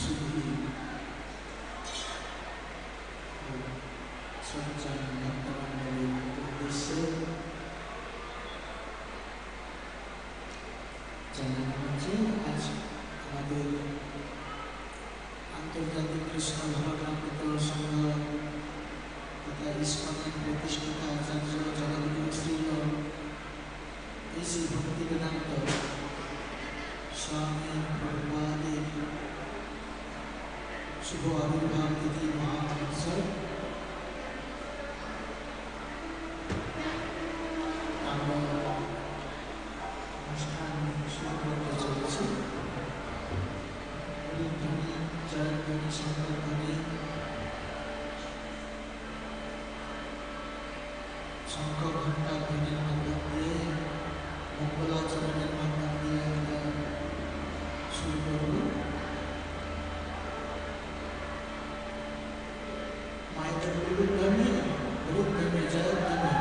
Krishna तथा ISKCON प्रतिष्ठित आचार्य जगद्गुरु श्रील इसी भक्ति वेदांत स्वामी प्रभुपाद शुभ आविर्भाव तिथि महाअवसर অনুষ্ঠান শুরু করতে চলেছি। জয়ধ্বনি শঙ্করধ্বনি শঙ্খ ঘণ্টা ধ্বনির মাধ্যম দিয়ে মঙ্গলাচরণের মাধ্যম দিয়ে আমরা শুরু করব। মায়েদের গুরুধ্বনি গুরুধ্বনি জয়ধ্বনি।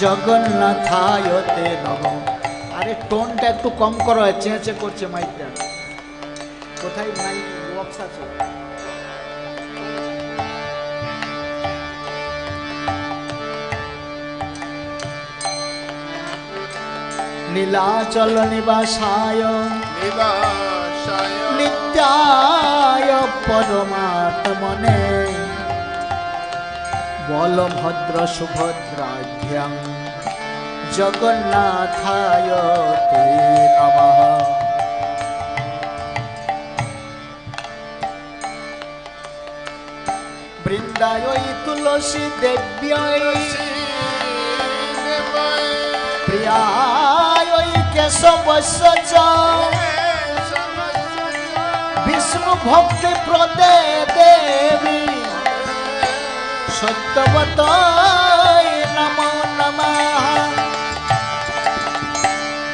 জগন্নাথায় তে নমঃ। আরে টোনটা একটু কম করো, চেঁচে করছে মাইকটা। কোথায় মাইক বক্স আছে? নীলাচল নিবাসায় নিত্যায় পরমাত্মনে বলভদ্র সুভদ্রাঢ্যাং জগন্নাথায় তে নমঃ। বৃন্দায় তুলসী দেব্যায় প্রিয়ায় কেশবস্য চ বিষ্ণু ভক্তি প্রদে দেবী সত্যবতায় নমো নমঃ।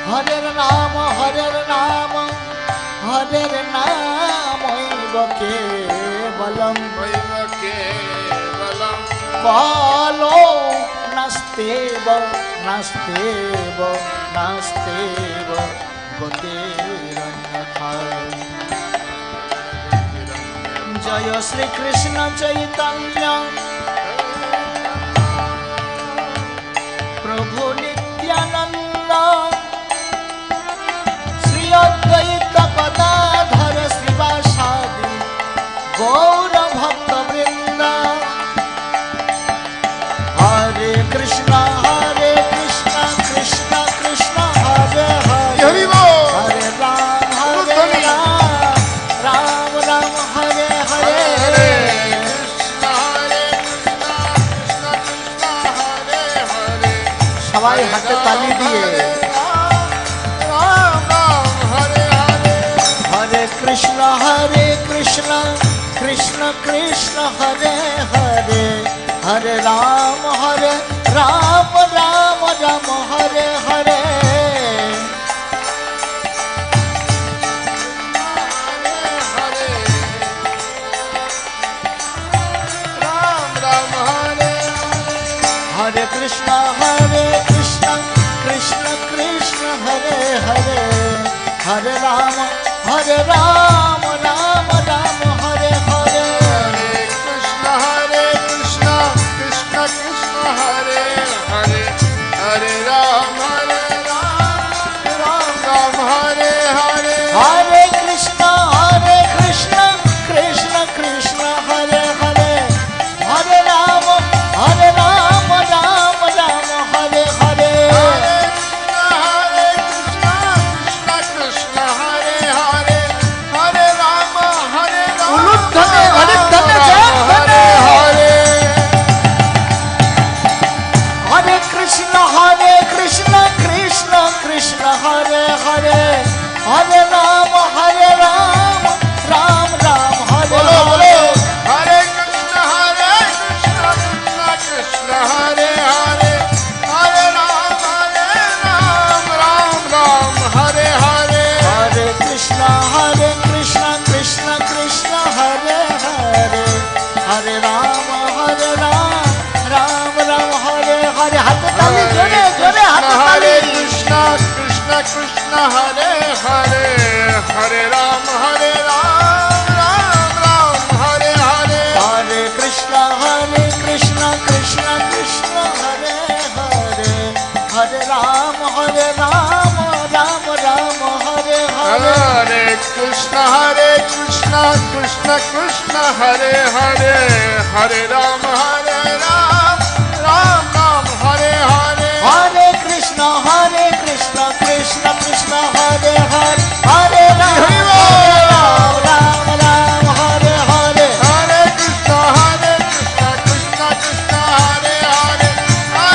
হরের নাম হরের নাম হরের নাম কেবলম কালো নাস্তেব নাস্তেব নাস্তেব গতিরন্যথা। জয় শ্রী কৃষ্ণ চৈতন্য প্রভু নিত্যানন্দ শ্রী অদ্বৈত গদাধর শ্রীবাসাদি গৌর ভক্ত বৃন্দ। হরে কৃষ্ণ কৃষ্ণ কৃষ্ণ হরে হরে হরে রাম রাম রাম হরে হরে। সবাই हाथे ताली दिए। हरे कृष्ण कृष्ण कृष्ण हरे हरे, हरे राम राम राम हरे हरे। हरे कृष्ण कृष्ण कृष्ण हरे हरे, हरे राम राम राम हरे हरे। हरे कृष्ण कृष्ण कृष्ण हरे हरे, हरे राम राम राम हरे हरे। हरे कृष्ण कृष्ण कृष्ण हरे हरे, हरे राम राम राम हरे हरे। हरे कृष्ण कृष्ण हरे हरे, हरे राम धन्य हरे धन्य हरे हरे। हरे कृष्ण कृष्ण कृष्ण हरे हरे, हरे राम राम राम हरे हरे। हरे कृष्ण कृष्ण कृष्ण हरे हरे, हरे राम राम राम हरे हरे। हरे कृष्ण कृष्ण कृष्ण हरे हरे, हरे राम राम राम हरे हरे। हाथ ताली जोरे जोरे हाथ ताली। कृष्ण कृष्ण कृष्ण हरे हरे, हरे राम राम राम हरे हरे। हरे कृष्ण कृष्ण कृष्ण हरे हरे, हरे राम राम राम हरे हरे। हरे कृष्ण कृष्ण कृष्ण हरे हरे, हरे राम राम राम हरे हरे। हरे कृष्ण कृष्ण कृष्ण हरे हरे, हरे राम राम हरे हरे। हरे कृष्ण कृष्ण कृष्ण हरे हरे,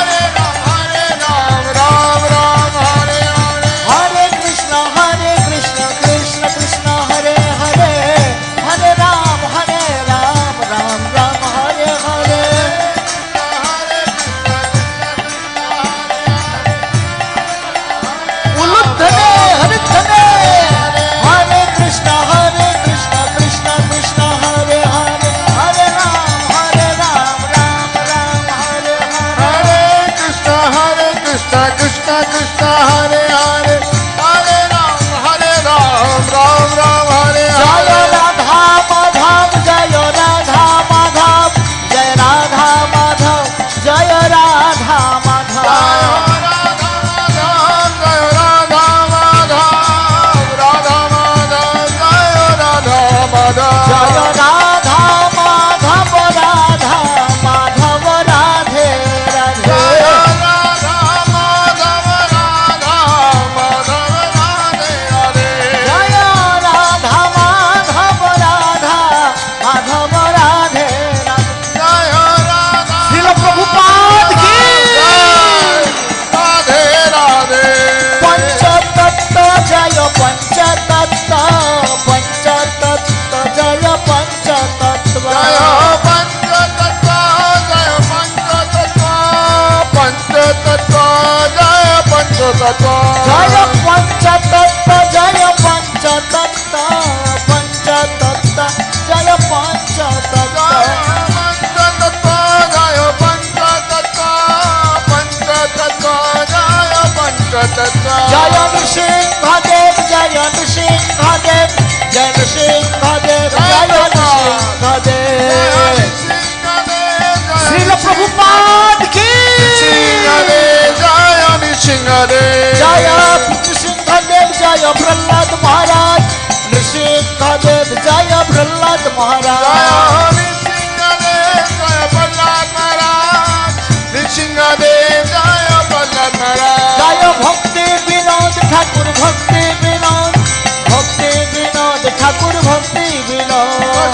हरे राम राम हरे हरे। हरे कृष्ण कृष्ण कृष्ण हरे हरे, हरे राम राम हरे हरे। उलुद्धने हरिद्धने। हरे कृष्ण कृष्ण कृष्ण हरे हरे, हरे राम राम हरे हरे। हरे कृष्ण कृष्ण कृष्ण हरे हरे, हरे राम राम हरे जय हरे। राधा माधव जय राधा माधव, जय राधा माधव जय राधा माधव। जय राधा माधव राधा माधव राधे राधे। जय राधा माधव राधा माधव राधे राधे। श्रील प्रभुपाद की पंचतत्व जय पंचतत्व, पंचतत्व जय पंचतत्व। जय पंचतत्व जय पंचतत्व, पंचतत्व जय पंचतत्व। जय नृसिंहदेव जय नृसिंहदेव, जय नृसिंहदेव जय नृसिंहदेव। श्रील प्रभुपाद की जय नृसिंहदेव जय प्रहलाद महाराज, नृसिंहदेव जय प्रहलाद महाराज। जय भक्ति विनोद ठाकुर भक्ति विनोद, भक्ति विनोद ठाकुर भक्ति विनोद।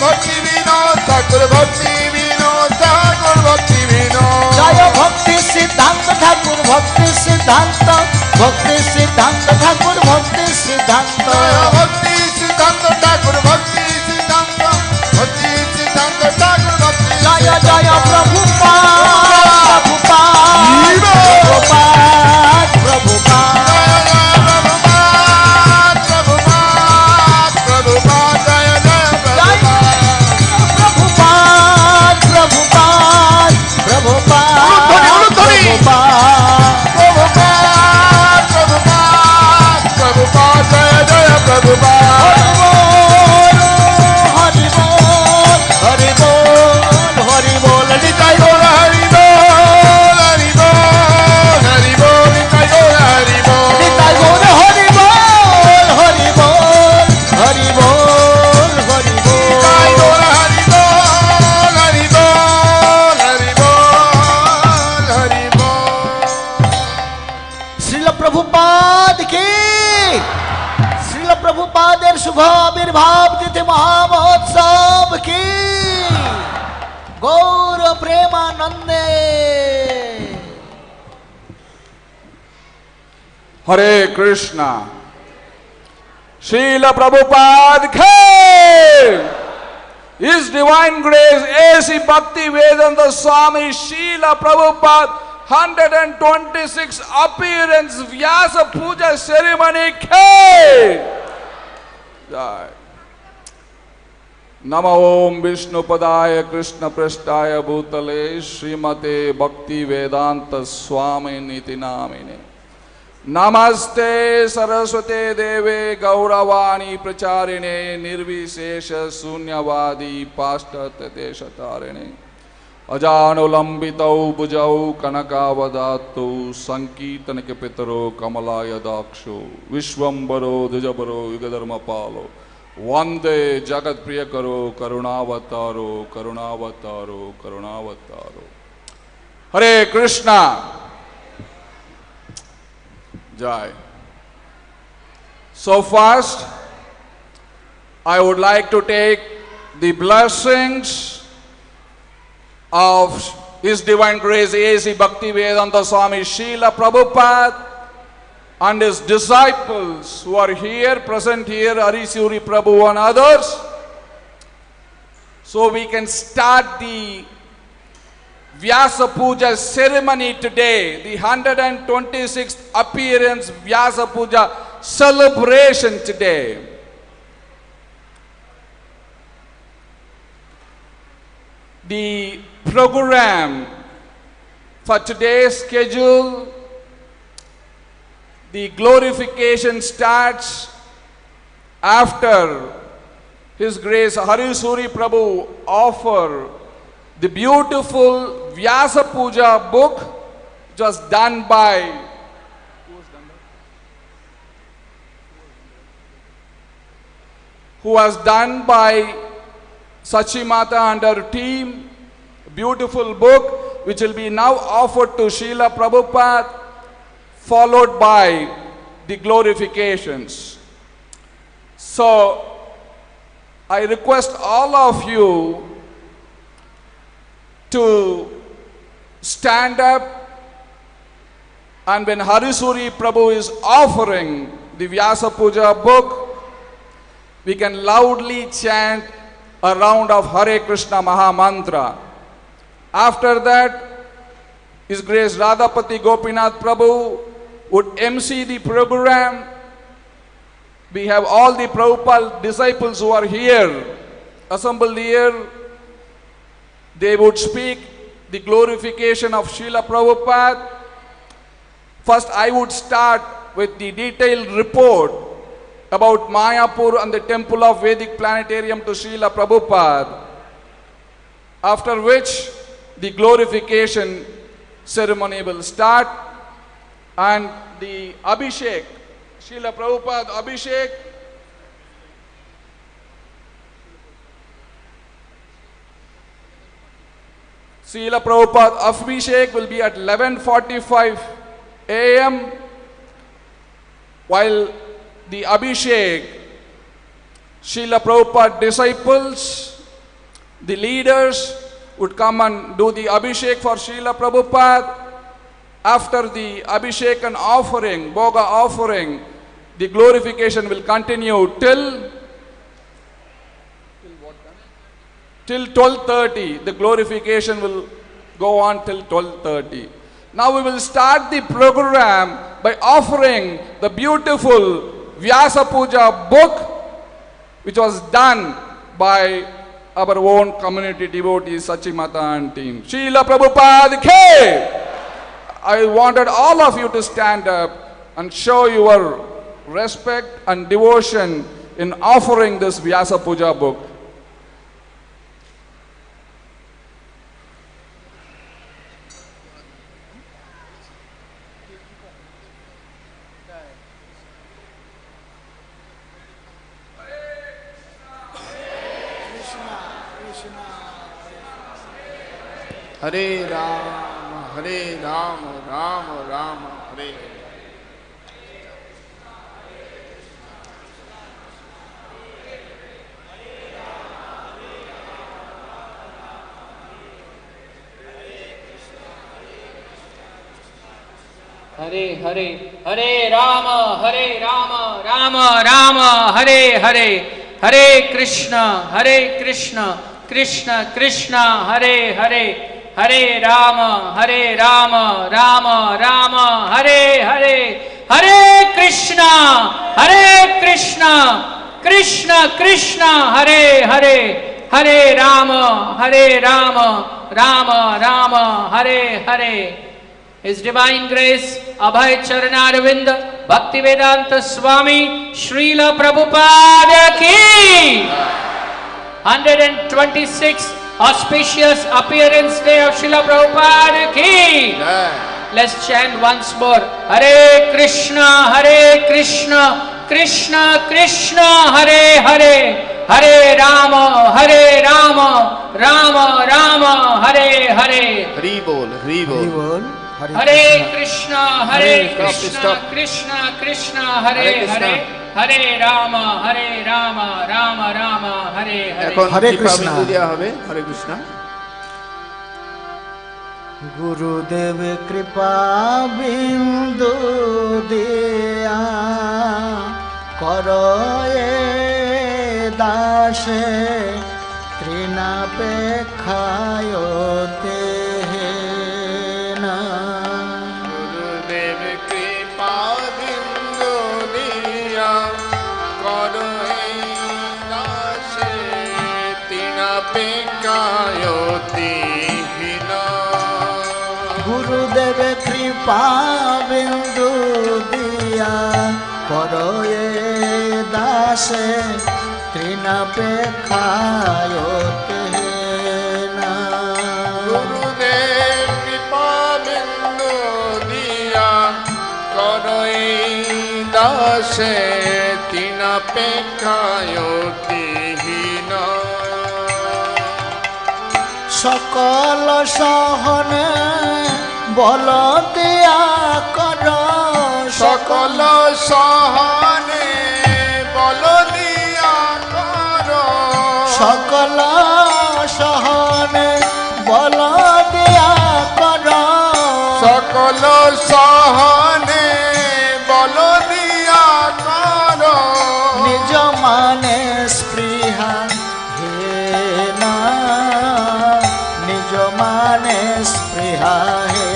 भक्ति विनोद ठाकुर भक्ति विनोद ठाकुर भक्ति विनोद। जय भक्ति সিদ্ধান্ত ঠাকুর ভক্তি সিদ্ধান্ত, ভক্তি সিদ্ধান্ত ঠাকুর ভক্তি সিদ্ধান্ত, ভক্তি সিদ্ধান্ত ঠাকুর ভক্তি সিদ্ধান্ত, ভক্তি সিদ্ধান্ত ঠাকুর ভক্তি জয় জয় প্রভুপাদ প্রভুপাদ প্রভুপাদ শুভ আবির্ভাব তিথি মহামহোৎসব কি গৌর প্রেমানন্দে। Hare Krishna. Srila Prabhupada ki His Divine Grace A.C. Bhakti Vedanta Swami Srila Prabhupada 126 appearance Vyasapuja ceremony ki Jai. Namo Om Vishnu Padaya Krishna Prasthaya Bhutale Srimate Bhakti Vedanta Swami Niti Namine. Namaste Saraswate Deve Gauravani Pracharine Nirvishesha Sunyavadi Pastate Deshatarine Ajanulambitau Bujau Kanakavadattau Sankirtanike Pitaro Kamalaya Daksho Vishwambaro Dujabaro Yugadharmapalo Vande Jagat Priyakaro Karunavataro Karunavataro Karunavataro. Hare Krishna. Jai. So first, I would like to take the blessings of His Divine Grace A.C. Bhakti Vedanta Swami Srila Prabhupada and his disciples who are here, present here, Arisuri Prabhu and others, so we can start the Vyasapuja ceremony today, the 126th appearance Vyasapuja celebration today. The program for today's schedule, the glorification starts after His Grace Harisuri Prabhu offer the beautiful Vyasapuja book, which was done by Sachimata and her team. Beautiful book which will be now offered to Srila Prabhupada, followed by the glorifications. So I request all of you to stand up, and when Harisuri Prabhu is offering the Vyasapuja book, we can loudly chant a round of Hare Krishna Maha Mantra. After that, His Grace Radhapati Gopinath Prabhu would MC the program. We have all the Prabhupada disciples who are here, assembled here. They would speak the glorification of Srila Prabhupada. First, I would start with the detailed report about Mayapur and the temple of Vedic planetarium to Srila Prabhupada. After which, the glorification ceremony will start, and the Abhishek, Srila Prabhupada Abhishek, Srila Prabhupada Abhishek will be at 11:45 a.m. While the Abhishek, Srila Prabhupada disciples, the leaders would come and do the Abhishek for Srila Prabhupada. After the Abhishek and offering, Bhoga offering, the glorification will continue till 12:30. The glorification will go on till 12:30. Now we will start the program by offering the beautiful Vyasapuja book, which was done by our own community devotees, Sachimata and team. Srila Prabhupada K. I wanted all of you to stand up and show your respect and devotion in offering this Vyasapuja book. Hare Rama, Hare Rama, Rama Rama, Hare Hare Hare, Hare Rama, Rama Rama, Hare Hare, Hare Krishna, Krishna Krishna, Hare Hare, Hare Rama, Rama Rama, Hare Hare, Hare Krishna, Krishna Krishna, Hare Hare, Hare Rama, Rama Rama, Hare Hare. His Divine Grace, Abhay Charanarvind, Bhaktivedanta Swami, Srila Prabhupada ki 126th auspicious appearance day of Srila Prabhupada ki. Let's chant once more. Hare Krishna, Krishna Krishna, Hare Hare, Hare Rama, Rama Rama, Hare Hare. Hari Bol, Hari Bol. Hare Krishna, Krishna Krishna, Hare Hare, Hare Rama, Rama Rama, Hare Hare. Hare Krishna. Hare Krishna. Gurudev Kripa Bindu Diya Karoye Dashe Trina Pekhayote Gurudev Kripa Bindu Diya Karoye Dashe Trina Pekhayote na. Gurudev Kripa Bindu Diya Karoye Dashe Trina Pekhayote na. সকল সহনে বল দিয়া কর সকল সহনে বল দিয়া কর সকল সহনে বল দিয়া কর সকল সহনে বল দিয়া কর নিজ মানে স্পৃহা হে না নিজ মানে স্পৃহা হে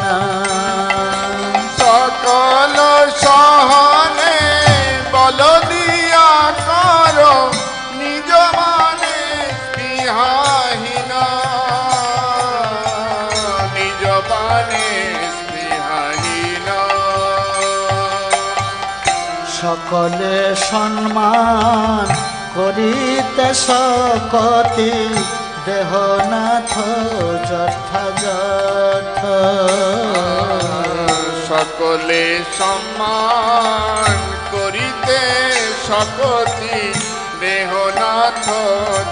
না সকল সহনে বল দিয়া কর নিজ মানে স্পৃহাহীন নিজ মানে স্পৃহাহীন সকলে সম্মান করিতে সকতি দেহনাথ যথাযথ সকলে সম্মান করিতে সকতি দেহনাথ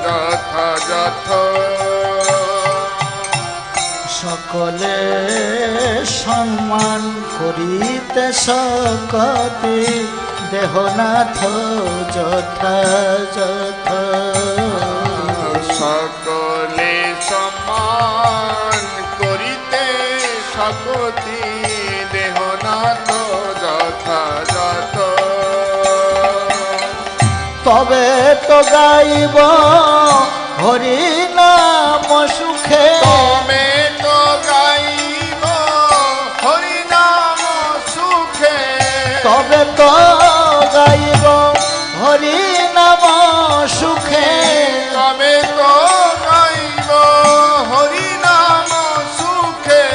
যথাযথ সকলে সম্মান করিতে সকতি দেহনাথ যথাযথ সকলে সম্মান করিতে সকতি গতি দেহ নাথ যথাযথ তবে তো গাইব হরি নাম সুখে তবে তো গাইব হরি নাম সুখে তবে তো গাইব হরি নাম সুখে তবে তো গাইব হরি নাম সুখে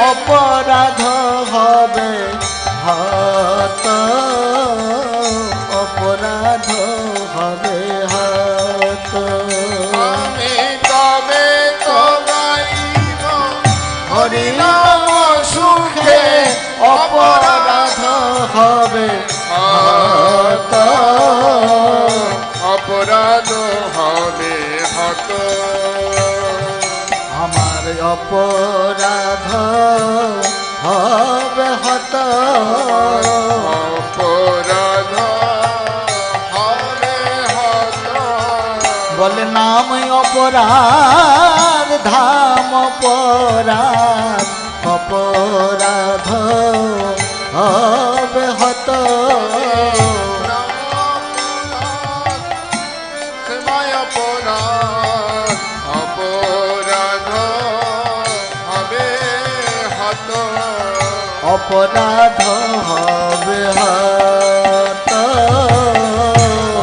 অপরাধ হবে হত অপরাধ হবে হত আমি তবে তো গাইব হরি নাম সুখে অপরাধ হবে হত অপরাধ হবে হত আমার অপরাধ হবে হত অপরাধ হবে হত বলে নাম অপরাধ ধাম অপরাধ অপরাধ হবে হত অপরাধ অপরাধ হবে হত অপরাধ হবে হত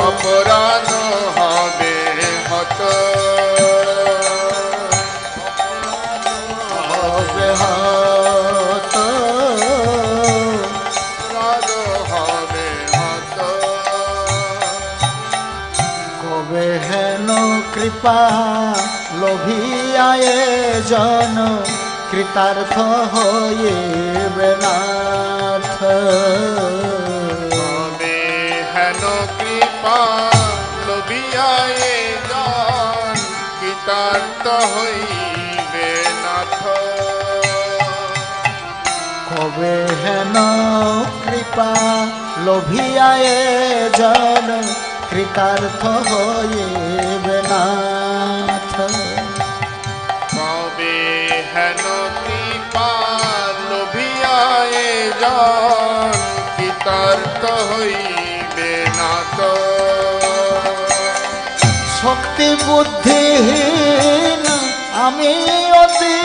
অপরাধ হবে হত হবে হত অপরাধ হবে হত কবে হেন কৃপা লোভিয়ায়ে জন কৃতার্থ হইবে নাথ তবে হেন কৃপা লোভিয়ায়ে জন কৃতার্থ হইবে নাথ কবে হেন কৃপা লোভিয়ায়ে জন কৃতার্থ হইবে নাথ কবে হেন কৃপা লোভিয়ায়ে জন কৃতার্থ হইবে নাথ শক্তি বুদ্ধিহীন আমি অতি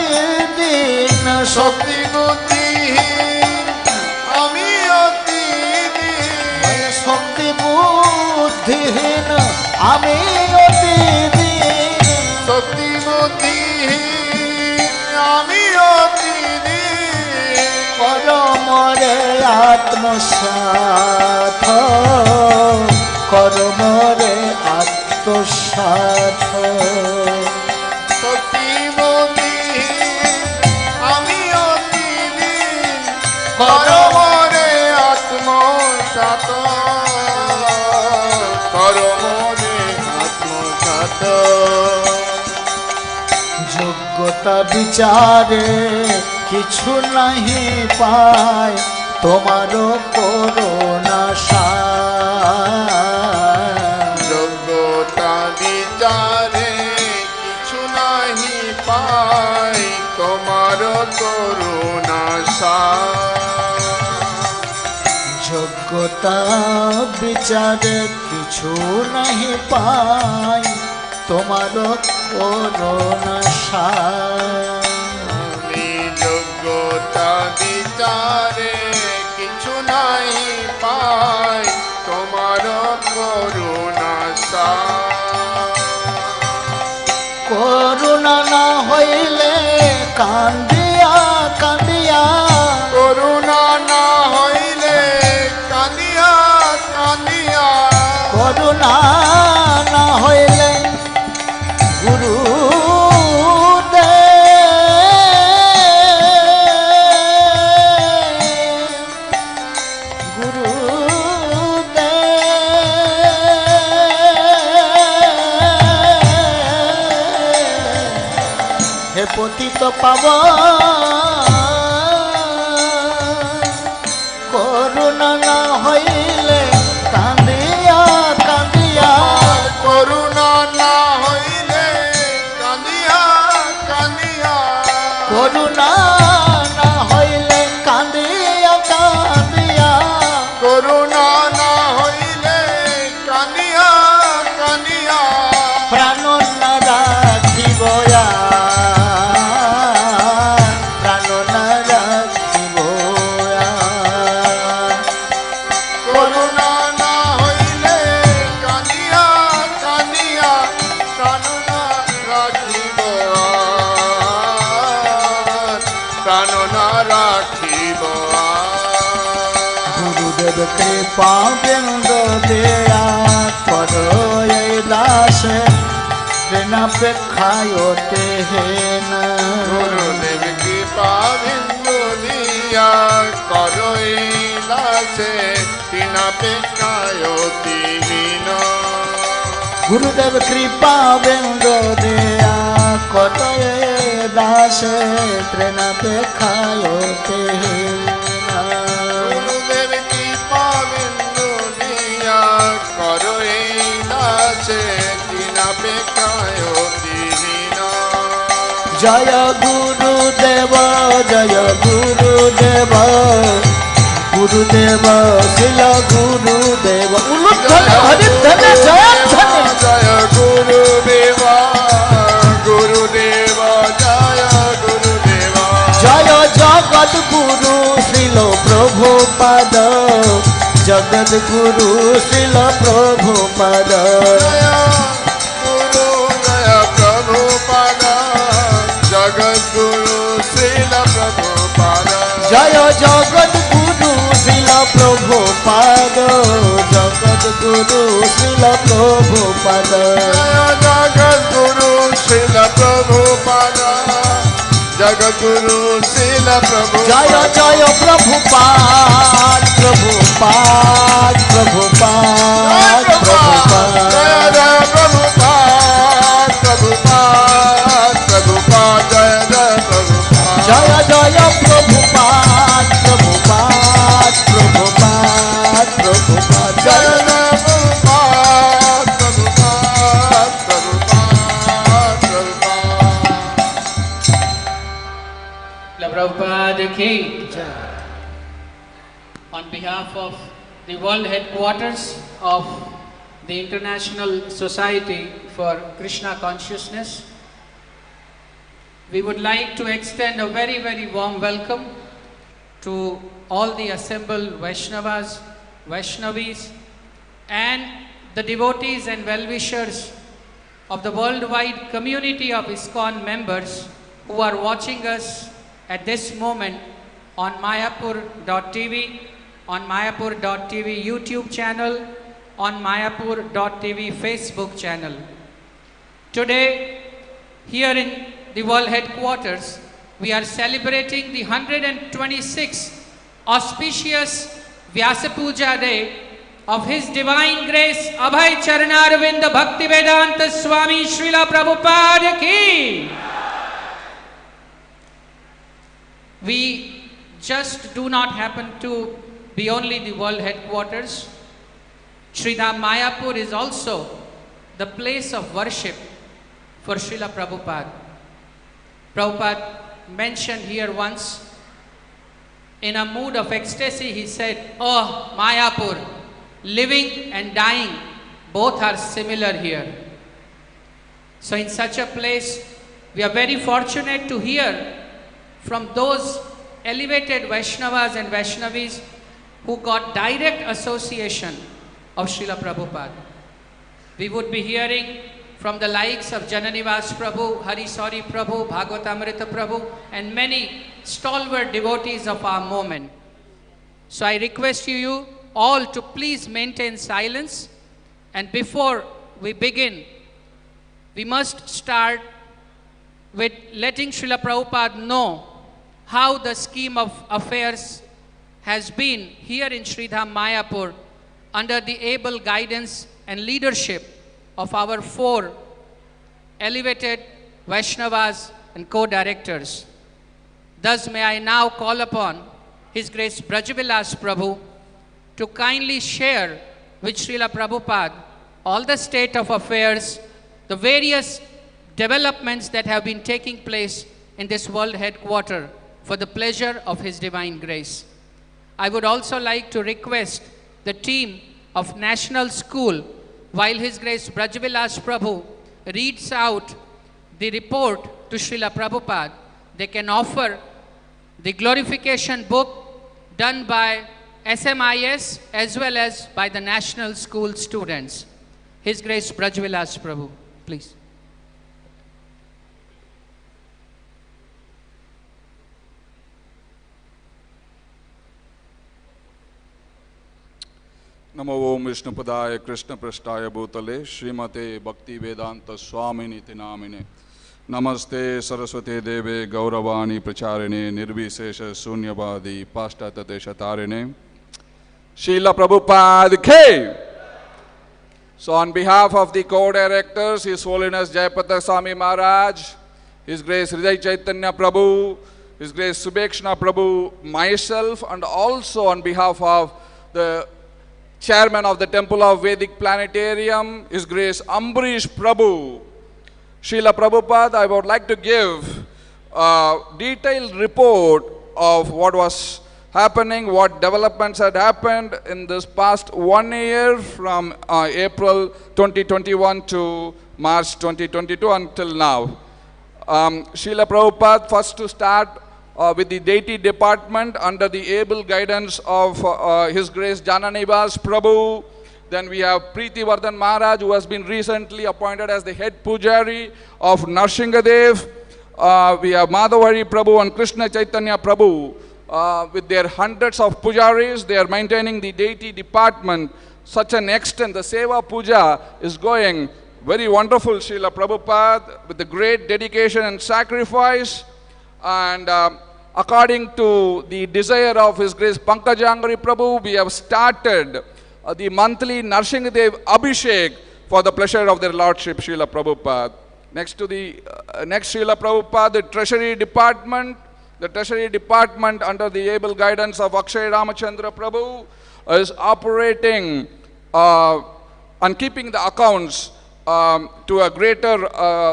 দিন শক্তি বুদ্ধিহীন আমি অতি দিন শক্তি বুদ্ধিহীন আমি অতি দিন শক্তি বুদ্ধিহীন আমি অতি দিন করমরে আত্মসাথ করমরে আত্মসাথ শক্তি বুদ্ধিহীন আমি অতি দিন করমরে আত্মসাত করমরে আত্মসাত যোগ্যতা বিচারে কিছু নাহি পায় তোমারও করুণা সায় যোগ্যতা বিচারে কিছু নাহি পাই তোমার করুণা যোগ্যতা বিচারে কিছু নাহি পায় তোমার করুণা সায় আমি যোগ্যতা বিচারে কিছু নাহি পাই তোমার করুণা করুণা না হইলে কান্দিয়া কান্দিয়া করুণা না হইলে কাঁদিয়া কাঁদিয়া করুণা না হইলে গুরু হে পতিত পাবন করুণা না হইলে কান্দিয়া কান্দিয়া করুণা না হইলে কাঁদিয়া কাঁদিয়া করুণা না হইলে गुरुदेव कृपा बिंदु दया करो ये दास ऋणापेक्षायोते हेन गुरुदेव कृपा बिंदु दिया करो इलासे ऋणापेक्षायोति हीन गुरुदेव कृपा बिंदु दया करो ये दास ऋणापेक्षायोते हेन गुरुदेव कृपा बिंदु दिया करो इलासे ऋणापेक्षायोति हीन जय गुरुदेव गुरुदेव शिल गुरुदेव हरिधन जय धन जय गुरुदेव गुरुदेव जय गुरुदेव जय जगत गुरु श्रील प्रभुपाद जगत गुरु श्रील प्रभुपाद जय गुरु जय प्रभुपाद जगत गुरु श्रील प्रभुपाद जय जगत गुरु श्रील प्रभुपाद जगत गुरु श्रील प्रभुपाद जय जगत गुरु श्रील प्रभुपाद जगत गुरु श्रील प्रभु जय जय प्रभुपाद प्रभुपाद प्रभुपाद प्रभुपाद जय जय प्रभुपाद प्रभुपाद प्रभुपाद जय जय प्रभुपाद जय जय प्रभुपाद प्रभुपाद प्रभुपाद प्रभुपाद जय जय जय Prabhupada Prabhupada Prabhupada Prabhupada Prabhupada ki. On behalf of the world headquarters of the International Society for Krishna Consciousness, we would like to extend a very, very warm welcome to all the assembled Vaishnavas, Vaishnavis, and the devotees and well-wishers of the worldwide community of iskcon members who are watching us at this moment on Mayapur.tv, on Mayapur.tv YouTube channel, on Mayapur.tv Facebook channel. Today, here in the world headquarters, we are celebrating the 126th auspicious Vyasapuja day of His Divine Grace Abhay Charanarvinda Bhaktivedanta Swami Srila Prabhupada ki. We just do not happen to be only the world headquarters. Sridham Mayapur is also the place of worship for Srila Prabhupada. Prabhupada mentioned here once, in a mood of ecstasy, he said, "Oh, Mayapur, living and dying, both are similar here." So in such a place, we are very fortunate to hear from those elevated Vaishnavas and Vaishnavis who got direct association of Srila Prabhupada. We would be hearing from the likes of Jananivas Prabhu, Harisori Prabhu, Bhagavatamrita Prabhu, and many stalwart devotees of our moment. So I request you all to please maintain silence, and before we begin, we must start with letting Srila Prabhupada know how the scheme of affairs has been here in Sridham Mayapur under the able guidance and leadership of our 4 elevated Vaishnavas and co-directors. Thus may I now call upon His Grace Brajavilas Prabhu to kindly share with Srila Prabhupada all the state of affairs, the various developments that have been taking place in this world headquarter for the pleasure of His Divine Grace. I would also like to request the team of National School, while His Grace Brajavilas Prabhu reads out the report to Srila Prabhupada, they can offer the glorification book done by SMIS as well as by the National School students. His Grace Brajavilas Prabhu, please. Namo Om Vishnupadaya Krishna Prasthaya Bhutale Srimate Bhakti Vedanta Swamini Tinamine Namaste Saraswate Deve Gauravani Pracharine Nirvisesha Sunyavadi Pashtate Shatarine Srila Prabhupada K. So on behalf of the co-directors, His Holiness Jayapataka Swami Maharaj, His Grace Hridaya Chaitanya Prabhu, His Grace Subhekshna Prabhu, myself, and also on behalf of the Chairman of the Temple of Vedic Planetarium, His Grace Ambarish Prabhu, Srila Prabhupada, I would like to give a detailed report of what was happening, what developments had happened in this past 1 year from April 2021 to March 2022 until now. Srila Prabhupada, first to start with the deity department under the able guidance of His Grace Jananivas Prabhu. Then we have Preeti Vardhan Maharaj, who has been recently appointed as the head pujari of Narsinghadev. We have Madhavari Prabhu and Krishna Chaitanya Prabhu. With their hundreds of pujaris, they are maintaining the deity department such an extent. The Seva Puja is going very wonderful, Srila Prabhupada, with the great dedication and sacrifice. And according to the desire of His Grace Pankajangari Prabhu, we have started the monthly Narsinghadev Abhishek for the pleasure of their Lordship, Srila Prabhupada. Next to the next Srila Prabhupada, the Treasury Department. The Treasury Department under the able guidance of Akshay Ramachandra Prabhu is operating and keeping the accounts to a greater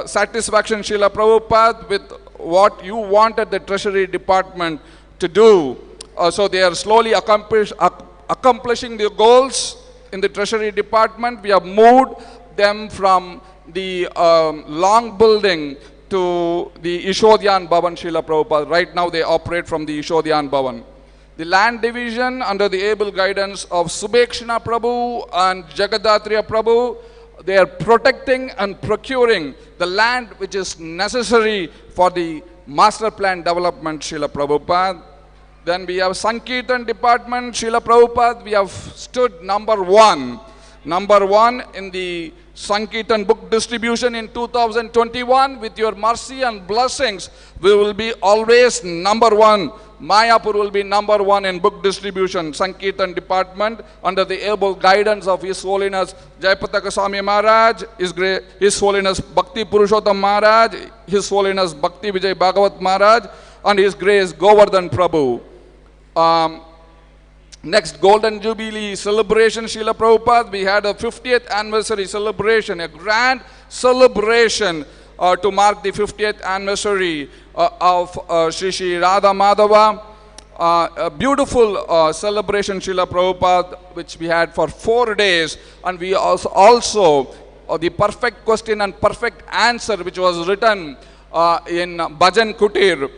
satisfaction, Srila Prabhupada, with what you wanted the Treasury Department to do. So they are slowly accomplishing the goals in the Treasury Department. We have moved them from the long building to the Ishodhyan Bhavan, Srila Prabhupada. Right now they operate from the Ishodhyan Bhavan. The land division under the able guidance of Subhekshna Prabhu and Jagadatriya Prabhu, they are protecting and procuring the land which is necessary for the master plan development, Srila Prabhupada. Then we have Sankirtan department, Srila Prabhupada. We have stood number one in the Sankirtan book distribution in 2021. With your mercy and blessings, we will be always number one. Mayapur will be number one in book distribution, Sankirtan department, under the able guidance of His Holiness Jayapataka Swami Maharaj, His Holiness Bhakti Purushottam Maharaj, His Holiness Bhakti Vijay Bhagavat Maharaj, and His Grace Govardhan Prabhu. Next, Golden Jubilee celebration, Srila Prabhupada. We had a 50th anniversary celebration, a grand celebration to mark the 50th anniversary of Sri Sri Radha Madhava. A beautiful celebration, Srila Prabhupada, which we had for 4 days. And we also the perfect question and perfect answer, which was written in Bhajan Kutir.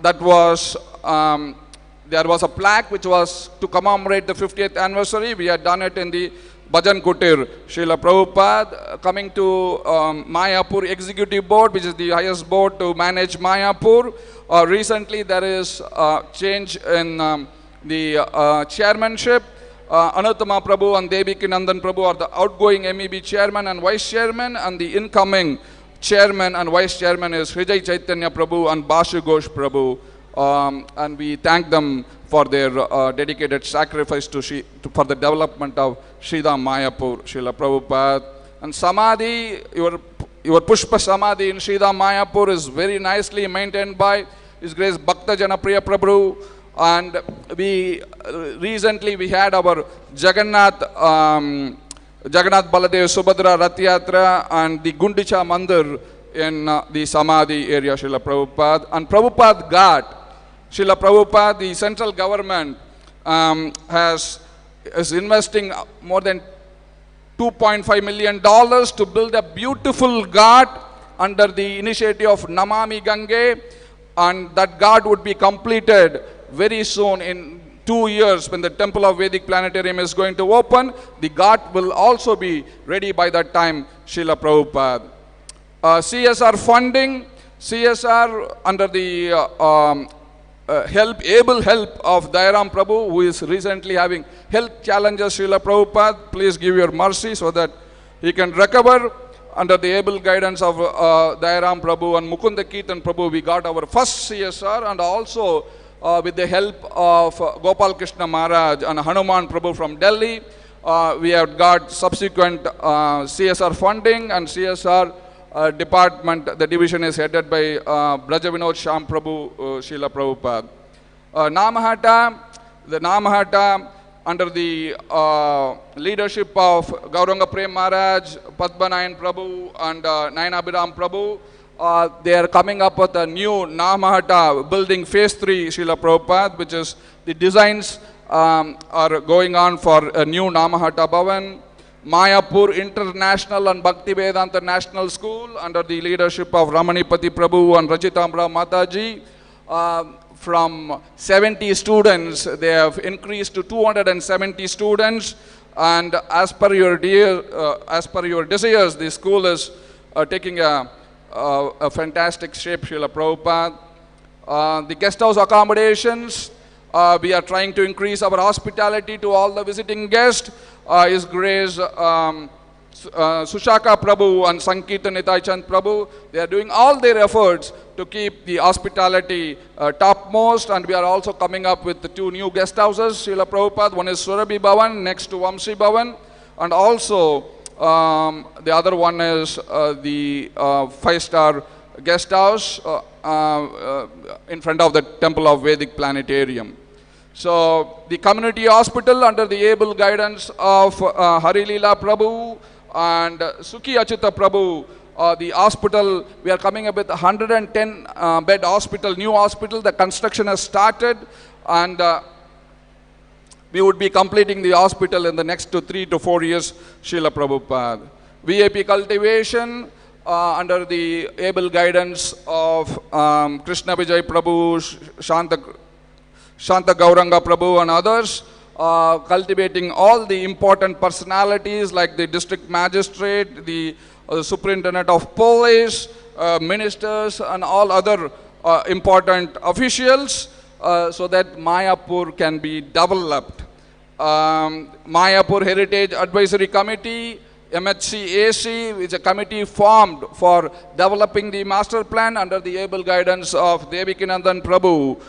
That was... there was a plaque which was to commemorate the 50th anniversary. We had done it in the Bhajan Kutir. Srila Prabhupada coming to Mayapur Executive Board, which is the highest board to manage Mayapur. Recently there is change in the chairmanship. Anuttama Prabhu and Deviki Nandan Prabhu are the outgoing MEB chairman and vice chairman, and the incoming chairman and vice chairman is Hridaya Chaitanya Prabhu and Basu Ghosh Prabhu. And we thank them for their dedicated sacrifice for the development of Sridham Mayapur, Srila Prabhupada. And Samadhi, your Pushpa Samadhi in Sridham Mayapur is very nicely maintained by His Grace Bhakta Janapriya Prabhu. And we recently we had our Jagannath Baladev Subhadra Rath Yatra and the Gundicha Mandir in the Samadhi area, Srila Prabhupada. And Prabhupada Ghat, Srila Prabhupada, the central government is investing more than $2.5 million to build a beautiful ghat under the initiative of Namami Gange, and that ghat would be completed very soon in 2 years when the Temple of Vedic Planetarium is going to open. The ghat will also be ready by that time, Srila Prabhupada. CSR funding, CSR under the able help of Dayaram Prabhu, who is recently having health challenges, Srila Prabhupada. Please give your mercy so that he can recover. Under the able guidance of Dayaram Prabhu and Mukunda Kirtan Prabhu, we got our first CSR, and also with the help of Gopal Krishna Maharaj and Hanuman Prabhu from Delhi, we have got subsequent CSR funding, and CSR department, the division is headed by Braja Vinod Sham Prabhu, Srila Prabhupada. Namahata, the Namahata under the leadership of Gouranga Prem Maharaj, Padmanayan Prabhu and Nayanabhiram Prabhu, they are coming up with a new Namahata building phase 3, Srila Prabhupada, which is the designs are going on for a new Namahata Bhavan. Mayapur International and Bhakti Vedanta National School under the leadership of Ramanipati Prabhu and Rachitambra Mataji. From 70 students, they have increased to 270 students, and as per your desires, the school is taking a fantastic shape, Srila Prabhupada. The guest house accommodations, we are trying to increase our hospitality to all the visiting guests. His Grace Sushaka Prabhu and Sankirtan Nitai Chand Prabhu, they are doing all their efforts to keep the hospitality topmost, and we are also coming up with the 2 new guest houses, Srila Prabhupada. One is Surabhi Bhavan next to Vamsi Bhavan, and also the other one is the 5-star guest house in front of the Temple of Vedic Planetarium. So the community hospital under the able guidance of Hari Leela Prabhu and Sukhi Achita Prabhu, the hospital, we are coming up with 110 bed hospital, new hospital. The construction has started, and we would be completing the hospital in the next 3 to 4 years, Srila Prabhupada. VIP cultivation under the able guidance of Krishna Vijay Prabhu, Shanta Gouranga Prabhu and others, cultivating all the important personalities like the district magistrate, the superintendent of police, ministers and all other important officials, so that Mayapur can be developed. Mayapur Heritage Advisory Committee, MHCAC, which is a committee formed for developing the master plan under the able guidance of Devikinandan Prabhu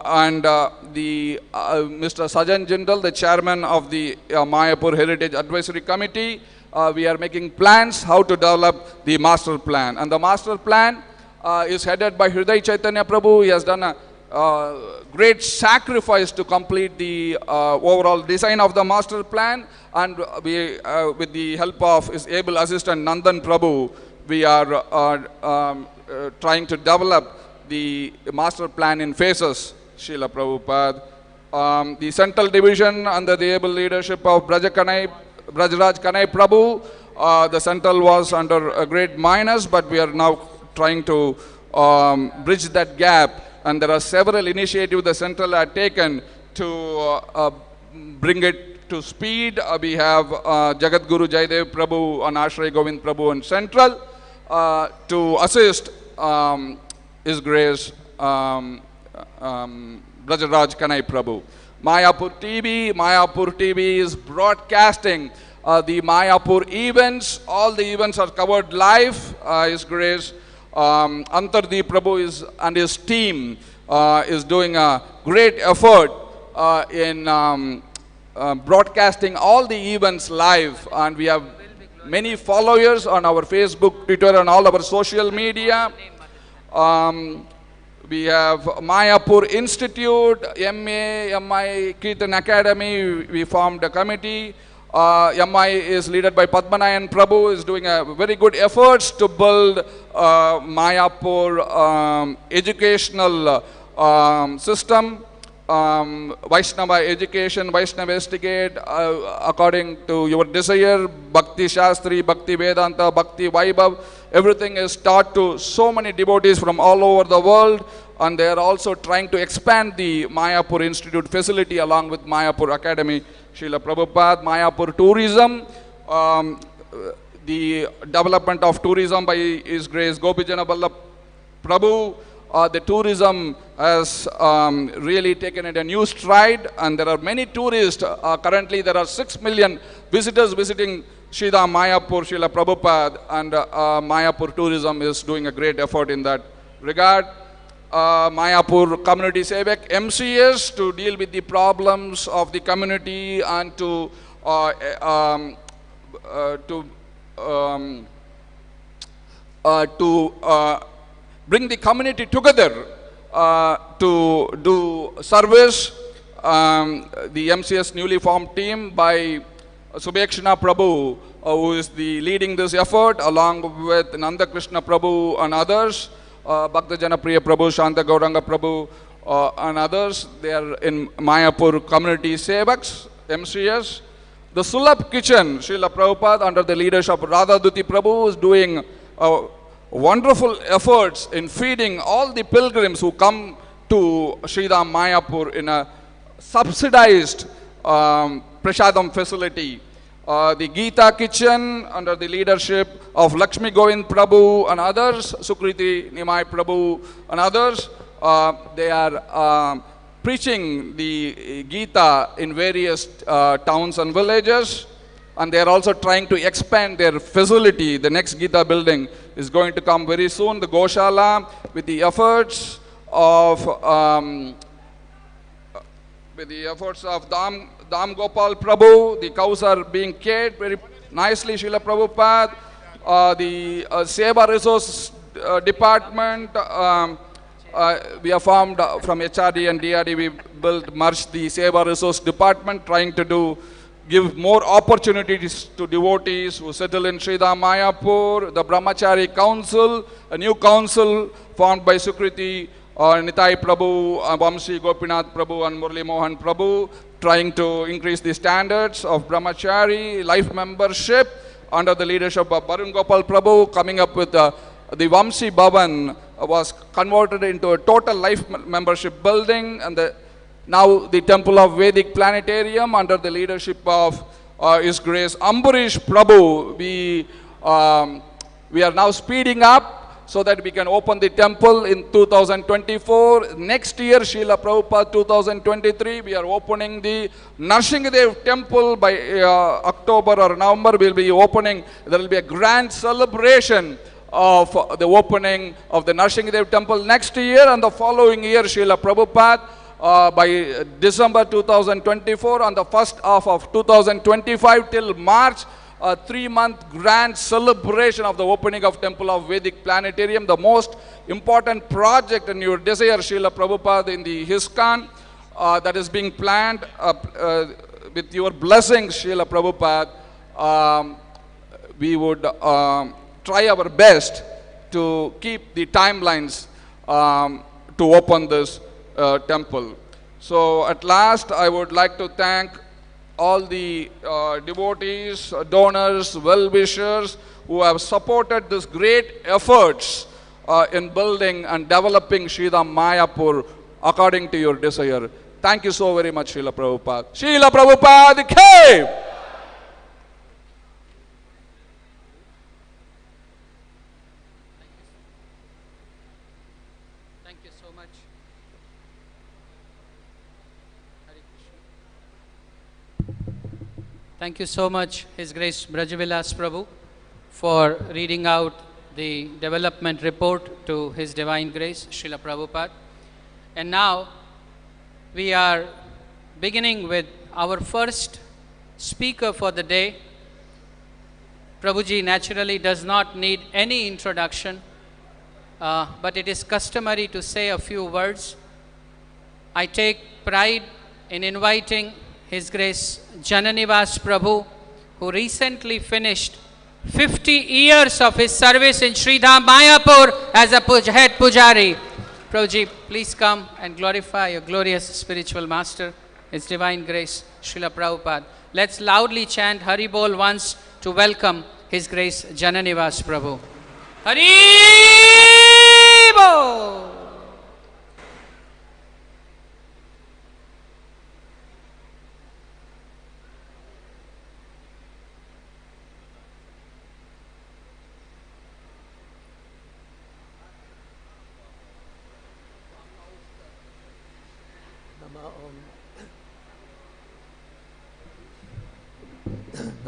and Mr. Sajan Jindal, the chairman of the Mayapur Heritage Advisory Committee. We are making plans how to develop the master plan. And the master plan is headed by Hriday Chaitanya Prabhu. He has done a great sacrifice to complete the overall design of the master plan, and we, with the help of his able assistant Nandan Prabhu, we are trying to develop the master plan in phases, Srila Prabhupada. The central division under the able leadership of Brajaraj Kanai Prabhu, the central was under a great minus, but we are now trying to bridge that gap. And there are several initiatives the central had taken to bring it to speed. We have Jagat Guru Jaidev Prabhu and Ashray Govind Prabhu and central to assist His Grace Brajaraj Kanai Prabhu. Mayapur TV is broadcasting the Mayapur events. All the events are covered live. His Grace Antardeep Prabhu and his team is doing a great effort in broadcasting all the events live, and we have many followers on our Facebook, Twitter and all our social media. We have Mayapur Institute, MI Kirtan Academy, we formed a committee. MI is led by Padmanayan Prabhu, is doing a very good efforts to build Mayapur educational system. Vaishnava education, Vaishnava Estate, according to your desire, Bhakti Shastri, Bhakti Vedanta, Bhakti Vaibhav, everything is taught to so many devotees from all over the world, and they are also trying to expand the Mayapur Institute facility along with Mayapur Academy, Srila Prabhupada. Mayapur Tourism, the development of tourism by His Grace Gopijana Vallabh Prabhu, the tourism has really taken it a new stride, and there are many tourists. Currently, there are 6 million visitors visiting Srila Mayapur, Srila Prabhupada, and Mayapur Tourism is doing a great effort in that regard. Mayapur Community Sevak, MCS, to deal with the problems of the community and to bring the community together to do service. The MCS newly formed team by Subhekshana Prabhu, who is leading this effort, along with Nanda Krishna Prabhu and others, Bhakta Janapriya Prabhu, Shanta Gouranga Prabhu, and others. They are in Mayapur Community Sevaks, MCS. The Sulabh Kitchen, Srila Prabhupada, under the leadership of Radha Prabhu, is doing wonderful efforts in feeding all the pilgrims who come to Srila Mayapur in a subsidized Prashadam facility. The Gita Kitchen, under the leadership of Lakshmi Govind Prabhu and others, Sukriti Nimai Prabhu and others, they are preaching the Gita in various towns and villages, and they are also trying to expand their facility. The next Gita building is going to come very soon, the Goshala, with the efforts of Dam Gopal Prabhu. The cows are being cared very nicely, Srila Prabhupada. The Seva Resource Department, we have formed from HRD and DRD, we merged the Seva Resource Department, trying to give more opportunities to devotees who settle in Sridham Mayapur. The Brahmachari Council, a new council formed by Sukriti Nitai Prabhu, Vamsi Gopinath Prabhu and Murli Mohan Prabhu, trying to increase the standards of Brahmachari life membership under the leadership of Barun Gopal Prabhu, coming up with the Vamsi Bhavan was converted into a total life membership building, and now the Temple of Vedic Planetarium under the leadership of His Grace Ambarish Prabhu. We are now speeding up so that we can open the temple in 2024. Next year, Srila Prabhupada 2023, we are opening the Narsingadev temple by October or November. We'll be opening, there will be a grand celebration of the opening of the Narsingadev temple next year, and the following year, Srila Prabhupada, by December 2024, on the first half of 2025 till March, a 3-month grand celebration of the opening of Temple of Vedic Planetarium, the most important project in your desire, Srila Prabhupada, in the iskcon, that is being planned with your blessings, Srila Prabhupada. We would try our best to keep the timelines to open this temple. So at last, I would like to thank all the devotees, donors, well-wishers who have supported this great efforts in building and developing Sridham Mayapur according to your desire. Thank you so very much, Srila Prabhupada. Srila Prabhupada ki! Thank you so much. Thank you so much, His Grace Brajavilas Prabhu, for reading out the development report to His Divine Grace, Srila Prabhupada. And now, we are beginning with our first speaker for the day. Prabhuji naturally does not need any introduction, but it is customary to say a few words. I take pride in inviting His Grace Jananivas Prabhu, who recently finished 50 years of his service in Sridham Mayapur as a head pujari. Prabhuji, please come and glorify your glorious spiritual master, His Divine Grace, Srila Prabhupada. Let's loudly chant Hari Bol once to welcome His Grace Jananivas Prabhu. Hari Bol!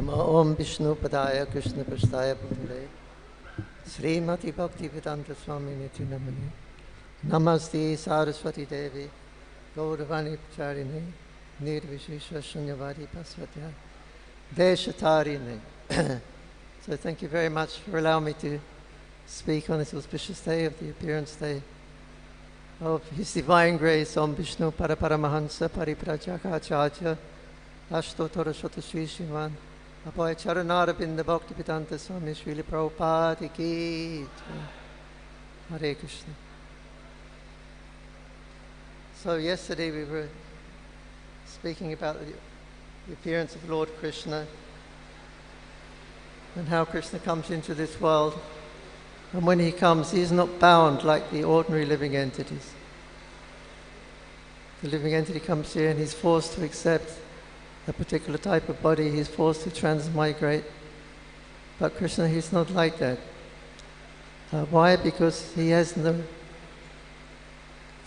Namo Om Vishnu Padaya Krishna Prasthaya Bhutale Srimati Bhakti Vedanta Swami Niti Namani Namaste Saraswati Devi Gauravani Pacharine Nirvishesha Shunyavadi Pasvatya Deshatarine. So thank you very much for allowing me to speak on this auspicious day of the appearance day of His Divine Grace Om Vishnu Paraparamahansa Pariprajaka Ashtotora Shota Sri Shivan Abhay Charanara Binda Bhakti Vedanta Swami Srila Prabhupada Ki Jai. Hare Krishna. So yesterday we were speaking about the appearance of Lord Krishna and how Krishna comes into this world. And when he comes, he is not bound like the ordinary living entities. The living entity comes here and he's forced to accept a particular type of body, he's forced to transmigrate. But Krishna, he's not like that. Why? Because he has there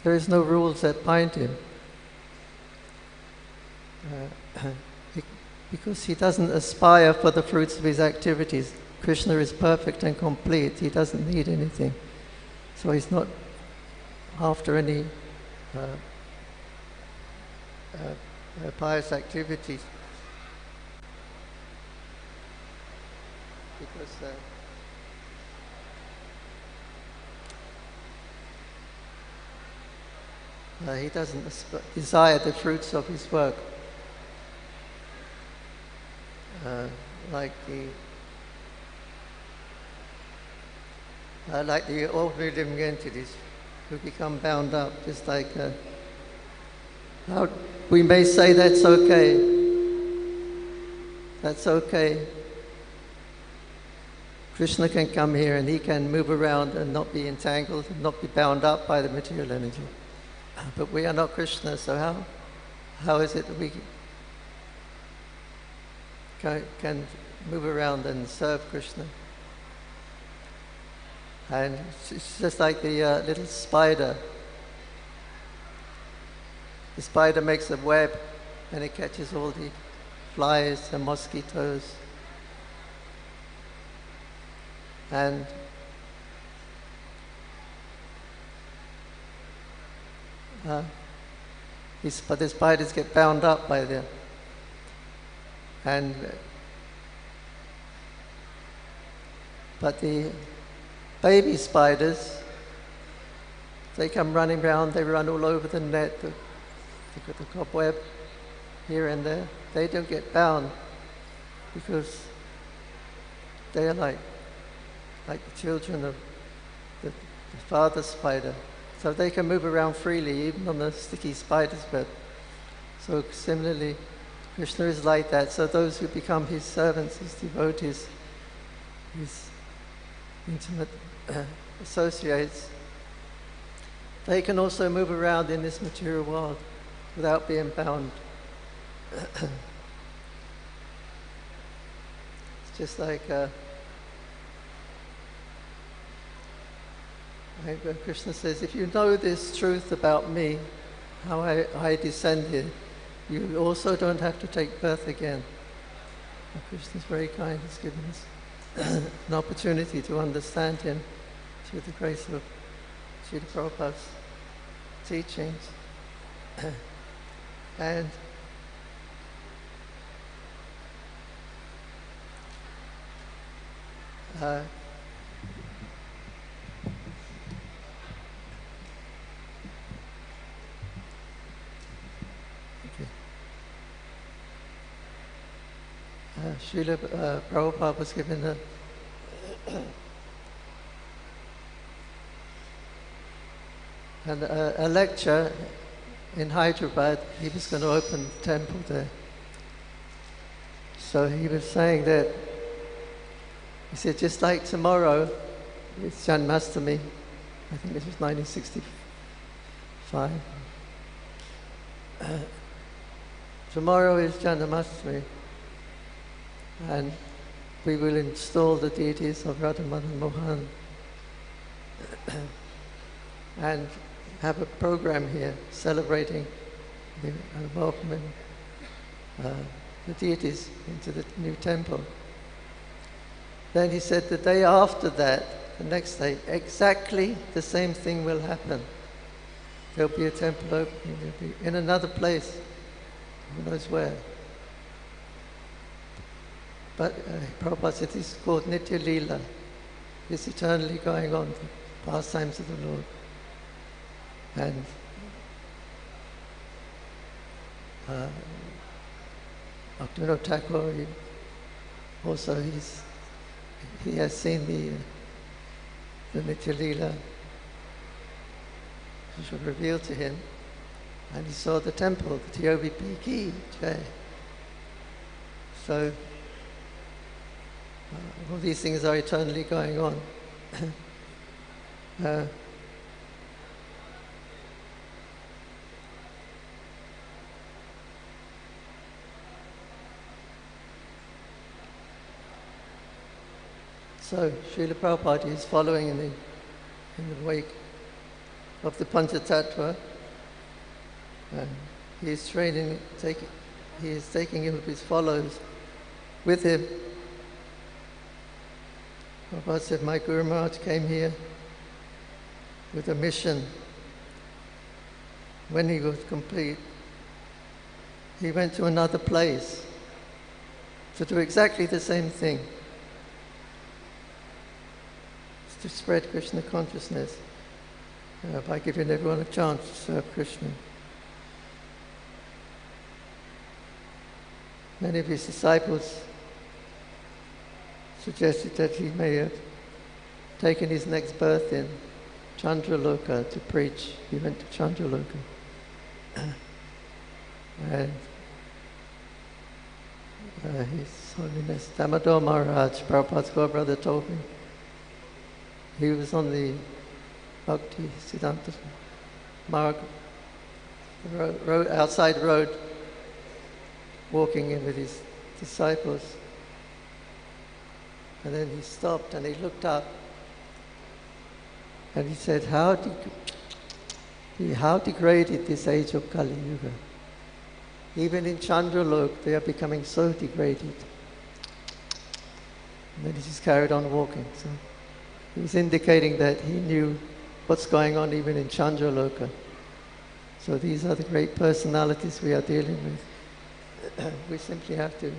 is no rules that bind him. Because he doesn't aspire for the fruits of his activities. Krishna is perfect and complete. He doesn't need anything. So he's not after any pious activities. Because he doesn't desire the fruits of his work. Like the ordinary living entities who become bound up, just like how we may say that's okay. That's okay. Krishna can come here and he can move around and not be entangled and not be bound up by the material energy. But we are not Krishna, so how is it that we can move around and serve Krishna? And it's just like the little spider. The spider makes a web and it catches all the flies and mosquitoes. And but the spiders get bound up by them. But the baby spiders, they come running around, they run all over the net, the cobweb here and there. They don't get bound because they are like the children of the father spider. So they can move around freely, even on the sticky spider's web. So similarly, Krishna is like that. So those who become his servants, his devotees, his intimate associates, they can also move around in this material world without being bound. It's just like Krishna says, if you know this truth about me, how I descended, you also don't have to take birth again. And Krishna is very kind. He's given us an opportunity to understand him through the grace of Srila Prabhupada's teachings. And Srila Prabhupada was given a lecture in Hyderabad. He was going to open the temple there. So he was saying that, he said, just like tomorrow, it's Janmashtami. I think this was 1965. Tomorrow is Janmashtami. And we will install the deities of Radha Madan Mohan and have a program here celebrating the welcoming the deities into the new temple. Then he said the day after that, the next day, exactly the same thing will happen. There'll be a temple opening, there'll be in another place, who knows where. But Prabhupada said this is called Nitya Leela. It's eternally going on, the pastimes of the Lord. And Bhaktivinoda Thakur, he has seen the Nitya Leela, which was revealed to him, and he saw the temple, the tovp ki jai. So all these things are eternally going on. So Srila Prabhupada is following in the wake of the Panchatattva, and he is taking him of his followers with him. Prabhupada said, my Guru Maharaj came here with a mission. When he was complete, he went to another place to do exactly the same thing, to spread Krishna consciousness by giving everyone a chance to serve Krishna. Many of his disciples suggested that he may have taken his next birth in Chandraloka to preach. He went to Chandraloka. And His Holiness Damodar Maharaj, Prabhupada's god-brother, told me he was on the Bhakti Siddhanta Marg outside road, walking in with his disciples. And then he stopped and he looked up and he said, how degraded this age of Kali Yuga. Even in Chandralok, they are becoming so degraded. And then he just carried on walking. So he was indicating that he knew what's going on even in Chandraloka. So these are the great personalities we are dealing with. We simply have to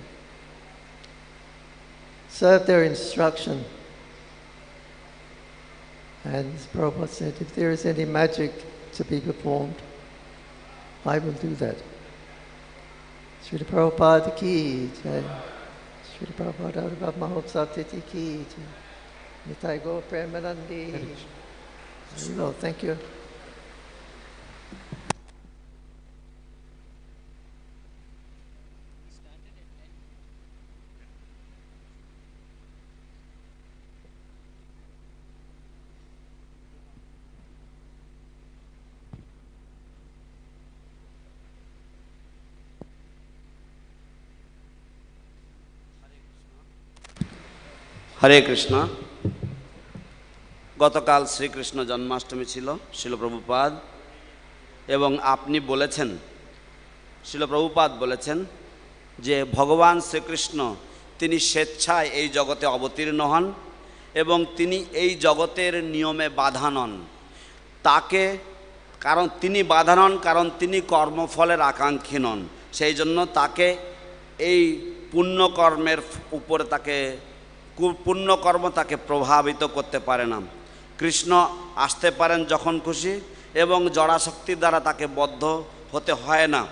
serve their instruction. And as Prabhupada said, if there is any magic to be performed, I will do that. Srila Prabhupada ki jai. Srila Prabhupada Arubhav Mahotsav Titi ki jai. Nitai Gaur Premanandi. Thank you. হরে কৃষ্ণ। গতকাল শ্রীকৃষ্ণ জন্মাষ্টমী ছিল, শ্রীল প্রভুপাদ, এবং আপনি বলেছেন, শ্রীল প্রভুপাদ বলেছেন যে ভগবান শ্রীকৃষ্ণ তিনি স্বেচ্ছায় এই জগতে অবতীর্ণ হন এবং তিনি এই জগতের নিয়মে বাধা নন। তাকে কারণ তিনি বাধা নন, কারণ তিনি কর্মফলের আকাঙ্ক্ষী নন, সেই জন্য তাকে এই পুণ্যকর্মের উপরে পুণ্যকর্ম তাকে প্রভাবিত করতে পারে না। কৃষ্ণ আসতে পারেন যখন খুশি এবং জড়াশক্তির দ্বারা তাকে বদ্ধ হতে হয় না।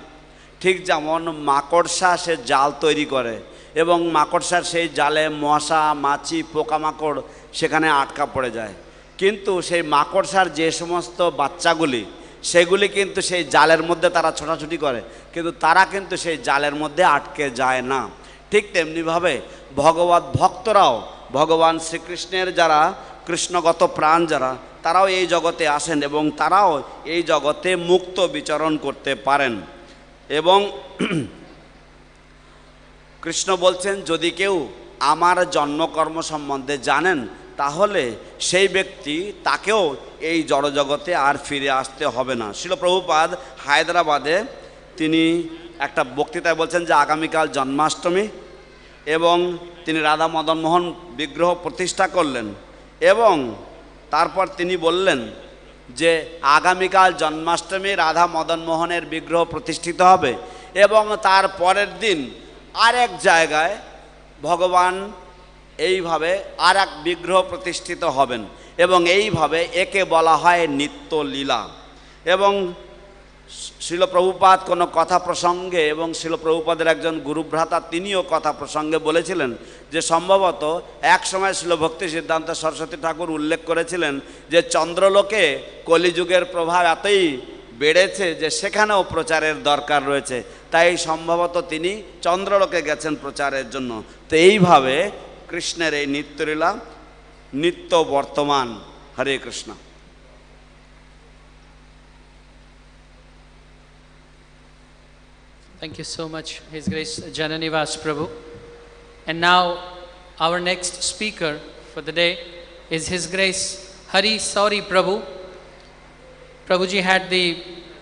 ঠিক যেমন মাকড়সা সে জাল তৈরি করে এবং মাকড়সার সেই জালে মশা, মাছি, পোকামাকড় সেখানে আটকা পড়ে যায়, কিন্তু সেই মাকড়সার যে সমস্ত বাচ্চাগুলি সেগুলি কিন্তু সেই জালের মধ্যে তারা ছোটাছুটি করে, কিন্তু তারা কিন্তু সেই জালের মধ্যে আটকে যায় না। ঠিক তেমনিভাবে ভগবত ভক্তরাও, ভগবান শ্রীকৃষ্ণের যারা কৃষ্ণগত প্রাণ যারা, তারাও এই জগতে আসেন এবং তারাও এই জগতে মুক্ত বিচরণ করতে পারেন। এবং কৃষ্ণ বলছেন, যদি কেউ আমার জন্মকর্ম সম্বন্ধে জানেন তাহলে সেই ব্যক্তি তাকেও এই জড়জগতে আর ফিরে আসতে হবে না। শ্রীল প্রভুপাদ হায়দ্রাবাদে তিনি একটা বক্তৃতায় বলছেন যে আগামীকাল জন্মাষ্টমী এবং তিনি রাধা মদন মোহন বিগ্রহ প্রতিষ্ঠা করলেন এবং তারপর তিনি বললেন যে আগামীকাল জন্মাষ্টমী রাধা মদন মোহনের বিগ্রহ প্রতিষ্ঠিত হবে এবং তার পরের দিন আরেক জায়গায় ভগবান এইভাবে আর এক বিগ্রহ প্রতিষ্ঠিত হবেন এবং এইভাবে একে বলা হয় নিত্যলীলা। এবং শ্রীল প্রভুপাদ কোনো কথা প্রসঙ্গে এবং শ্রীল প্রভুপাদের একজন গুরুভ্রাতা তিনিও কথা প্রসঙ্গে বলেছিলেন যে সম্ভবত এক সময় শ্রীল ভক্তি সিদ্ধান্ত সরস্বতী ঠাকুর উল্লেখ করেছিলেন যে চন্দ্রলোকে কলিযুগের প্রভাব এতই বেড়েছে যে সেখানেও প্রচারের দরকার রয়েছে, তাই সম্ভবত তিনি চন্দ্রলোকে গেছেন প্রচারের জন্য। তো এইভাবে কৃষ্ণের এই নিত্যলীলা নিত্য বর্তমান। হরে Krishna. Thank you so much, His Grace Jananivas Prabhu. And now our next speaker for the day is His Grace Hari Sauri Prabhu. Prabhuji had the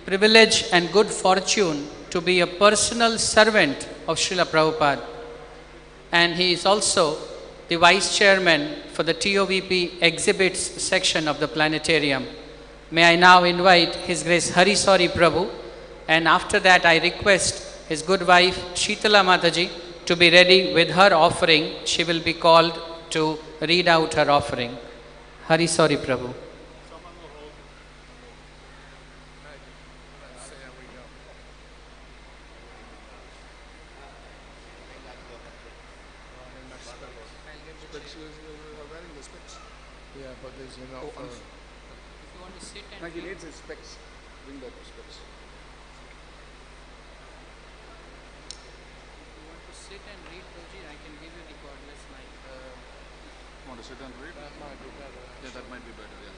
privilege and good fortune to be a personal servant of Srila Prabhupada. And he is also the Vice Chairman for the TOVP Exhibits section of the planetarium. May I now invite His Grace Hari Sauri Prabhu, and after that I request his good wife Sheetala Mataji to be ready with her offering. She will be called to read out her offering. Hari Sauri Prabhu. Yeah, but there's enough. If you want to sit and He needs his specs. Bring the specs. If you want to sit and read, Prabhuji, I can give you the cordless mic. Want to sit and read? That might be better. Yeah, that might be better. Yeah.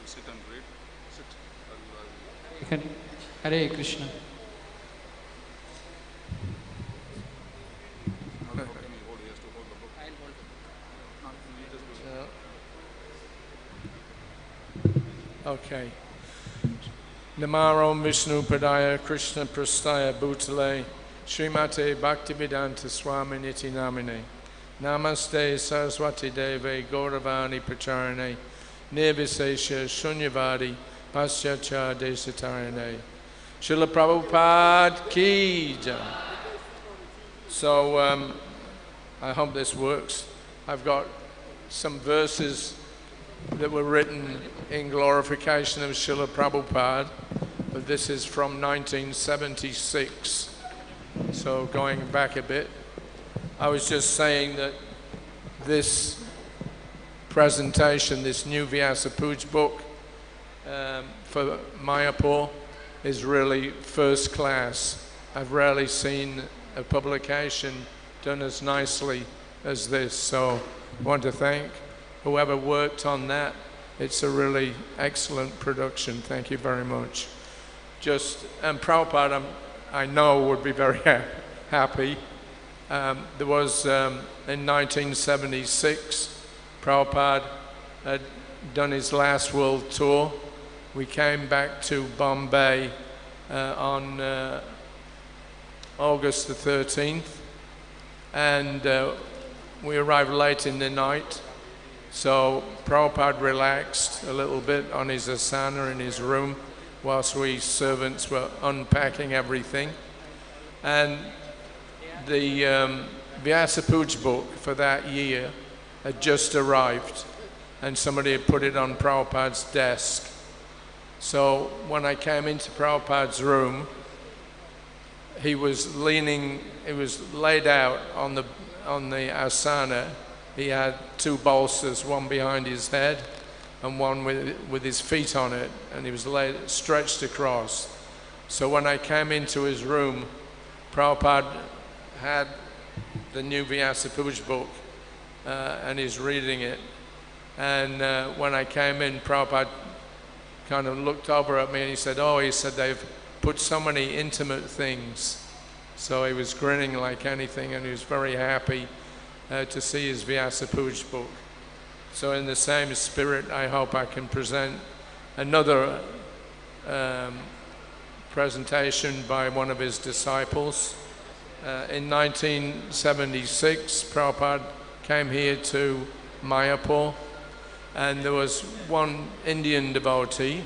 You sit and read. Sit. Hare Krishna. He has to hold the book. I'll hold it. Okay. Namaram Vishnu Padaya Krishna Prastaya Bhutale Srimate Bhaktivedanta Swami Niti Namine Namaste Saraswati Deve Gauravani Pracharane Nirvisesha Shunyavadi Pasyacha Desatarane Srila Prabhupada Ki Jai. So I hope this works. I've got some verses that were written in glorification of Srila Prabhupada, but this is from 1976, so going back a bit. I was just saying that this presentation, this new Vyasapuja book for Mayapur is really first class. I've rarely seen a publication done as nicely as this, so I want to thank whoever worked on that. It's a really excellent production. Thank you very much. And Prabhupada, I know, would be very happy. There was, in 1976, Prabhupada had done his last world tour. We came back to Bombay on August the 13th, and we arrived late in the night. So Prabhupada relaxed a little bit on his asana in his room whilst we servants were unpacking everything. And the Vyasapuja book for that year had just arrived, and somebody had put it on Prabhupada's desk. So when I came into Prabhupada's room, he was laid out on the asana. He had two bolsters, one behind his head and one with his feet on it, and he was stretched across. So when I came into his room, Prabhupada had the new Vyasapuja book and he's reading it. And when I came in, Prabhupada kind of looked over at me and he said, they've put so many intimate things. So he was grinning like anything, and he was very happy to see his Vyasapuja book. So in the same spirit, I hope I can present another presentation by one of his disciples. In 1976, Prabhupada came here to Mayapur, and there was one Indian devotee.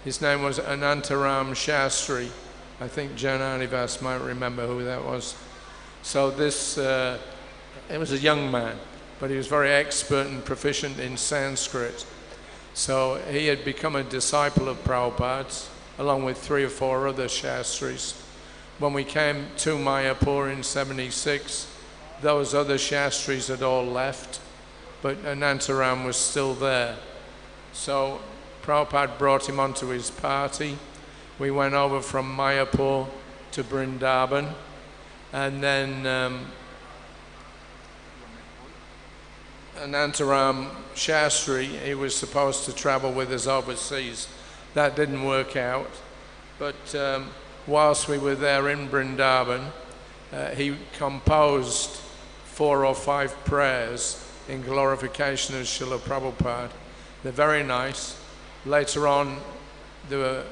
His name was Anantaram Shastri. I think Jananivas might remember who that was. So this, it was a young man, but he was very expert and proficient in Sanskrit. So he had become a disciple of Prabhupada's, along with 3 or 4 other Shastris. When we came to Mayapur in 76, those other Shastris had all left, but Anantaram was still there. So Prabhupada brought him onto his party. We went over from Mayapur to Vrindavan, and then Anantaram Shastri, he was supposed to travel with us overseas. That didn't work out, but whilst we were there in Vrindavan, he composed 4 or 5 prayers in glorification of Srila Prabhupada. They're very nice. Later on, there were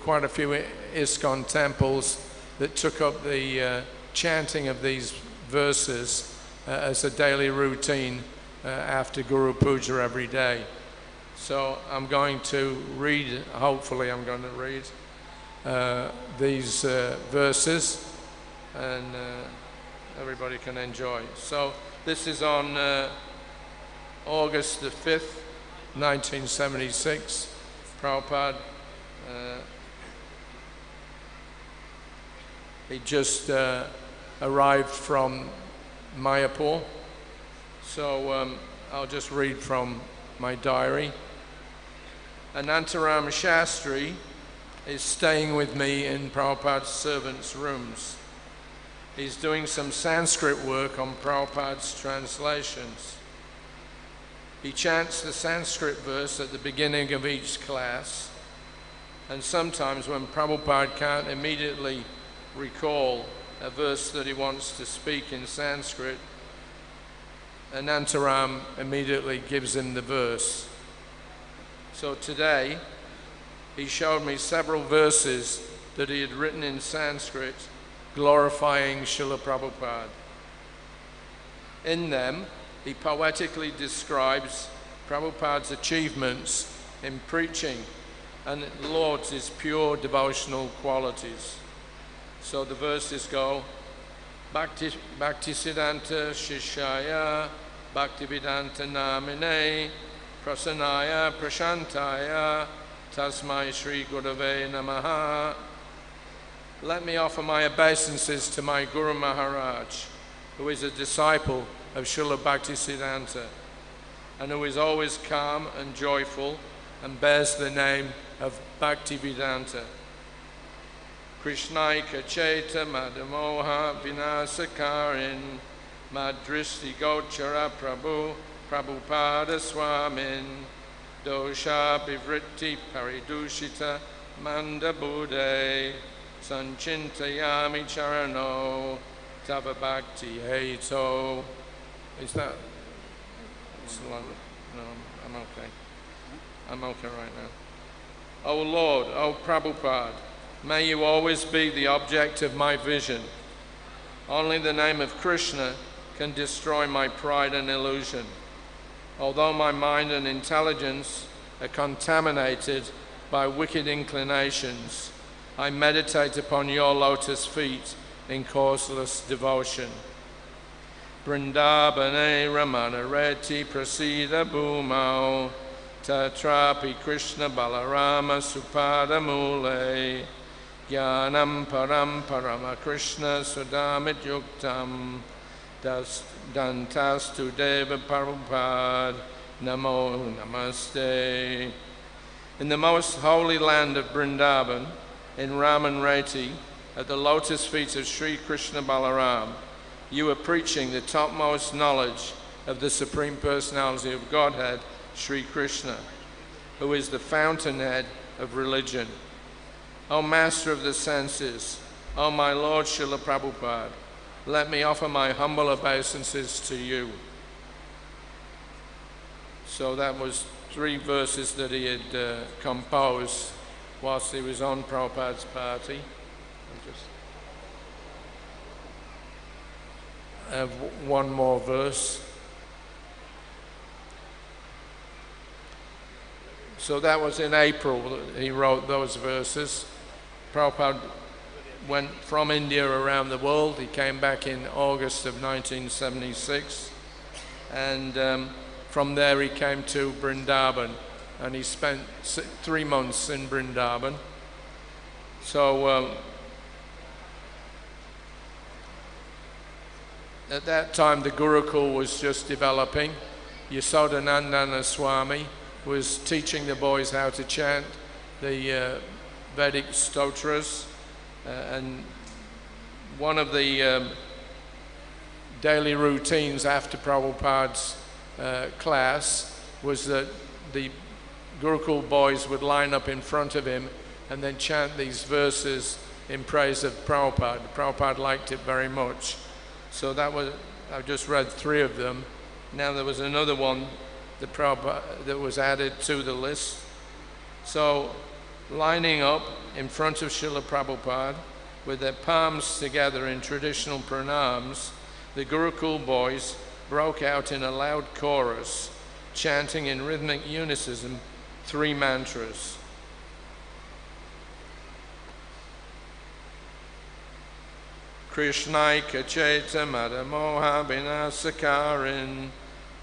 quite a few iskcon temples that took up the chanting of these verses as a daily routine after Guru Puja every day. So I'm going to read, hopefully I'm going to read these verses, and everybody can enjoy. So this is on August the 5th, 1976. Prabhupada, he just arrived from Mayapur. So I'll just read from my diary. Anantaram Shastri is staying with me in Prabhupada's servants' rooms. He's doing some Sanskrit work on Prabhupada's translations. He chants the Sanskrit verse at the beginning of each class, and sometimes when Prabhupada can't immediately recall a verse that he wants to speak in Sanskrit, Anantaram immediately gives him the verse. So today, he showed me several verses that he had written in Sanskrit glorifying Srila Prabhupada. In them, he poetically describes Prabhupada's achievements in preaching and lauds his pure devotional qualities. So the verses go, Bhakti Siddhanta Shishaya, Bhaktivedanta Namine, Prasanaya Prashantaya, Tasmai Shri Gurave Namaha. Let me offer my obeisances to my Guru Maharaj, who is a disciple of Srila Bhaktisiddhanta, and who is always calm and joyful and bears the name of Bhaktivedanta. Krishnaika Cheta Madhamoha Vinasakarin Madristi Gochara Prabhu Prabhupada Swamin Dosha Bivritti Paridushita Mandabuddhe Sanchintayami Charano Tava Bhakti Heto. Is that? No, I'm okay. I'm okay right now. O Lord, O Prabhupada, may you always be the object of my vision. Only the name of Krishna can destroy my pride and illusion. Although my mind and intelligence are contaminated by wicked inclinations, I meditate upon your lotus feet in causeless devotion. Vrindavane Ramana Reti Prasida Bhumau Tatrapi Krishna Balarama Supada Mule Jnanam Param Parama Krishna Sudamit Yuktam Dantastu Deva Prabhupada Namo Namaste. In the most holy land of Vrindavan, in Ramanreti, at the lotus feet of Sri Krishna Balaram, you are preaching the topmost knowledge of the Supreme Personality of Godhead, Sri Krishna, who is the fountainhead of religion. O Master of the senses, O my Lord Srila Prabhupada, let me offer my humble obeisances to you. So that was 3 verses that he had composed whilst he was on Prabhupada's party. I have one more verse. So that was in April that he wrote those verses. Prabhupada went from India around the world. He came back in August of 1976. And from there he came to Vrindavan. And he spent 3 months in Vrindavan. So at that time the Gurukul was just developing. Yasodanandana Swami was teaching the boys how to chant the Vedic stotras, and one of the daily routines after Prabhupada's class was that the Gurukul boys would line up in front of him and then chant these verses in praise of Prabhupada. Prabhupada liked it very much. So that was, I've just read 3 of them. Now there was another one that was added to the list. So lining up in front of Srila Prabhupada with their palms together in traditional pranams, the Gurukul boys broke out in a loud chorus, chanting in rhythmic unison 3 mantras. Krishnaika Cheta Madamoha Vinasakarin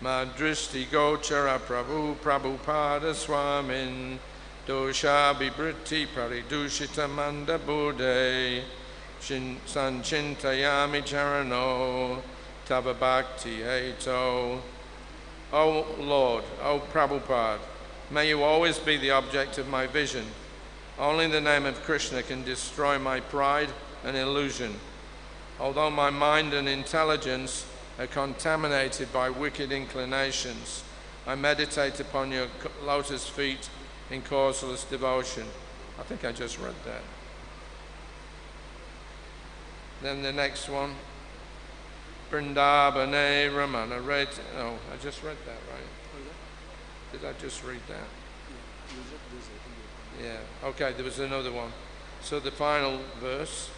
Madristi Gochara Prabhu Prabhupada Swamin Dosha Bibriti Paridushita Manda Bude Sanchintayami Charano Tava Bhakti Heto. O Lord, O Prabhupada, may you always be the object of my vision. Only the name of Krishna can destroy my pride and illusion. Although my mind and intelligence are contaminated by wicked inclinations, I meditate upon your lotus feet in causeless devotion. I think I just read that. Then the next one. Vrindavane Ramana Ret. Oh, I just read that, right? Did I just read that? Yeah. Okay, there was another one. So the final verse.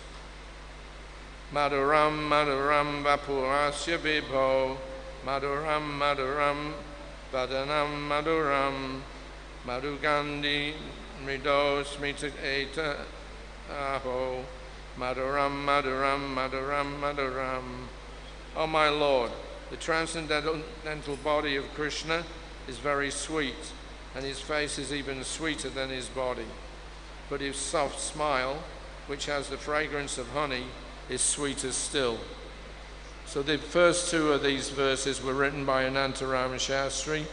Madhuram Madhuram Vapurasya Vibho Madhuram Madhuram Vadanam Madhuram Madhugandhi Mrido Smita Eta Aho Madhuram Madhuram Madhuram Madhuram. O my Lord, the transcendental body of Krishna is very sweet, and his face is even sweeter than his body. But his soft smile, which has the fragrance of honey, is sweeter still. So the first 2 of these verses were written by Anantarama Shastri.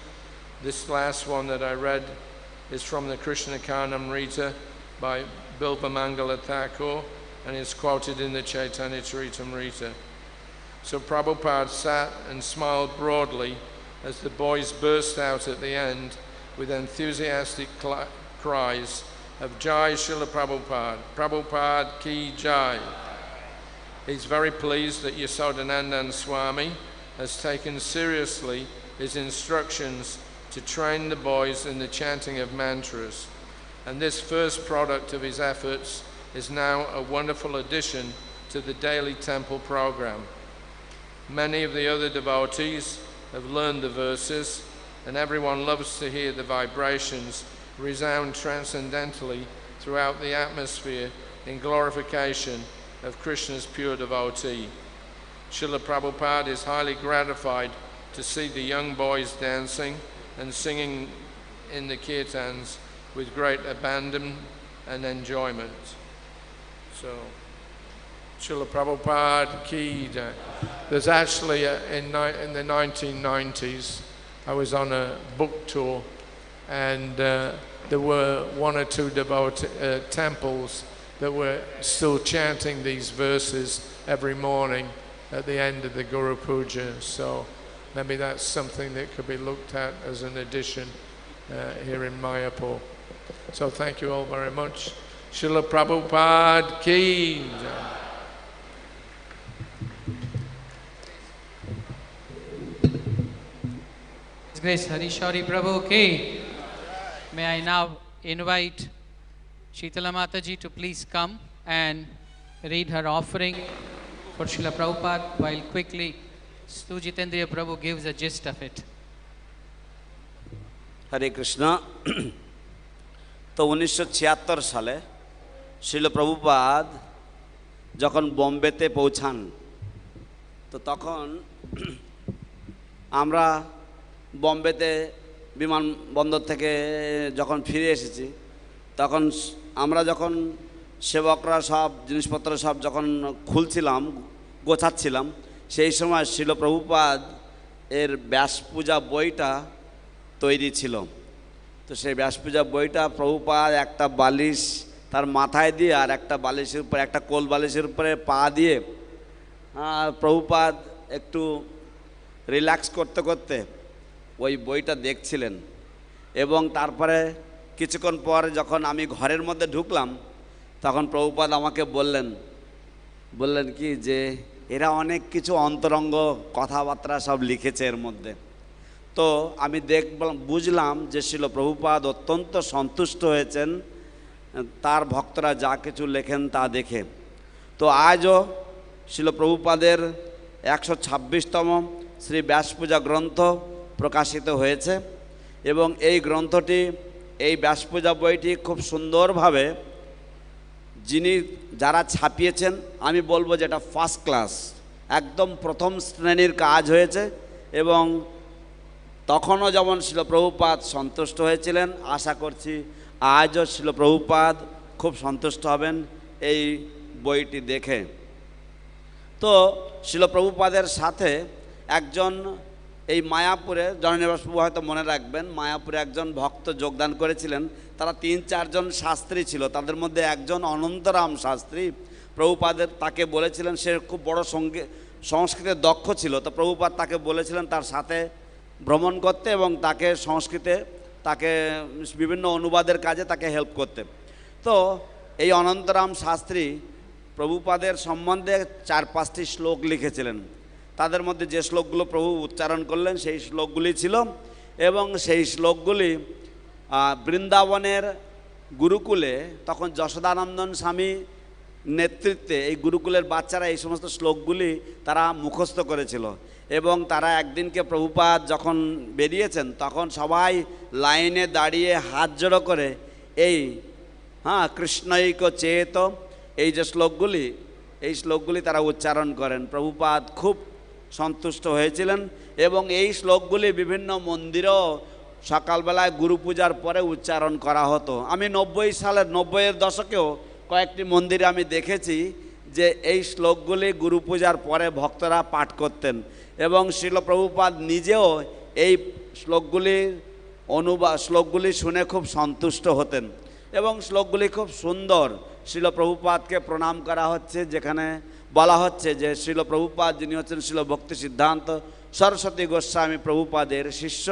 This last one that I read is from the Krishna Karnamrita by Bilbamangala Thakur, and is quoted in the Chaitanya Charitamrita. So Prabhupada sat and smiled broadly as the boys burst out at the end with enthusiastic cries of Jai Srila Prabhupada, Prabhupada Ki Jai. He's very pleased that Yasodanandan Swami has taken seriously his instructions to train the boys in the chanting of mantras. And this first product of his efforts is now a wonderful addition to the daily temple program. Many of the other devotees have learned the verses, and everyone loves to hear the vibrations resound transcendently throughout the atmosphere in glorification of Krishna's pure devotee. Srila Prabhupada is highly gratified to see the young boys dancing and singing in the kirtans with great abandon and enjoyment. So, Srila Prabhupada Ki Jai. There's actually, in the 1990s, I was on a book tour, and there were 1 or 2 temples that were still chanting these verses every morning at the end of the Guru Puja. So maybe that's something that could be looked at as an addition here in Mayapur. So thank you all very much. Srila Prabhupada Ki Jai. His Grace Hari Shari Prabhu Ki. May I now invite Srila Mataji to please come and read her offering for Srila Prabhupada while quickly Sujitendriya Prabhu gives a gist of it. হরে কৃষ্ণ। তো 1976 সালে শ্রীল প্রভুপাদ যখন বোম্বেতে পৌঁছান, তো তখন আমরা বোম্বেতে বিমানবন্দর থেকে যখন ফিরে এসেছি, তখন আমরা যখন সেবকরা সব জিনিসপত্র সব যখন খুলছিলাম, গোছাচ্ছিলাম, সেই সময় শ্রীল প্রভুপাদ এর ব্যাসপূজা বইটা তৈরি ছিল। তো সেই ব্যাসপূজা বইটা প্রভুপাদ একটা বালিশ তার মাথায় দিয়ে আর একটা বালিশের উপরে, একটা কোল বালিশের উপরে পা দিয়ে প্রভুপাদ একটু রিল্যাক্স করতে করতে ওই বইটা দেখছিলেন। এবং তারপরে কিছুক্ষণ পর যখন আমি ঘরের মধ্যে ঢুকলাম, তখন প্রভুপাদ আমাকে বললেন কি যে এরা অনেক কিছু অন্তরঙ্গ কথাবার্তা সব লিখেছে এর মধ্যে। তো আমি বুঝলাম যে শ্রীল প্রভুপাদ অত্যন্ত সন্তুষ্ট হয়েছেন তার ভক্তরা যা কিছু লেখেন তা দেখে। তো আজও শ্রীল প্রভুপাদের 126তম শ্রী ব্যাসপূজা গ্রন্থ প্রকাশিত হয়েছে এবং এই গ্রন্থটি, এই ব্যাসপূজা বইটি খুব সুন্দরভাবে যারা ছাপিয়েছেন, আমি বলবো যে এটা ফার্স্ট ক্লাস, একদম প্রথম শ্রেণীর কাজ হয়েছে। এবং তখনও যেমন শ্রীল প্রভুপাদ সন্তুষ্ট হয়েছিলেন, আশা করছি আজও শ্রীল প্রভুপাদ খুব সন্তুষ্ট হবেন এই বইটি দেখে। তো শ্রীল প্রভুপাদের সাথে একজন এই মায়াপুরে, জননিবাসবাবু হয়তো মনে রাখবেন, মায়াপুরে একজন ভক্ত যোগদান করেছিলেন। তারা 3-4 জন শাস্ত্রী ছিল, তাদের মধ্যে একজন অনন্তরাম শাস্ত্রী। প্রভুপাদের তাকে বলেছিলেন, সে খুব বড় সংস্কৃতে দক্ষ ছিল, তো প্রভুপাদ তাকে বলেছিলেন তার সাথে ভ্রমণ করতে এবং তাকে সংস্কৃতে তাকে বিভিন্ন অনুবাদের কাজে তাকে হেল্প করতে। তো এই অনন্তরাম শাস্ত্রী প্রভুপাদের সম্বন্ধে 4-5টি শ্লোক লিখেছিলেন। তাদের মধ্যে যে শ্লোকগুলো প্রভু উচ্চারণ করলেন সেই শ্লোকগুলি ছিল, এবং সেই শ্লোকগুলি বৃন্দাবনের গুরুকুলে তখন যশোদানন্দন স্বামী নেতৃত্বে এই গুরুকুলের বাচ্চারা এই সমস্ত শ্লোকগুলি তারা মুখস্থ করেছিল। এবং তারা একদিনকে প্রভুপাদ যখন বেরিয়েছেন, তখন সবাই লাইনে দাঁড়িয়ে হাত জড়ো করে এই কৃষ্ণৈক চেত, এই যে শ্লোকগুলি, এই শ্লোকগুলি তারা উচ্চারণ করেন। প্রভুপাদ খুব সন্তুষ্ট হয়েছিলেন এবং এই শ্লোকগুলি বিভিন্ন মন্দিরেও সকালবেলায় গুরু পূজার পরে উচ্চারণ করা হতো। আমি 90-এর দশকেও কয়েকটি মন্দিরে আমি দেখেছি যে এই শ্লোকগুলি গুরু পূজার পরে ভক্তরা পাঠ করতেন এবং শ্রীল প্রভুপাদ নিজেও এই শ্লোকগুলি শুনে খুব সন্তুষ্ট হতেন এবং শ্লোকগুলি খুব সুন্দর। শ্রীল প্রভুপাদকে প্রণাম করা হচ্ছে, যেখানে বলা হচ্ছে যে শ্রীল প্রভুপাদ যিনি হচ্ছেন শ্রীল ভক্তি সিদ্ধান্ত সরস্বতী গোস্বামী প্রভুপাদের শিষ্য,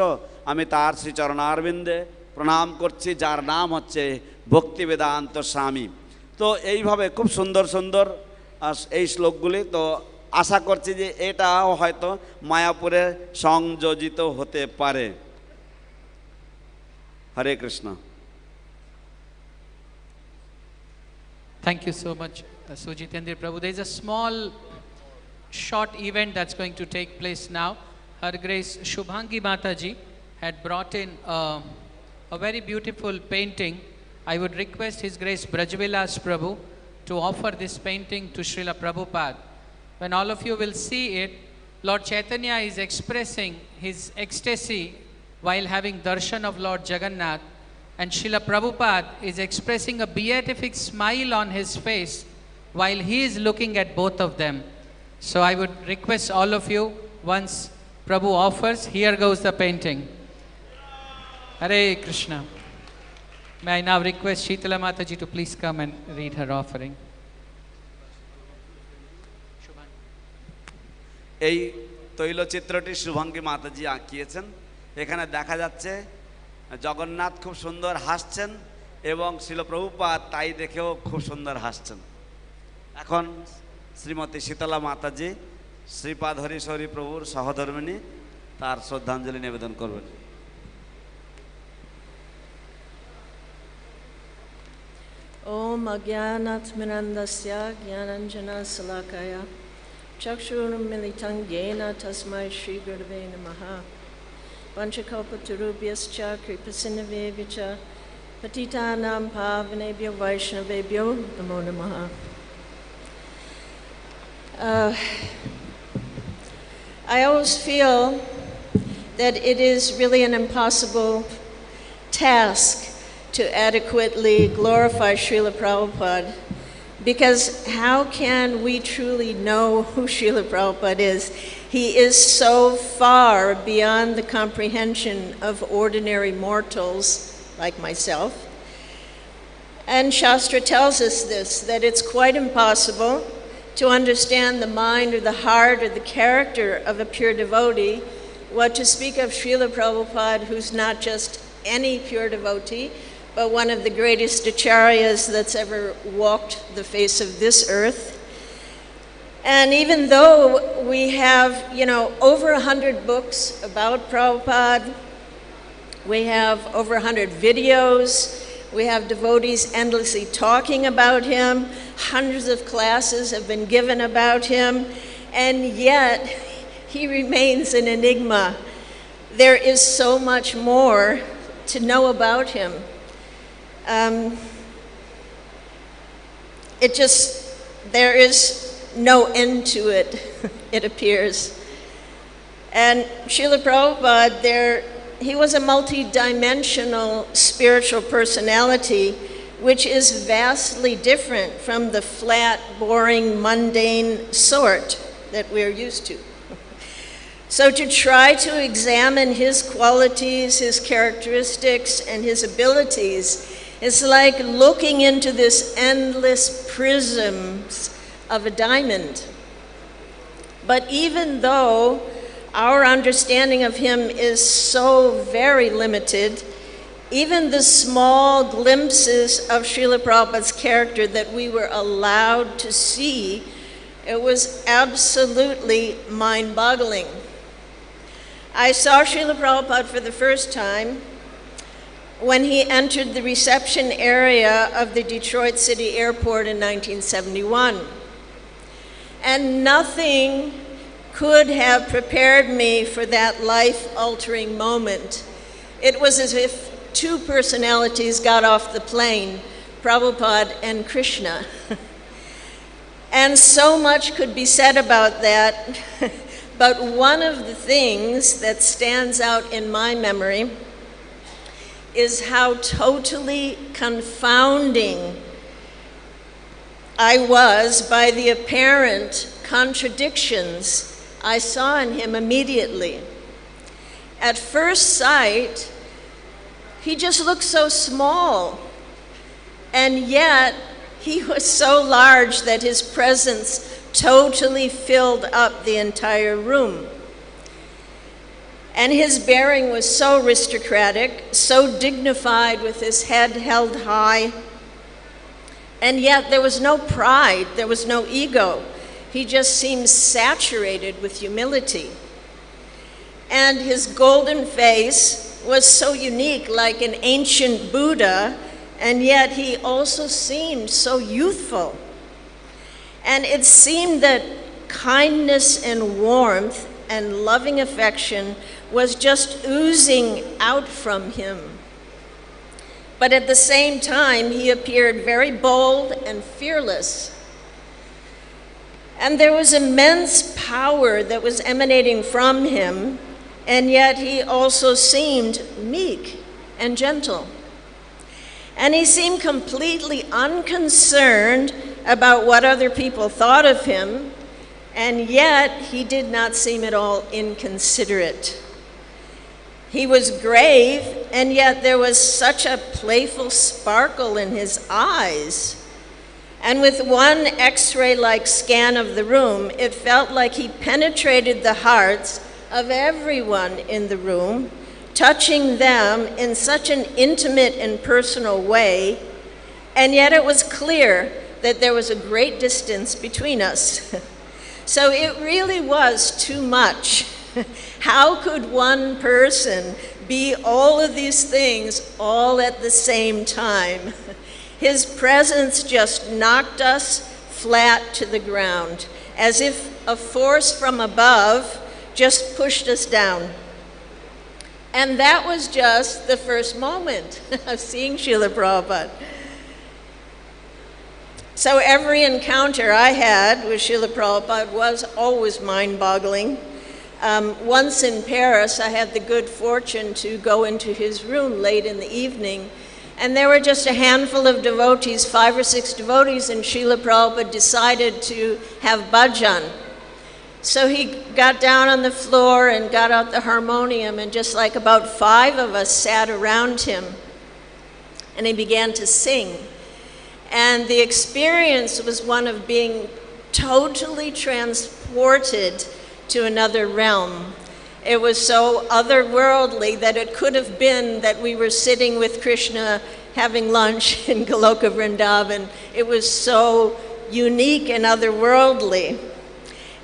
আমি তার শ্রীচরণারবিন্দে প্রণাম করছি, যার নাম হচ্ছে ভক্তি বেদান্ত স্বামী। তো এইভাবে খুব সুন্দর সুন্দর এই শ্লোকগুলি, তো আশা করছি যে এটাও হয়তো মায়াপুরে সংযোজিত হতে পারে। হরে Krishna. Thank you so much, Sujitendra Prabhu. There is a small, short event that's going to take place now. Her Grace Shubhangi Mataji had brought in a very beautiful painting. I would request His Grace Brajvilas Prabhu to offer this painting to Srila Prabhupada. When all of you will see it, Lord Chaitanya is expressing his ecstasy while having darshan of Lord Jagannath, and Srila Prabhupada is expressing a beatific smile on his face while he is looking at both of them. So I would request all of you, once Prabhu offers, here goes the painting. Hare Krishna. May I now request Srila Mataji to please come and read her offering. এই তৈলচিত্রটি শুভাঙ্গী মাতাজি আঁকিয়েছেন। এখানে দেখা যাচ্ছে জগন্নাথ খুব সুন্দর হাসছেন এবং শ্রীল প্রভুপাদ তাই দেখেও খুব সুন্দর হাসছেন। এখন শ্রীমতী শীতলা মাতাজি শ্রীপাদ হরিশৌরী প্রভুর সহধর্মিণী তার শ্রদ্ধাঞ্জলি নিবেদন করবেন। Om Agyanatmirandasya Gyananjana Salakaya Chakshurum Militang Yena Tasmai Shri Gurave Namaha Panchakalpatarubhyascha Kripasinavevyacha Patitanam Pavanebhyo Vaishnavebhyo Namo Namaha. I always feel that it is really an impossible task to adequately glorify Srila Prabhupada, because how can we truly know who Srila Prabhupada is? He is so far beyond the comprehension of ordinary mortals like myself. And Shastra tells us this, that it's quite impossible to understand the mind or the heart or the character of a pure devotee, what to speak of Srila Prabhupada, who's not just any pure devotee, but one of the greatest acharyas that's ever walked the face of this earth. And even though we have, over 100 books about Prabhupada, we have over 100 videos, we have devotees endlessly talking about him, hundreds of classes have been given about him, and yet he remains an enigma. There is so much more to know about him. There is no end to it, it appears. And Srila Prabhupada, he was a multi-dimensional spiritual personality, which is vastly different from the flat, boring, mundane sort that we're used to. So to try to examine his qualities, his characteristics, and his abilities is like looking into this endless prisms of a diamond. But even though our understanding of him is so very limited, even the small glimpses of Srila Prabhupada's character that we were allowed to see, it was absolutely mind-boggling. I saw Srila Prabhupada for the first time when he entered the reception area of the Detroit City Airport in 1971. And nothing could have prepared me for that life-altering moment. It was as if two personalities got off the plane, Prabhupada and Krishna. And so much could be said about that, but one of the things that stands out in my memory is how totally confounding I was by the apparent contradictions I saw in him immediately. At first sight, he just looked so small, and yet he was so large that his presence totally filled up the entire room. And his bearing was so aristocratic, so dignified with his head held high, and yet there was no pride, there was no ego. He just seemed saturated with humility. And his golden face was so unique, like an ancient Buddha, and yet he also seemed so youthful. And it seemed that kindness and warmth and loving affection was just oozing out from him. But at the same time, he appeared very bold and fearless. And there was immense power that was emanating from him, and yet he also seemed meek and gentle. And he seemed completely unconcerned about what other people thought of him, and yet he did not seem at all inconsiderate. He was grave, and yet there was such a playful sparkle in his eyes. And with one X-ray-like scan of the room, it felt like he penetrated the hearts of everyone in the room, touching them in such an intimate and personal way, and yet it was clear that there was a great distance between us. So it really was too much. How could one person be all of these things all at the same time? His presence just knocked us flat to the ground, as if a force from above just pushed us down. And that was just the first moment of seeing Srila Prabhupada. So every encounter I had with Srila Prabhupada was always mind-boggling. Once in Paris, I had the good fortune to go into his room late in the evening, and there were just a handful of devotees, 5 or 6 devotees, and Srila Prabhupada decided to have bhajan. So he got down on the floor and got out the harmonium, and just like about 5 of us sat around him, and he began to sing. And the experience was one of being totally transported to another realm. It was so otherworldly that it could have been that we were sitting with Krishna having lunch in Goloka Vrindavan. It was so unique and otherworldly.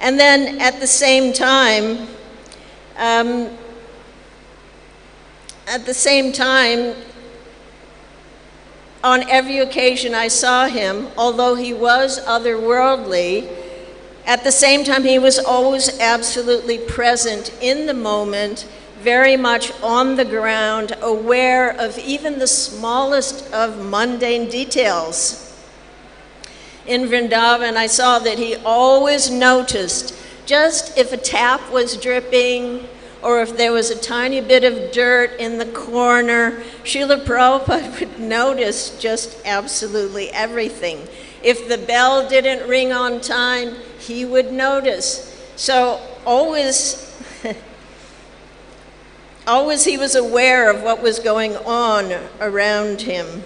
And then at the same time, on every occasion I saw him, although he was otherworldly, at the same time he was always absolutely present in the moment, very much on the ground, aware of even the smallest of mundane details. In Vrindavan, I saw that he always noticed just if a tap was dripping, or if there was a tiny bit of dirt in the corner, Srila Prabhupada would notice just absolutely everything. If the bell didn't ring on time, he would notice. So always he was aware of what was going on around him.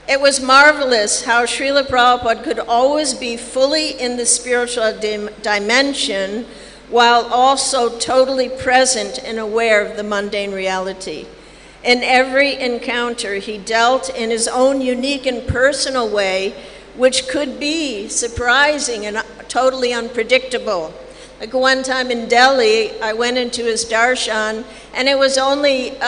It was marvelous how Srila Prabhupada could always be fully in the spiritual dimension while also totally present and aware of the mundane reality. In every encounter, he dealt in his own unique and personal way, which could be surprising and totally unpredictable. Like one time in Delhi, I went into his darshan, and it was only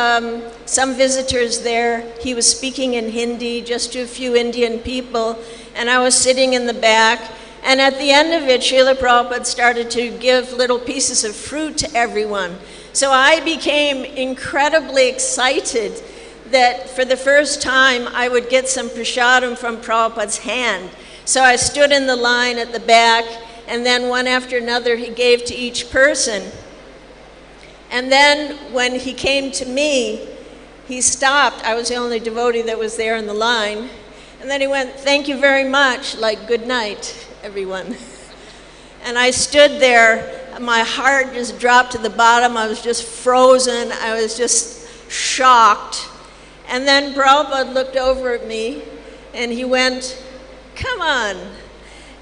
some visitors there. He was speaking in Hindi, just to a few Indian people, and I was sitting in the back. And at the end of it, Srila Prabhupada started to give little pieces of fruit to everyone. So I became incredibly excited that for the first time I would get some prasadam from Prabhupada's hand. So I stood in the line at the back, and then one after another he gave to each person. And then when he came to me, he stopped. I was the only devotee that was there in the line. And then he went, "Thank you very much," like, "Good night, everyone." And I stood there, my heart just dropped to the bottom. I was just frozen. I was just shocked. And then Prabhupada looked over at me and he went, "Come on."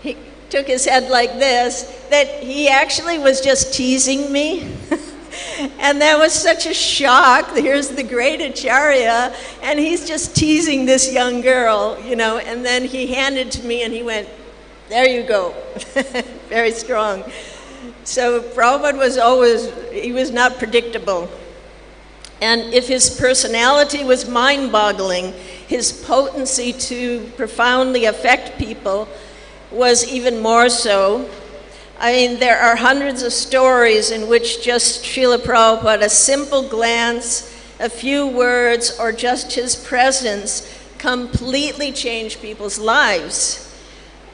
He took his head like this, that he actually was just teasing me. And that was such a shock. Here's the great Acharya, and he's just teasing this young girl, you know. And then he handed to me and he went, "There you go." Very strong. So Prabhupada was always, he was not predictable. And if his personality was mind-boggling, his potency to profoundly affect people was even more so. I mean, there are hundreds of stories in which just Srila Prabhupada, a simple glance, a few words, or just his presence completely changed people's lives.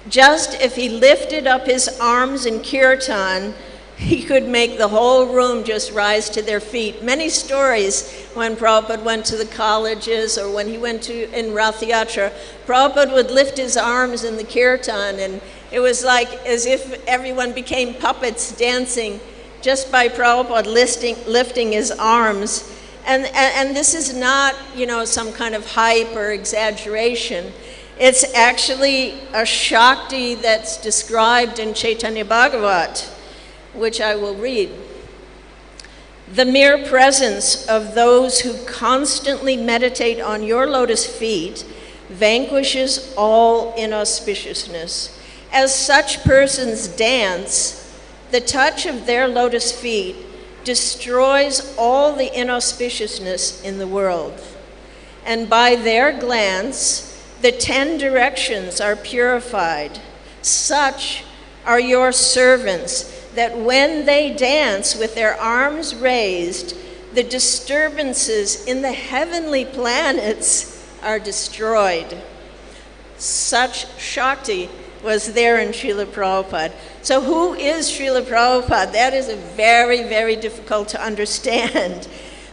Just if he lifted up his arms in kirtan, he could make the whole room just rise to their feet. Many stories when Prabhupada went to the colleges or when he went to in Rath Yatra, Prabhupada would lift his arms in the kirtan, and it was like as if everyone became puppets dancing just by Prabhupada lifting his arms. And this is not, you know, some kind of hype or exaggeration. It's actually a Shakti that's described in Chaitanya Bhagavat, which I will read. "The mere presence of those who constantly meditate on your lotus feet vanquishes all inauspiciousness. As such persons dance, the touch of their lotus feet destroys all the inauspiciousness in the world. And by their glance, the 10 directions are purified. Such are your servants, that when they dance with their arms raised, the disturbances in the heavenly planets are destroyed. Such Shakti was there in Srila Prabhupada. So who is Srila Prabhupada? That is very, very difficult to understand.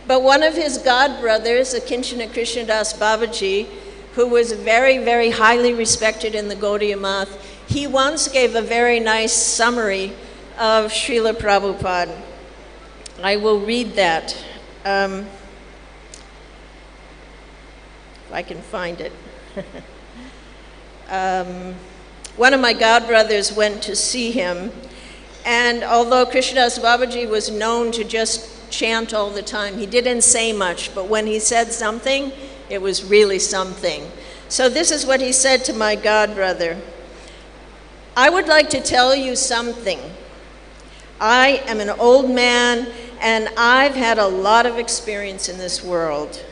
But one of his godbrothers, Akinchana Krishnadas Babaji, who was very, very highly respected in the Gaudiya Math, he once gave a very nice summary of Srila Prabhupada. I will read that. If I can find it. One of my godbrothers went to see him, and although Krishnadas Babaji was known to just chant all the time, he didn't say much, but when he said something, it was really something. So this is what he said to my godbrother. I would like to tell you something. I am an old man, and I've had a lot of experience in this world.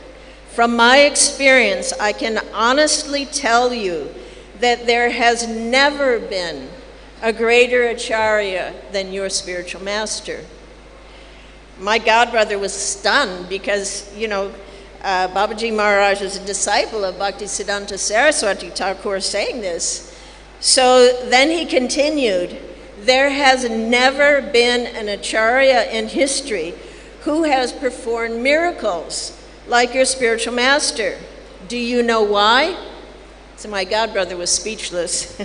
From my experience, I can honestly tell you that there has never been a greater acharya than your spiritual master. My godbrother was stunned because, Babaji Maharaj is a disciple of Bhaktisiddhanta Saraswati Thakur saying this. So then he continued, there has never been an acharya in history who has performed miracles like your spiritual master. Do you know why? So my godbrother was speechless.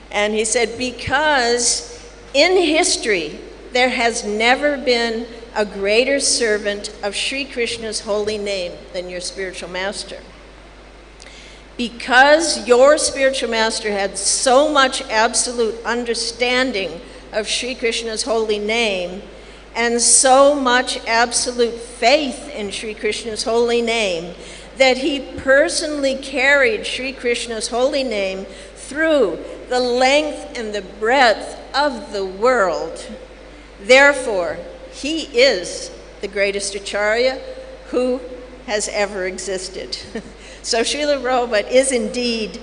And he said, because in history, there has never been a greater servant of Sri Krishna's holy name than your spiritual master. Because your spiritual master had so much absolute understanding of Sri Krishna's holy name and so much absolute faith in Sri Krishna's holy name that he personally carried Sri Krishna's holy name through the length and the breadth of the world. Therefore, he is the greatest acharya who has ever existed. So Srila Prabhupada is indeed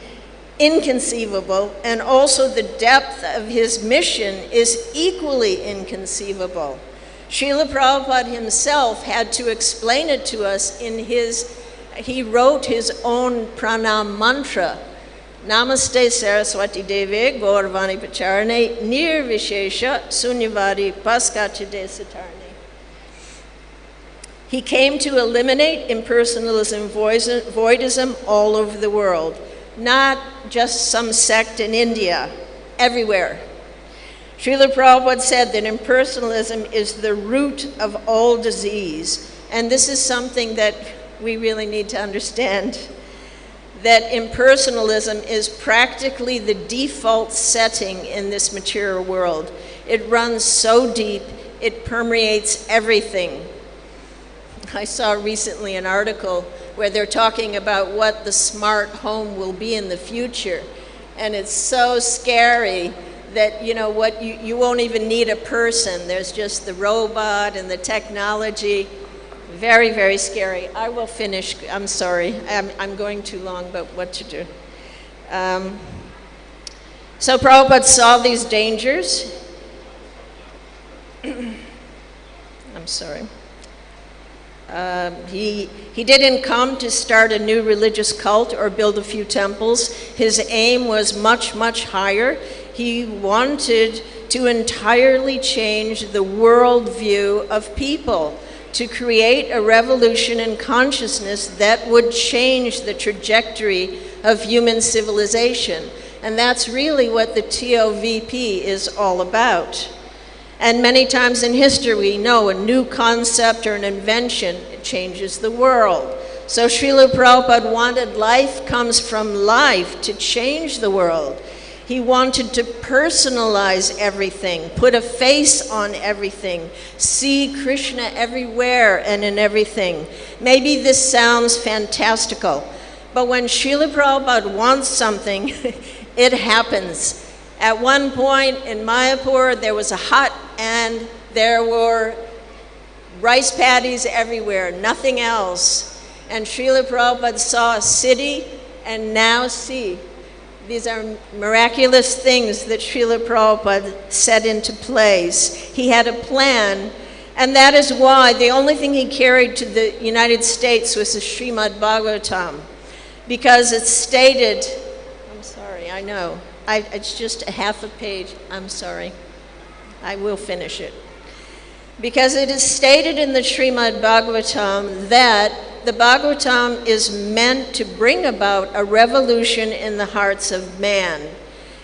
inconceivable, and also the depth of his mission is equally inconceivable. Srila Prabhupada himself had to explain it to us he wrote his own pranam mantra, Namaste Saraswati Deve Gaurvani Pacharane Nirvishesha Sunyavadi Paskachade Satarne. He came to eliminate impersonalism, voidism all over the world, not just some sect in India, everywhere. Srila Prabhupada said that impersonalism is the root of all disease, and this is something that we really need to understand, that impersonalism is practically the default setting in this material world. It runs so deep, it permeates everything. I saw recently an article where they're talking about what the smart home will be in the future, and it's so scary that you won't even need a person. There's just the robot and the technology. Very, very scary. I will finish. I'm sorry. I'm going too long, but what to do? So Prabhupada saw these dangers. I'm sorry. He didn't come to start a new religious cult or build a few temples. His aim was much, much higher. He wanted to entirely change the worldview of people, to create a revolution in consciousness that would change the trajectory of human civilization. And that's really what the TOVP is all about. And many times in history, we know a new concept or an invention, it changes the world. So Srila Prabhupada wanted life comes from life to change the world. He wanted to personalize everything, put a face on everything, see Krishna everywhere and in everything. Maybe this sounds fantastical, but when Srila Prabhupada wants something, it happens. At one point in Mayapur, there was a hut, and there were rice paddies everywhere, nothing else. And Srila Prabhupada saw a city, and now see. These are miraculous things that Srila Prabhupada set into place. He had a plan, and that is why the only thing he carried to the United States was the Srimad Bhagavatam, because it's stated, I'm sorry, I know, it's just a half a page, I'm sorry, I will finish it. Because it is stated in the Srimad Bhagavatam that the Bhagavatam is meant to bring about a revolution in the hearts of man.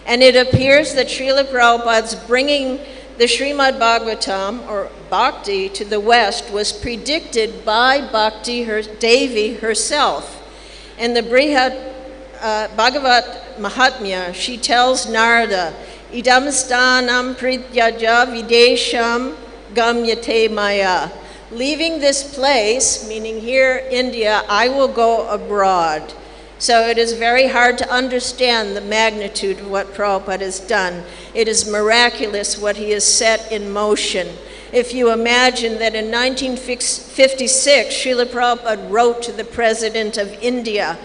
And it appears that Srila Prabhupada's bringing the Srimad Bhagavatam, or Bhakti, to the West was predicted by Bhakti Devi herself. In the Bhagavat Mahatmya, she tells Narada, Idam stanam prityaja videsham gamyate maya. Leaving this place, meaning here, India, I will go abroad. So it is very hard to understand the magnitude of what Prabhupada has done. It is miraculous what he has set in motion. If you imagine that in 1956, Srila Prabhupada wrote to the President of India,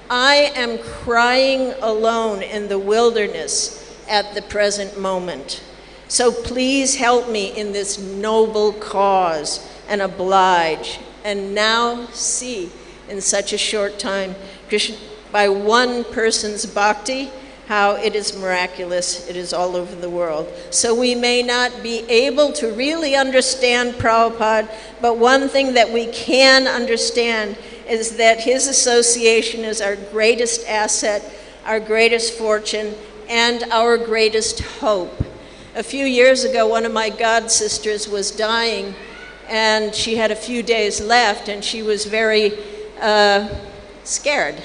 I am crying alone in the wilderness at the present moment. So please help me in this noble cause and oblige. And now see, in such a short time, Krishna, by one person's bhakti, how it is miraculous. It is all over the world. So we may not be able to really understand Prabhupada, but one thing that we can understand is that his association is our greatest asset, our greatest fortune, and our greatest hope. A few years ago, one of my god sisters was dying, and she had a few days left, and she was very scared.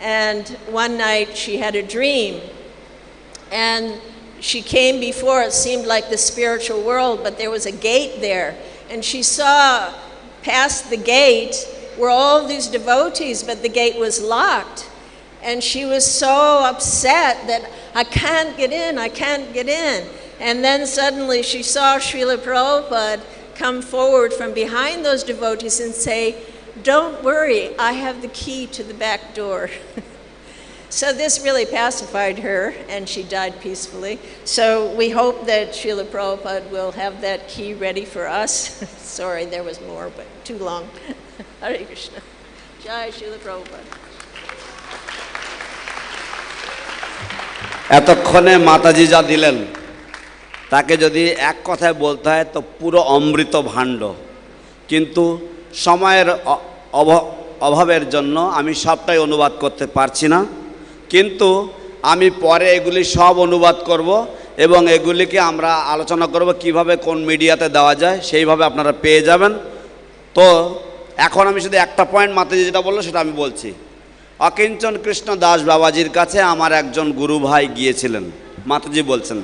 And one night she had a dream, and she came before, it seemed like the spiritual world, but there was a gate there, and she saw past the gate were all these devotees, but the gate was locked. And she was so upset that I can't get in, I can't get in. And then suddenly she saw Srila Prabhupada come forward from behind those devotees and say, don't worry, I have the key to the back door. So this really pacified her, and she died peacefully. So we hope that Srila Prabhupada will have that key ready for us. Sorry, there was more, but too long. Hare Krishna. Jai Srila Prabhupada. এতক্ষণে মাতাজি যা দিলেন তাকে যদি এক কথায় বলতে হয় তো পুরো অমৃত ভাণ্ড, কিন্তু সময়ের অভাবের জন্য আমি সবটাই অনুবাদ করতে পারছি না, কিন্তু আমি পরে এগুলি সব অনুবাদ করব এবং এগুলিকে আমরা আলোচনা করব কিভাবে কোন মিডিয়াতে দেওয়া যায়, সেইভাবে আপনারা পেয়ে যাবেন। তো এখন আমি শুধু একটা পয়েন্ট মাতাজি যেটা বললো সেটা আমি বলছি। অকিঞ্চন কৃষ্ণ দাস বাবাজির কাছে আমার একজন গুরু ভাই গিয়েছিলেন, মাতাজি বলছেন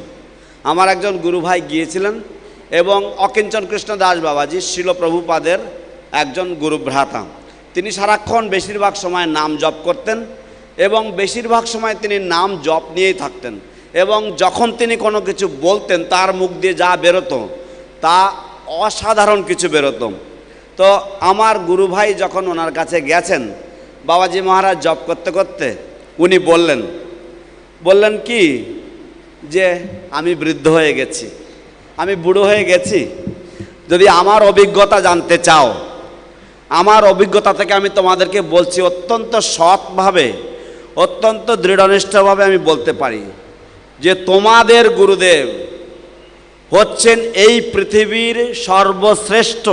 আমার একজন গুরু ভাই গিয়েছিলেন, এবং অকিঞ্চন কৃষ্ণ দাস বাবাজি শিল প্রভুপাদের একজন গুরু ভ্রাতা। তিনি সারাক্ষণ বেশিরভাগ সময় নাম জপ করতেন এবং বেশিরভাগ সময় তিনি নাম জপ নিয়েই থাকতেন, এবং যখন তিনি কোনো কিছু বলতেন তার মুখ দিয়ে যা বেরোতো তা অসাধারণ কিছু বেরোতো। তো আমার গুরু ভাই যখন ওনার কাছে গেছেন, বাবাজি মহারাজ জপ করতে করতে উনি বললেন কি যে আমি বৃদ্ধ হয়ে গেছি, আমি বুড়ো হয়ে গেছি, যদি আমার অভিজ্ঞতা জানতে চাও, আমার অভিজ্ঞতা থেকে আমি তোমাদেরকে বলছি, অত্যন্ত সৎভাবে অত্যন্ত দৃঢ়নিষ্ঠভাবে আমি বলতে পারি যে তোমাদের গুরুদেব হচ্ছেন এই পৃথিবীর সর্বশ্রেষ্ঠ,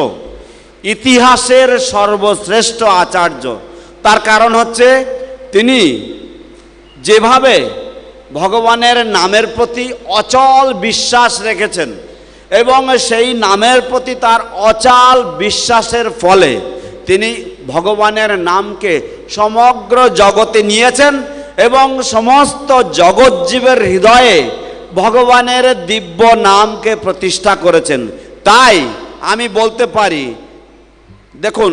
ইতিহাসের সর্বশ্রেষ্ঠ আচার্য। তার কারণ হচ্ছে তিনি যেভাবে ভগবানের নামের প্রতি অচল বিশ্বাস রেখেছেন এবং সেই নামের প্রতি তার অচল বিশ্বাসের ফলে তিনি ভগবানের নামকে সমগ্র জগতে নিয়েছেন এবং সমস্ত জগৎজীবের হৃদয়ে ভগবানের দিব্য নামকে প্রতিষ্ঠা করেছেন। তাই আমি বলতে পারি, দেখুন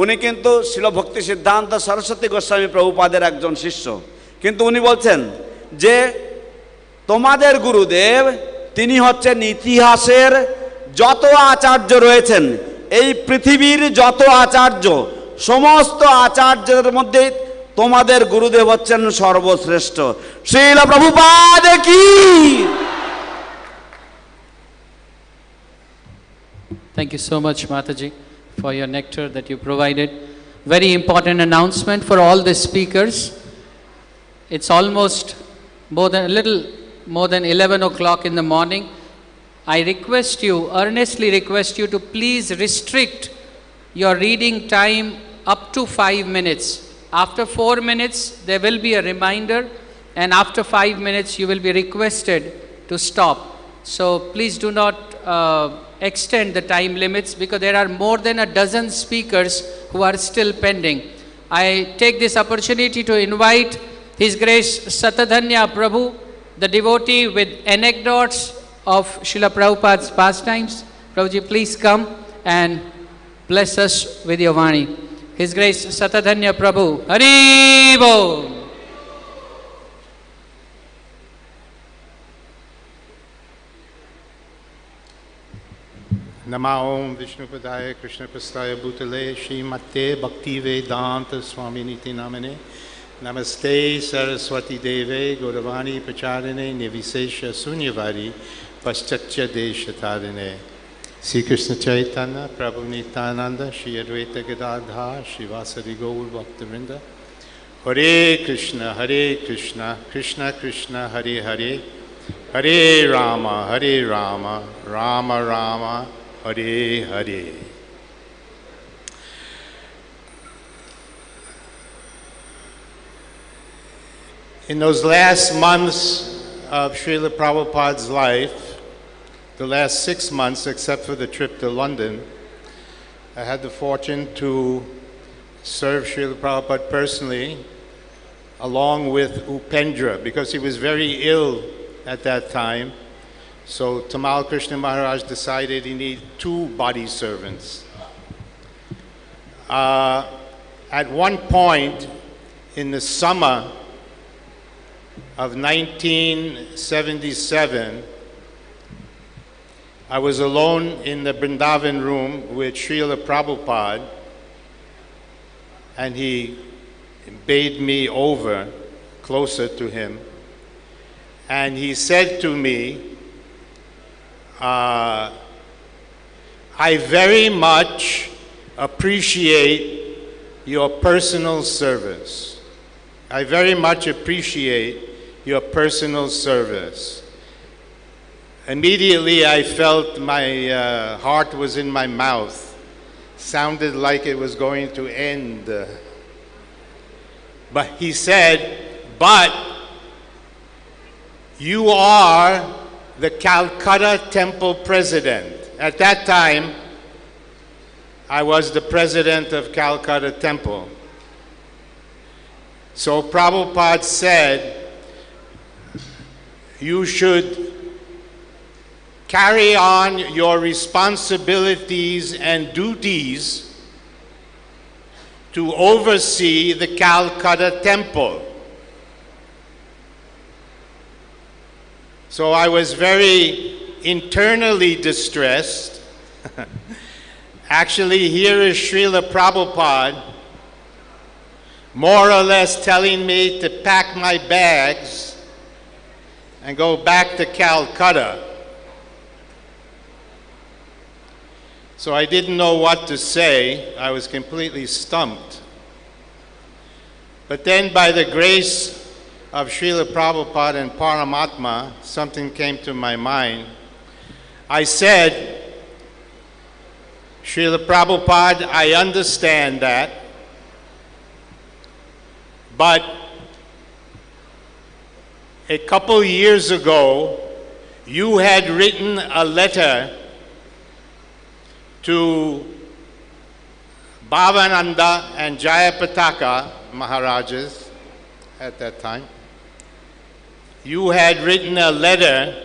উনি কিন্তু শিল ভক্তি সিদ্ধান্ত সরস্বতী গোস্বামী প্রভুপাদের একজন শিষ্য, কিন্তু উনি বলছেন যে তোমাদের গুরুদেব তিনি হচ্ছেন ইতিহাসের যত আচার্য রয়েছেন, এই পৃথিবীর যত আচার্য, সমস্ত আচার্যদের মধ্যে তোমাদের গুরুদেব হচ্ছেন সর্বশ্রেষ্ঠ। শ্রীল প্রভুপাদ কি। Thank you so much, Mataji, for your nectar that you provided. Very important announcement for all the speakers. It's almost a little more than 11 o'clock in the morning. I request you, earnestly request you to please restrict your reading time up to 5 minutes. After 4 minutes, there will be a reminder, and after 5 minutes, you will be requested to stop. So please do not extend the time limits, because there are more than a dozen speakers who are still pending. I take this opportunity to invite His Grace Satadhanya Prabhu, the devotee with anecdotes of Srila Prabhupada's pastimes. Prabhuji, please come and bless us with your Vani. His Grace Satadhanya Prabhu. Hari Bol. Nama Om Vishnupadaya Krishna Prastaya Bhutale Srimate Bhakti Vedanta Swami Niti Namane Namaste Saraswati Deve Gauravani Pacharine Nivisesha Sunyavari Paschatya Deshatarine Sri Krishna Chaitanya Prabhu Nityananda Shri Advaita Gadadha Shri Vasari Gaur Bhaktivinoda Hare Krishna Krishna Krishna Hare Hare Hare Rama Rama Rama Hare Hare. In those last months of Srila Prabhupada's life, the last 6 months except for the trip to London, I had the fortune to serve Srila Prabhupada personally along with Upendra, because he was very ill at that time. So Tamal Krishna Maharaj decided he needed 2 body servants. At one point in the summer of 1977, I was alone in the Vrindavan room with Srila Prabhupada, and he bade me over closer to him. And he said to me, I very much appreciate your personal service. I very much appreciate your personal service. Immediately I felt my heart was in my mouth. Sounded like it was going to end. But he said, but you are the Calcutta Temple President. At that time, I was the President of Calcutta Temple. So Prabhupada said, you should carry on your responsibilities and duties to oversee the Calcutta Temple. So I was very internally distressed. Actually, here is Srila Prabhupada more or less telling me to pack my bags and go back to Calcutta. So I didn't know what to say. I was completely stumped. But then by the grace of Srila Prabhupada and Paramatma, something came to my mind. I said, Srila Prabhupada, I understand that, but a couple years ago, you had written a letter to Bhavananda and Jayapataka Maharajas at that time. You had written a letter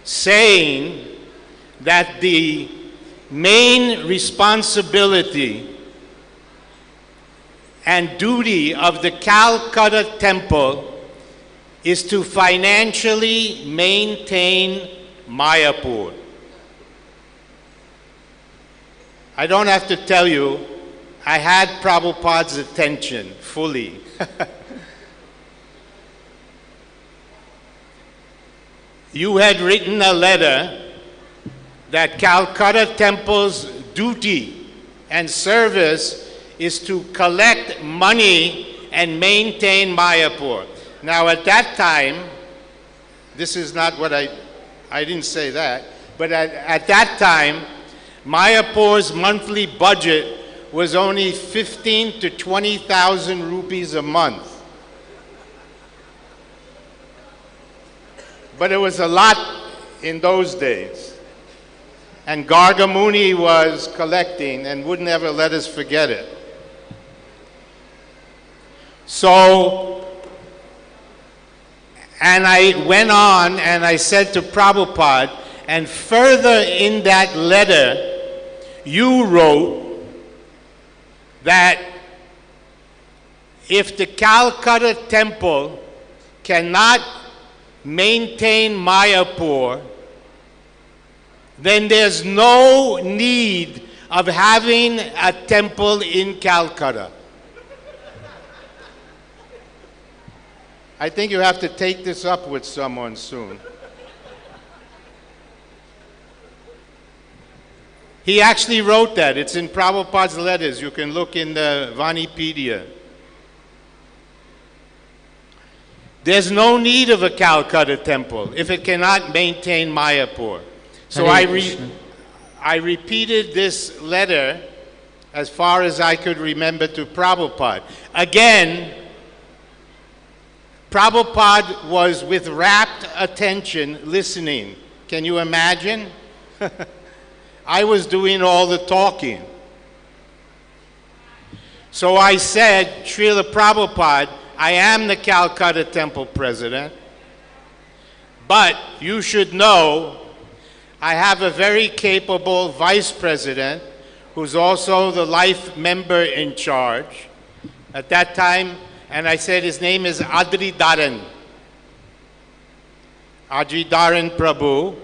saying that the main responsibility and duty of the Calcutta Temple is to financially maintain Mayapur. I don't have to tell you, I had Prabhupada's attention fully. You had written a letter that Calcutta Temple's duty and service is to collect money and maintain Mayapur. Now at that time, this is not what I didn't say that, but at that time, Mayapur's monthly budget was only 15 to 20,000 rupees a month. But it was a lot in those days. And Gargamuni was collecting and would never let us forget it. So, and I went on and I said to Prabhupada, and further in that letter, you wrote that if the Calcutta temple cannot maintain Mayapur, then there's no need of having a temple in Calcutta. I think you have to take this up with someone soon. He actually wrote that. It's in Prabhupada's letters. You can look in the Vanipedia. There's no need of a Calcutta temple if it cannot maintain Mayapur. So I repeated this letter as far as I could remember to Prabhupada. Again, Prabhupada was with rapt attention listening. Can you imagine? I was doing all the talking. So I said, Srila Prabhupada, I am the Calcutta Temple President, but you should know I have a very capable Vice President who's also the life member in charge. At that time, and I said his name is Adridaran Prabhu,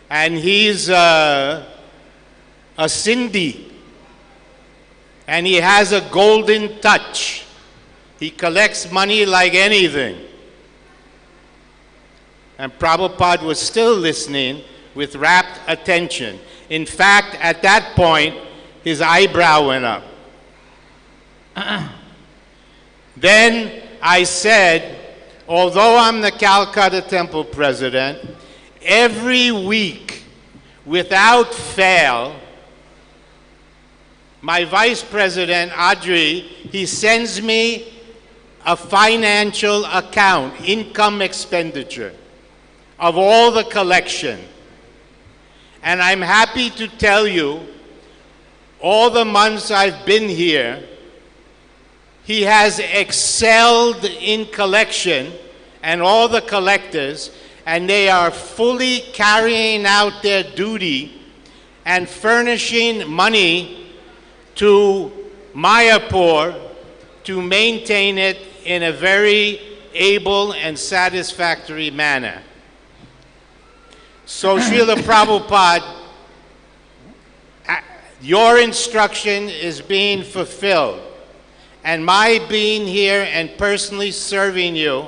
and he's a Sindhi, and he has a golden touch. He collects money like anything. And Prabhupada was still listening with rapt attention. In fact, at that point, his eyebrow went up. Then I said, although I'm the Calcutta Temple President, every week, without fail, my Vice President, Adri, he sends me a financial account, income expenditure, of all the collection. And I'm happy to tell you, all the months I've been here, he has excelled in collection, and all the collectors, and they are fully carrying out their duty and furnishing money to Mayapur to maintain it in a very able and satisfactory manner. So Srila Prabhupada, your instruction is being fulfilled. And my being here and personally serving you,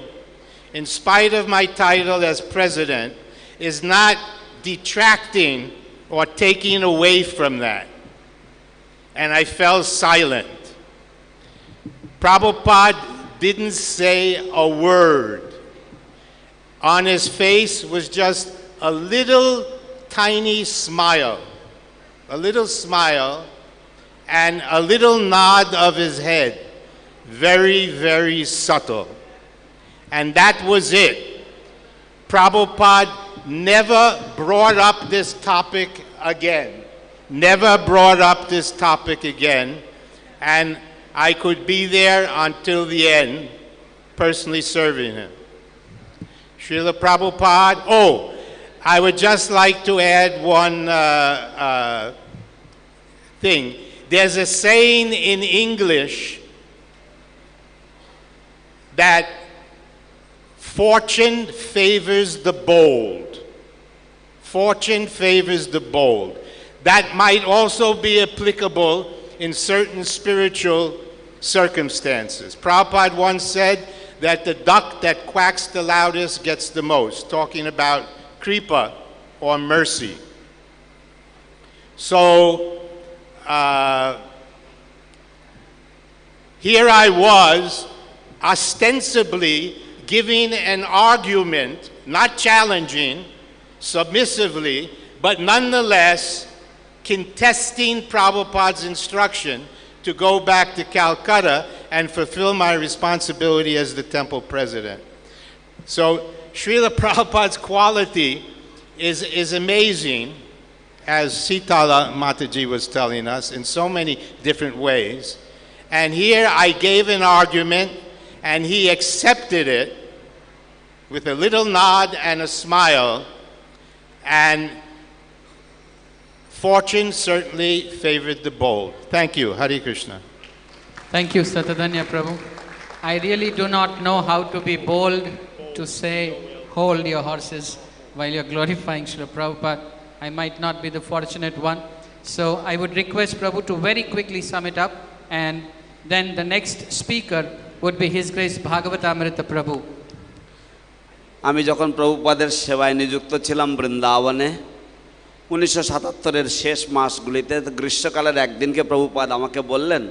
in spite of my title as president, is not detracting or taking away from that. And I fell silent. Prabhupada didn't say a word. On his face was just a little tiny smile. A little smile and a little nod of his head. Very, very subtle. And that was it. Prabhupada never brought up this topic again. Never brought up this topic again. And I could be there until the end, personally serving him. Srila Prabhupada, oh, I would just like to add one thing. There's a saying in English that fortune favors the bold. Fortune favors the bold. that might also be applicable in certain spiritual circumstances. Prabhupada once said that the duck that quacks the loudest gets the most, talking about kripa or mercy. So here I was ostensibly giving an argument, not challenging, submissively, but nonetheless contesting Prabhupada's instruction to go back to Calcutta and fulfill my responsibility as the temple president. So Srila Prabhupada's quality is amazing, as Sitala Mataji was telling us, in so many different ways. And here I gave an argument, and he accepted it with a little nod and a smile, and fortune certainly favored the bold. Thank you. Hare Krishna. Thank you, Satadanya Prabhu. I really do not know how to be bold to say, hold your horses while you're glorifying Srila Prabhupada. I might not be the fortunate one. So I would request Prabhu to very quickly sum it up, and then the next speaker would be His Grace Bhagavatamrita Prabhu. আমি যখন প্রভুপাদের সেবায় নিযুক্ত ছিলাম বৃন্দাবনে 1977-এর শেষ মাসগুলিতে, গ্রীষ্মকালের একদিনকে প্রভুপাদ আমাকে বললেন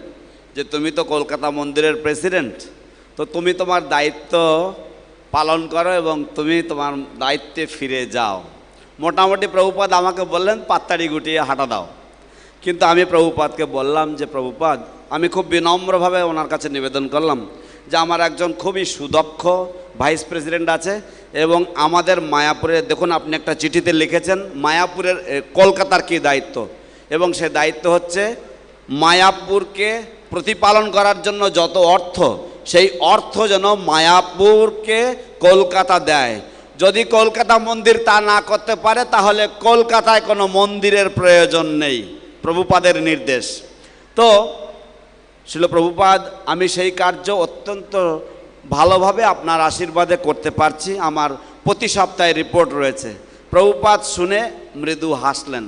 যে তুমি তো কলকাতা মন্দিরের প্রেসিডেন্ট, তো তুমি তোমার দায়িত্ব পালন করো এবং তুমি তোমার দায়িত্বে ফিরে যাও। মোটামুটি প্রভুপাদ আমাকে বললেন পাত্তাড়ি গুটিয়ে হাঁটা দাও। কিন্তু আমি প্রভুপাদকে বললাম যে প্রভুপাদ, আমি খুব বিনম্রভাবে ওনার কাছে নিবেদন করলাম যে আমার একজন খুবই সুদক্ষ ভাইস প্রেসিডেন্ট আছে, এবং আমাদের মায়াপুরে দেখুন আপনি একটা চিঠিতে লিখেছেন মায়াপুরের কলকাতার কী দায়িত্ব, এবং সে দায়িত্ব হচ্ছে মায়াপুরকে প্রতিপালন করার জন্য যত অর্থ, সেই অর্থ যেন মায়াপুরকে কলকাতা দেয়। যদি কলকাতা মন্দির তা না করতে পারে তাহলে কলকাতায় কোনো মন্দিরের প্রয়োজন নেই, প্রভুপাদের নির্দেশ। তো শিল প্রভুপাদ, আমি সেই কার্য অত্যন্ত ভালোভাবে আপনার আশীর্বাদে করতে পারছি। আমার প্রতি সপ্তাহে রিপোর্ট রয়েছে। প্রভুপাদ শুনে মৃদু হাসলেন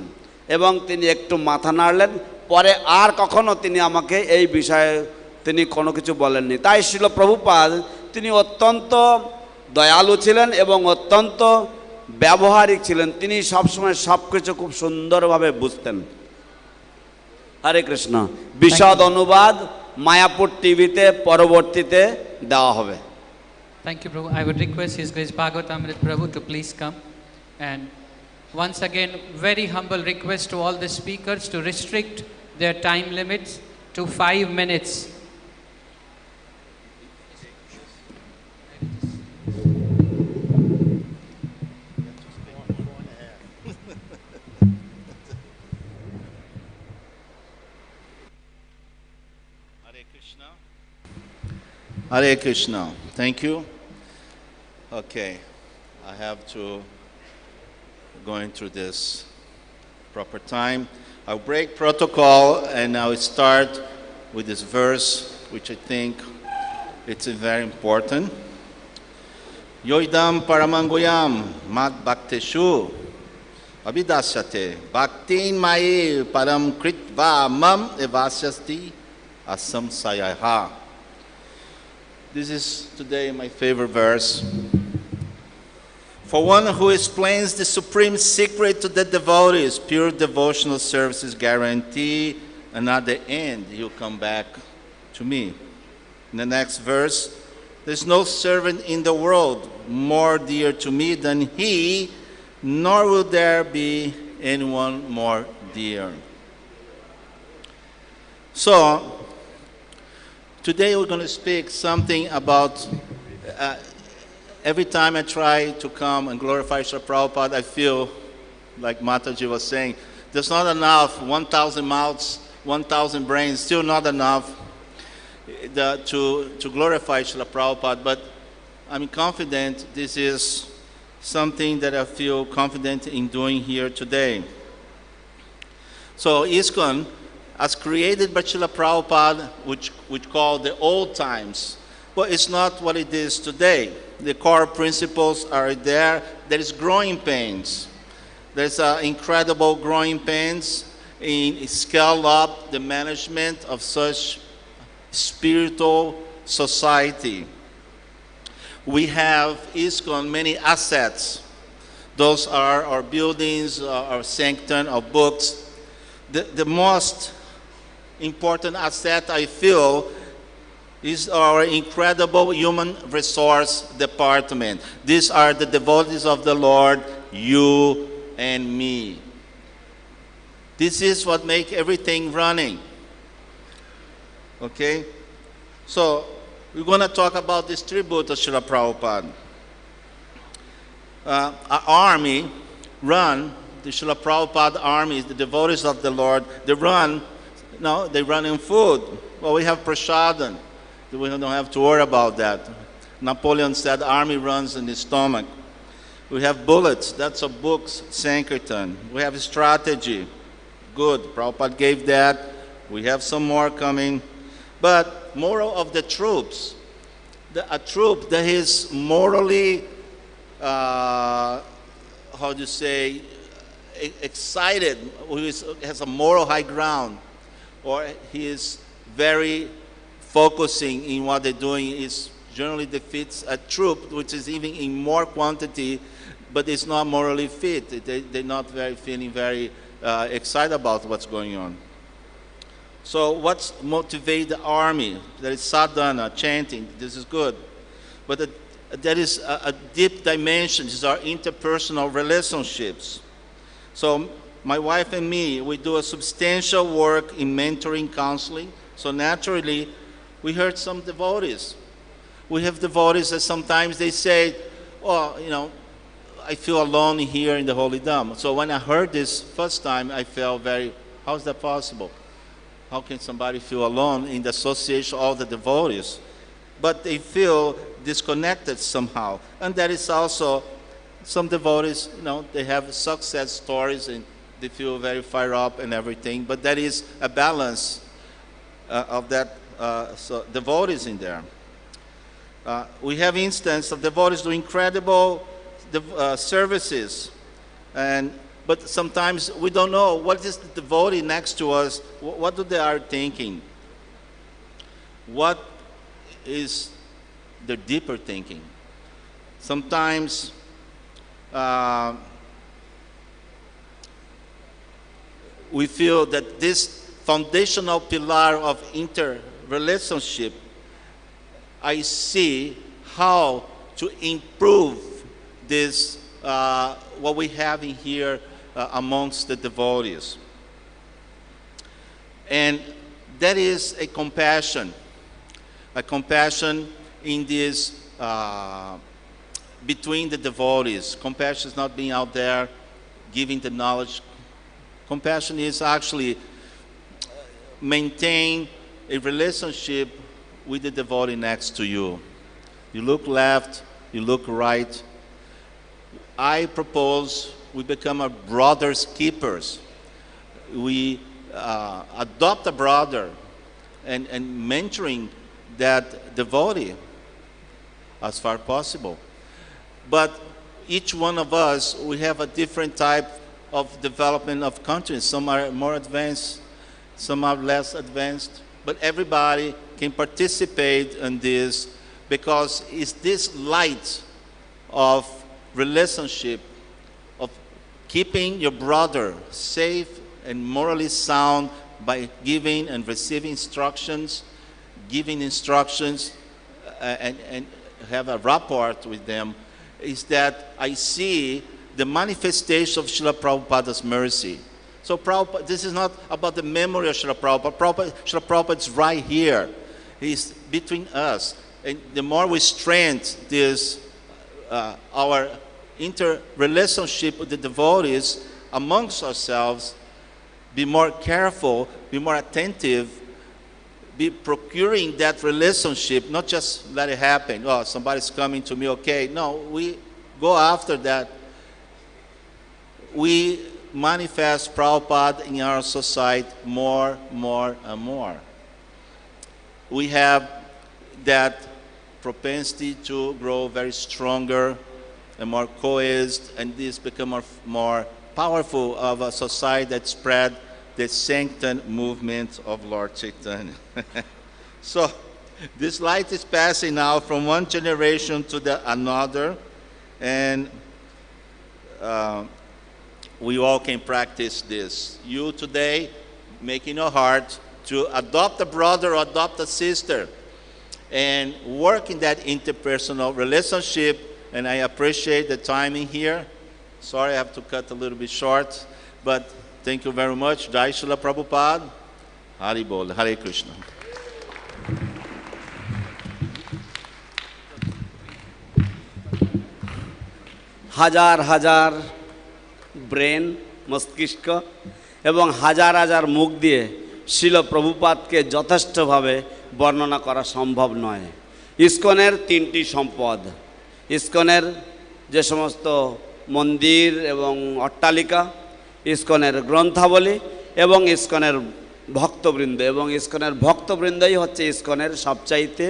এবং তিনি একটু মাথা নাড়লেন, পরে আর কখনো তিনি আমাকে এই বিষয়ে তিনি কোনো কিছু বলেননি। তাই শিল প্রভুপাদ তিনি অত্যন্ত দয়ালু ছিলেন এবং অত্যন্ত ব্যবহারিক ছিলেন। তিনি সবসময় সব কিছু খুব সুন্দরভাবে বুঝতেন। হরে কৃষ্ণ। বিশদ অনুবাদ মায়াপুর টিভিতে পরবর্তীতে দেওয়া হবে। Thank you, Prabhu. I would request His Grace Bhagavatamrita Prabhu to please come. And once again, very humble request to all the speakers to restrict their time limits to 5 minutes. Hare Krishna. Thank you. Okay, I have to going through this proper time. I'll break protocol and I'll start with this verse, which I think it's very important. Yoidam paramangoyam mad bhakteshu avidasyate bhaktin maye param kritva mam evasyasti asam sayaha. This is today my favorite verse. For one who explains the supreme secret to the devotees, pure devotional services guarantee, and at the end he'll come back to me. In the next verse, there's no servant in the world more dear to me than he, nor will there be anyone more dear. So, today we're going to speak something about, every time I try to come and glorify Srila Prabhupada, I feel, like Mataji was saying, there's not enough, 1,000 mouths, 1,000 brains, still not enough to glorify Srila Prabhupada, but I'm confident this is something that I feel confident in doing here today. So iskcon, as created by Srila Prabhupada, which call the old times, but it's not what it is today. The core principles are there. There is growing pains. There's incredible growing pains, in scale up the management of such spiritual society. We have iskcon many assets. Those are our buildings, our sanctum, our books. The most important asset I feel is our incredible human resource department. These are the devotees of the Lord, you and me. This is what makes everything running. Okay? So, we're going to talk about this tribute to Srila Prabhupada. Our army run, the Srila Prabhupada army, the devotees of the Lord, they run in food. Well, we have prasadam. We don't have to worry about that. Napoleon said the army runs in the stomach. We have bullets, that's a books, Sankirtan. We have strategy, good, Prabhupada gave that. We have some more coming. But moral of the troops, a troop that is morally, how do you say, excited, who has a moral high ground, or he is very focusing in what they're doing, is generally defeats a troop which is even in more quantity, but it's not morally fit. They're not feeling very excited about what's going on. So what's motivate the army? There is sadhana, chanting, this is good. But there is a deep dimension, these are interpersonal relationships. So my wife and me, we do a substantial work in mentoring, counseling. So naturally, we heard some devotees. We have devotees that sometimes they say, oh, you know, I feel alone here in the Holy Dham. So when I heard this first time, I felt very, how is that possible? How can somebody feel alone in the association of all the devotees? But they feel disconnected somehow. And that is also, some devotees, you know, they have success stories and they feel very fired up and everything. But that is a balance of that so devotees in there. We have instance of devotees doing incredible services, but sometimes we don't know what is the devotee next to us, what do they are thinking, what is the deeper thinking. Sometimes we feel that this foundational pillar of interrelationship, I see how to improve this, what we have in here amongst the devotees. And that is a compassion in this, between the devotees. Compassion is not being out there giving the knowledge. Compassion is actually maintain a relationship with the devotee next to you. You look left, you look right. I propose we become a brother's keepers. We adopt a brother and mentoring that devotee as far as possible. But each one of us, we have a different type of development of consciousness. Some are more advanced, some are less advanced, but everybody can participate in this because it's this light of relationship, of keeping your brother safe and morally sound by giving and receiving instructions, and have a rapport with them, is that I see the manifestation of Srila Prabhupada's mercy. So Prabhupada, this is not about the memory of Srila Prabhupada. Srila Prabhupada is right here. He's between us. And the more we strengthen this, our interrelationship with the devotees amongst ourselves, be more careful, be more attentive, be procuring that relationship, not just let it happen. Oh, somebody's coming to me, okay. No, we go after that. We manifest Prabhupada in our society more and more. We have that propensity to grow very stronger and more cohesed, and this become more powerful of a society that spread the sanctioned movement of Lord Chaitanya. So, this light is passing now from one generation to the another, and we all can practice this. You today, making your heart to adopt a brother or adopt a sister, and work in that interpersonal relationship. And I appreciate the timing here. Sorry, I have to cut a little bit short, but thank you very much. Jai Srila Prabhupada. Hari Bol. Hare Krishna. হাজার হাজার brain মস্তিষ্ক এবং হাজার হাজার মুখ দিয়ে শিল প্রভুপাদকে যথেষ্টভাবে বর্ণনা করা সম্ভব নয়। ইসকনের তিনটি সম্পদ, ইসকনের যে সমস্ত মন্দির এবং অট্টালিকা, ইসকনের গ্রন্থাবলী এবং ইসকনের ভক্তবৃন্দ, এবং ইসকনের ভক্তবৃন্দই হচ্ছে ইসকনের সবচাইতে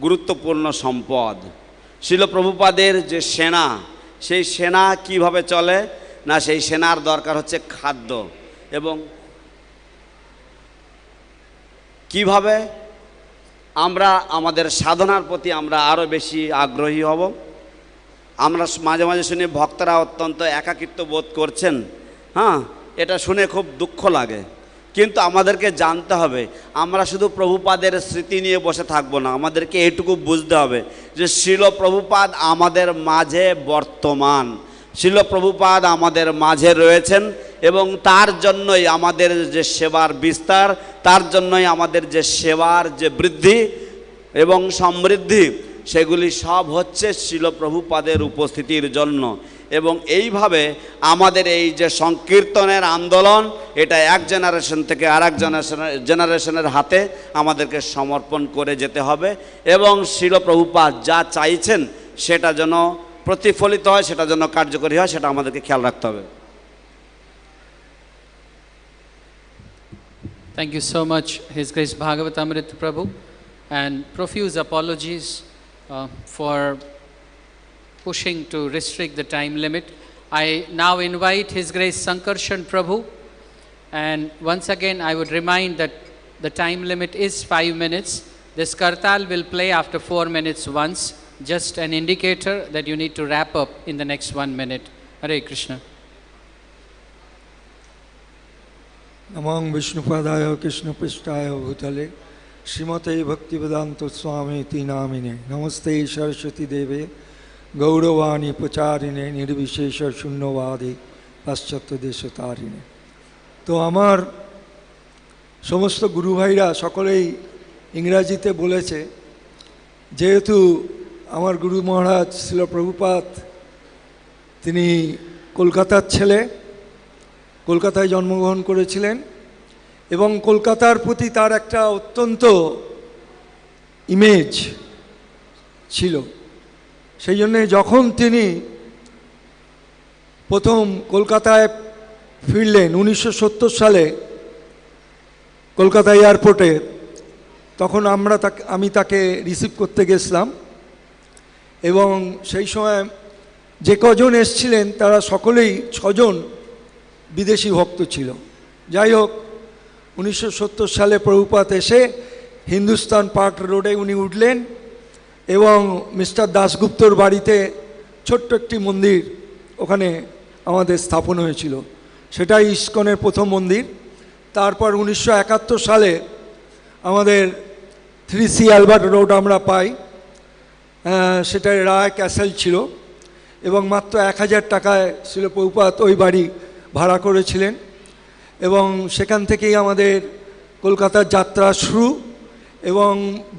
গুরুত্বপূর্ণ সম্পদ। শিল প্রভুপাদের যে সেনা, সেই সেনা কিভাবে চলে না, সেই সেনার দরকার হচ্ছে খাদ্য, এবং কিভাবে আমরা আমাদের সাধনার প্রতি আমরা আরও বেশি আগ্রহী হব। আমরা মাঝে মাঝে শুনি ভক্তরা অত্যন্ত একাকিত্ব বোধ করছেন, হ্যাঁ, এটা শুনে খুব দুঃখ লাগে, কিন্তু আমাদেরকে জানতে হবে আমরা শুধু প্রভুপাদের স্মৃতি নিয়ে বসে থাকবো না, আমাদেরকে এটুকু বুঝতে হবে যে শিল প্রভুপাদ আমাদের মাঝে বর্তমান, শিল প্রভুপাদ আমাদের মাঝে রয়েছেন, এবং তার জন্যই আমাদের যে সেবার বিস্তার, তার জন্যই আমাদের যে সেবার যে বৃদ্ধি এবং সমৃদ্ধি, সেগুলি সব হচ্ছে শিল প্রভুপাদের উপস্থিতির জন্য। এবং এইভাবে আমাদের এই যে সংকীর্তনের আন্দোলন, এটা এক জেনারেশন থেকে আর এক জেনারেশনের হাতে আমাদেরকে সমর্পণ করে যেতে হবে, এবং শিল প্রভুপাদ যা চাইছেন সেটা যেন প্রতিফলিত হয়, সেটা যেন কার্যকরী হয়, সেটা আমাদেরকে খেয়াল রাখতে হবে। Thank you so much, His Grace Bhagavatamrita Prabhu, and profuse apologies for pushing to restrict the time limit. I now invite His Grace Sankarshan Prabhu, and once again I would remind that the time limit is 5 minutes. This kartal will play after 4 minutes once, just an indicator that you need to wrap up in the next 1 minute. Hare Krishna. Namang Vishnupadaya Krishna Pishtaya Bhutale Srimate Bhaktivedanta Swami Tinamine Namaste Saraswati Deve Gauravani Pacharine Nirvishesha Shunnavadi Paschatya Deshatarine. তো আমার সমস্ত গুরু ভাইরা সকলেই ইংরাজিতে বলেছে, যেহেতু আমার গুরু মহারাজ শ্রীল প্রভুপাদ তিনি কলকাতার ছেলে, কলকাতায় জন্মগ্রহণ করেছিলেন, এবং কলকাতার প্রতি তার একটা অত্যন্ত ইমেজ ছিল। সেই জন্যে যখন তিনি প্রথম কলকাতায় ফিরলেন 1970 সালে কলকাতা এয়ারপোর্টে, তখন আমি তাকে রিসিভ করতে গেছিলাম, এবং সেই সময় যে কজন এসছিলেন তারা সকলেই 6 জন বিদেশি ভক্ত ছিল। যাই হোক, 1970 সালে প্রভুপাদ এসে হিন্দুস্তান পার্ক রোডে উনি উঠলেন, এবং মিস্টার দাশগুপ্তর বাড়িতে ছোট্ট একটি মন্দির ওখানে আমাদের স্থাপন হয়েছিল, সেটাই ইসকনের প্রথম মন্দির। তারপর 1971 সালে আমাদের 3C অ্যালবার্ট রোড আমরা পাই, সেটাই রায় ক্যাসেল ছিল, এবং মাত্র 1000 টাকায় শ্রীল প্রভুপাদ ওই বাড়ি ভাড়া করেছিলেন, এবং সেখান থেকেই আমাদের কলকাতার যাত্রা শুরু। এবং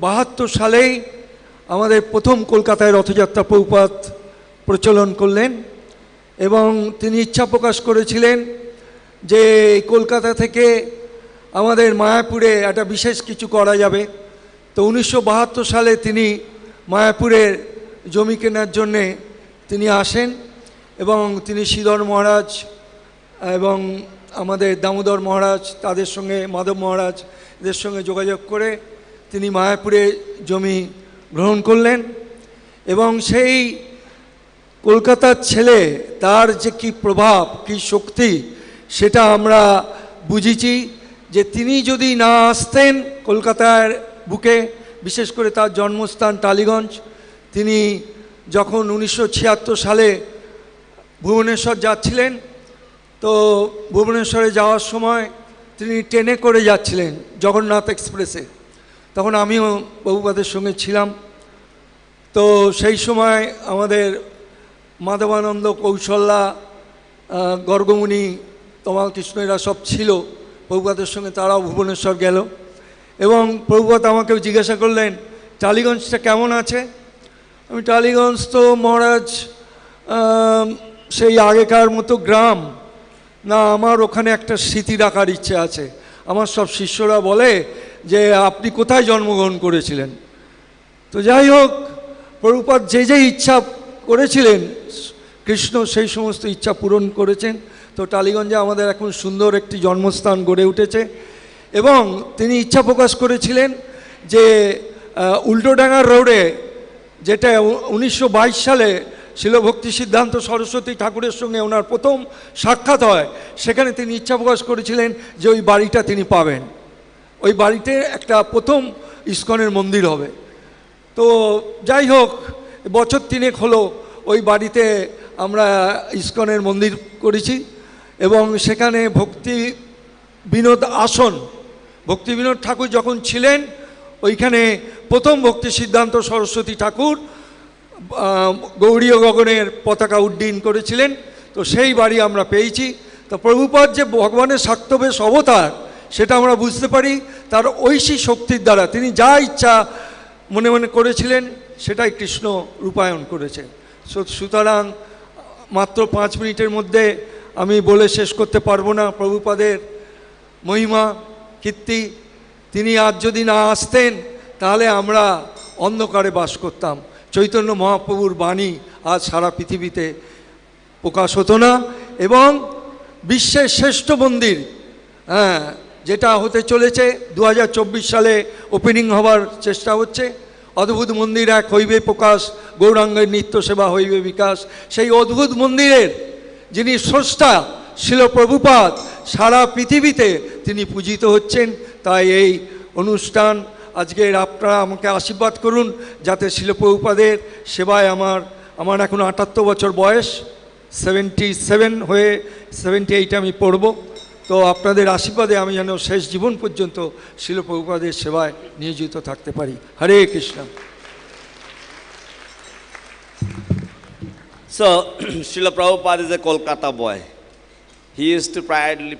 72 সালেই আমাদের প্রথম কলকাতায় রথযাত্রা প্রভুপাদ প্রচলন করলেন, এবং তিনি ইচ্ছা প্রকাশ করেছিলেন যে কলকাতা থেকে আমাদের মায়াপুরে একটা বিশেষ কিছু করা যাবে। তো 1972 সালে তিনি মায়াপুরের জমি কেনার জন্যে তিনি আসেন, এবং তিনি শ্রীধর মহারাজ এবং আমাদের দামোদর মহারাজ, তাদের সঙ্গে মাধব মহারাজ, এদের সঙ্গে যোগাযোগ করে তিনি মায়াপুরে জমি গ্রহণ করলেন। এবং সেই কলকাতার ছেলে, তার যে কি প্রভাব, কি শক্তি, সেটা আমরা বুঝেছি যে তিনি যদি না আসতেন কলকাতার বুকে, বিশেষ করে তার জন্মস্থান টালিগঞ্জ, তিনি যখন 1976 সালে ভুবনেশ্বর যাচ্ছিলেন, তো ভুবনেশ্বরে যাওয়ার সময় তিনি ট্রেনে করে যাচ্ছিলেন জগন্নাথ এক্সপ্রেসে, তখন আমিও প্রভুপাদের সঙ্গে ছিলাম। তো সেই সময় আমাদের মাধবানন্দ, কৌশল্যা, গর্গমুনি, তমাল কৃষ্ণ এরা সব ছিল প্রভুপাদের সঙ্গে, তারাও ভুবনেশ্বর গেল। এবং প্রভুপাদ আমাকেও জিজ্ঞাসা করলেন টালিগঞ্জটা কেমন আছে। আমি টালিগঞ্জ তো মহারাজ সেই আগেকার মতো গ্রাম না, আমার ওখানে একটা স্মৃতি রাখার ইচ্ছে আছে। আমার সব শিষ্যরা বলে যে আপনি কোথায় জন্মগ্রহণ করেছিলেন। তো যাই হোক, প্রভুপাদ যে যে ইচ্ছা করেছিলেন কৃষ্ণ সেই সমস্ত ইচ্ছা পূরণ করেছেন। তো টালিগঞ্জে আমাদের এখন সুন্দর একটি জন্মস্থান গড়ে উঠেছে। এবং তিনি ইচ্ছা প্রকাশ করেছিলেন যে উল্টোডাঙ্গার রোডে, যেটা 1922 সালে শিল ভক্তি সিদ্ধান্ত সরস্বতী ঠাকুরের সঙ্গে ওনার প্রথম সাক্ষাৎ হয়, সেখানে তিনি ইচ্ছা প্রকাশ করেছিলেন যে ওই বাড়িটা তিনি পাবেন, ওই বাড়িতে একটা প্রথম ইস্কনের মন্দির হবে। তো যাই হোক, বছর 3 হলো ওই বাড়িতে আমরা ইস্কনের মন্দির করেছি। এবং সেখানে ভক্তি বিনোদ আসন, ভক্তি বিনোদ ঠাকুর যখন ছিলেন ওইখানে প্রথম ভক্তি সিদ্ধান্ত সরস্বতী ঠাকুর গৌড়ীয় গগনের পতাকা উড্ডীন করেছিলেন। তো সেই বাড়ি আমরা পেয়েছি। তো প্রভুপাদ যে ভগবানের শাক্তবেশ অবতার সেটা আমরা বুঝতে পারি তার ঐশী শক্তির দ্বারা। তিনি যা ইচ্ছা মনে মনে করেছিলেন সেটাই কৃষ্ণ রূপায়ণ করেছেন। সুতরাং মাত্র 5 মিনিটের মধ্যে আমি বলে শেষ করতে পারবো না প্রভুপাদের মহিমা কীর্তি। তিনি আজ যদি না আসতেন তাহলে আমরা অন্ধকারে বাস করতাম। চৈতন্য মহাপ্রভুর বাণী আজ সারা পৃথিবীতে প্রকাশ হতো না। এবং বিশ্বের শ্রেষ্ঠ মন্দির, যেটা হতে চলেছে 2024 সালে ওপেনিং হবার চেষ্টা হচ্ছে, অদ্ভুত মন্দির এক হইবে প্রকাশ, গৌরাঙ্গের নিত্য সেবা হইবে বিকাশ। সেই অদ্ভুত মন্দিরের যিনি স্রষ্টা শিল প্রভুপাদ, সারা পৃথিবীতে তিনি পূজিত হচ্ছেন। তাই এই অনুষ্ঠান আজকের আপনারা আমাকে আশীর্বাদ করুন যাতে শিল প্রভুপাদের সেবায় আমার এখন 78 বছর বয়স, 77 হয়ে 78 আমি পড়ব। তো আপনাদের আশীর্বাদে আমি যেন শেষ জীবন পর্যন্ত শিল প্রভুপাদের সেবায় নিয়োজিত থাকতে পারি। হরে Krishna. So, Srila Prabhupada is a Kolkata boy. He used to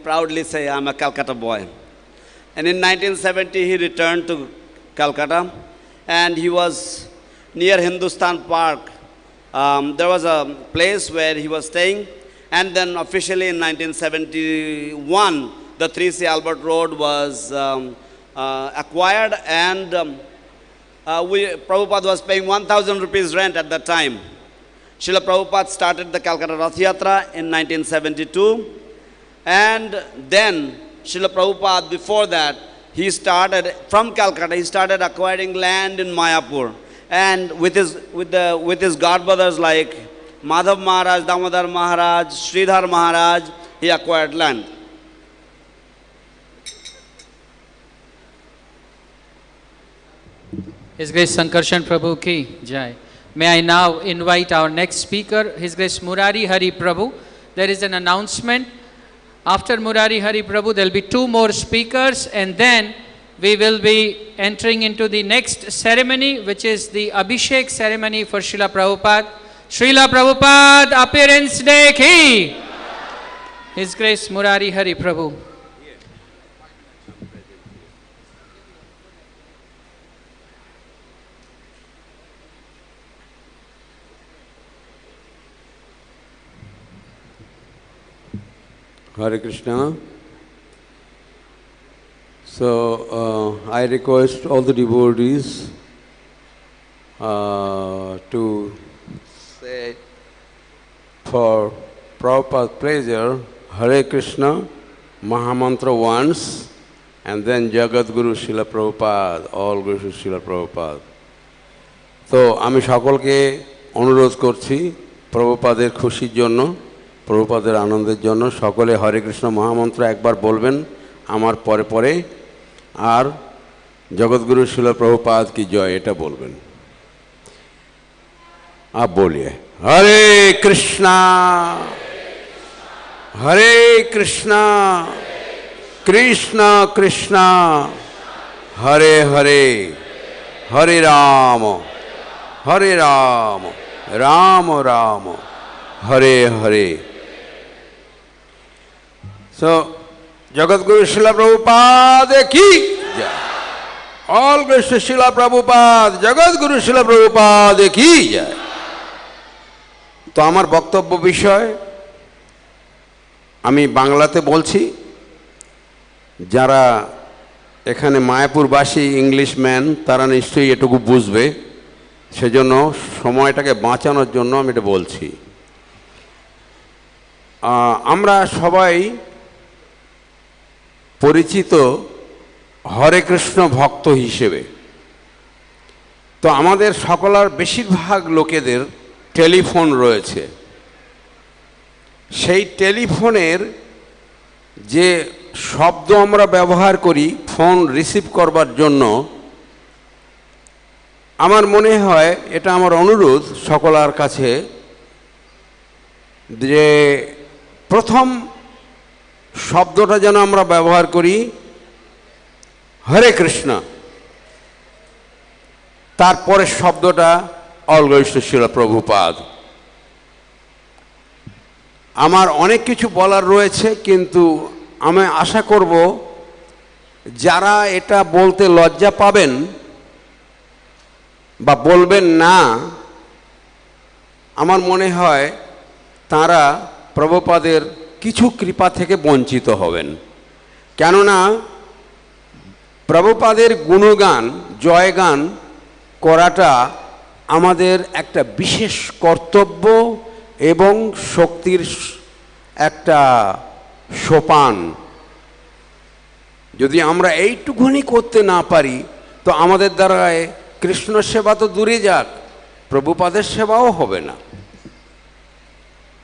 proudly say, I'm a Calcutta boy. And in 1970, he returned to Calcutta, and he was near Hindustan Park. There was a place where he was staying, and then officially in 1971, the 3C Albert Road was acquired, and Prabhupada was paying 1,000 rupees rent at that time. Srila Prabhupada started the Calcutta Rath Yatra in 1972, and then Srila Prabhupada, before that, he started, from Calcutta, he started acquiring land in Mayapur, and with his godbrothers like Madhav Maharaj, Damodar Maharaj, Sridhar Maharaj, he acquired land. His Grace Sankarshan Prabhu ki jai. May I now invite our next speaker, His Grace Muradi Hari Prabhu. There is an announcement. After Muradi Hari Prabhu, there will be 2 more speakers, and then we will be entering into the next ceremony, which is the Abhishek ceremony for Srila Prabhupada. Srila Prabhupada Appearance Day ki. His Grace Muradi Hari Prabhu. Hare Krishna. So I request all the devotees to say for Prabhupada's pleasure, Hare Krishna, Mahamantra once, and then Jagat Guru Srila Prabhupada, all Guru Srila Prabhupada. তো আমি সকলকে অনুরোধ করছি প্রভুপাদের খুশির জন্য প্রভুপাদের আনন্দের জন্য সকলে হরে কৃষ্ণ মহামন্ত্র একবার বলবেন আমার পরে পরে, আর জগৎগুরু শ্রীল প্রভুপাদ কি জয় এটা বলবেন। आप बोलिए हरे कृष्णा कृष्णा कृष्णा हरे हरे, हरे Ram Ram Ram Hare Hare. So Jagadguru Srila Prabhupada ki jai. All glories to Srila Prabhupada, Jagadguru Srila Prabhupada ki jai. তো আমার বক্তব্য বিষয় আমি বাংলাতে বলছি, যারা এখানে মায়াপুরবাসী ইংলিশম্যান তারা নিশ্চয়ই এটুকু বুঝবে, সেজন্য সময়টাকে বাঁচানোর জন্য আমি এটা বলছি। আমরা সবাই পরিচিত হরে কৃষ্ণ ভক্ত হিসেবে। তো আমাদের সকলের বেশিরভাগ লোকেদের টেলিফোন রয়েছে। সেই টেলিফোনের যে শব্দ আমরা ব্যবহার করি ফোন রিসিভ করবার জন্য, আমার মনে হয় এটা আমার অনুরোধ সকলের কাছে যে প্রথম শব্দটা যেন আমরা ব্যবহার করি হরে কৃষ্ণ, তারপরে শব্দটা all glories to Srila Prabhupada. আমার অনেক কিছু বলার রয়েছে, কিন্তু আমি আশা করব যারা এটা বলতে লজ্জা পাবেন বা বলবেন না, আমার মনে হয় তারা প্রভুপাদের কিছু কৃপা থেকে বঞ্চিত হবেন। কেননা প্রভুপাদের গুণগান জয়গান করাটা আমাদের একটা বিশেষ কর্তব্য এবং শক্তির একটা সোপান। যদি আমরা এইটুকুনি করতে না পারি তো আমাদের দ্বারায় কৃষ্ণ সেবা তো দূরে যাক, প্রভুপাদের সেবাও হবে না।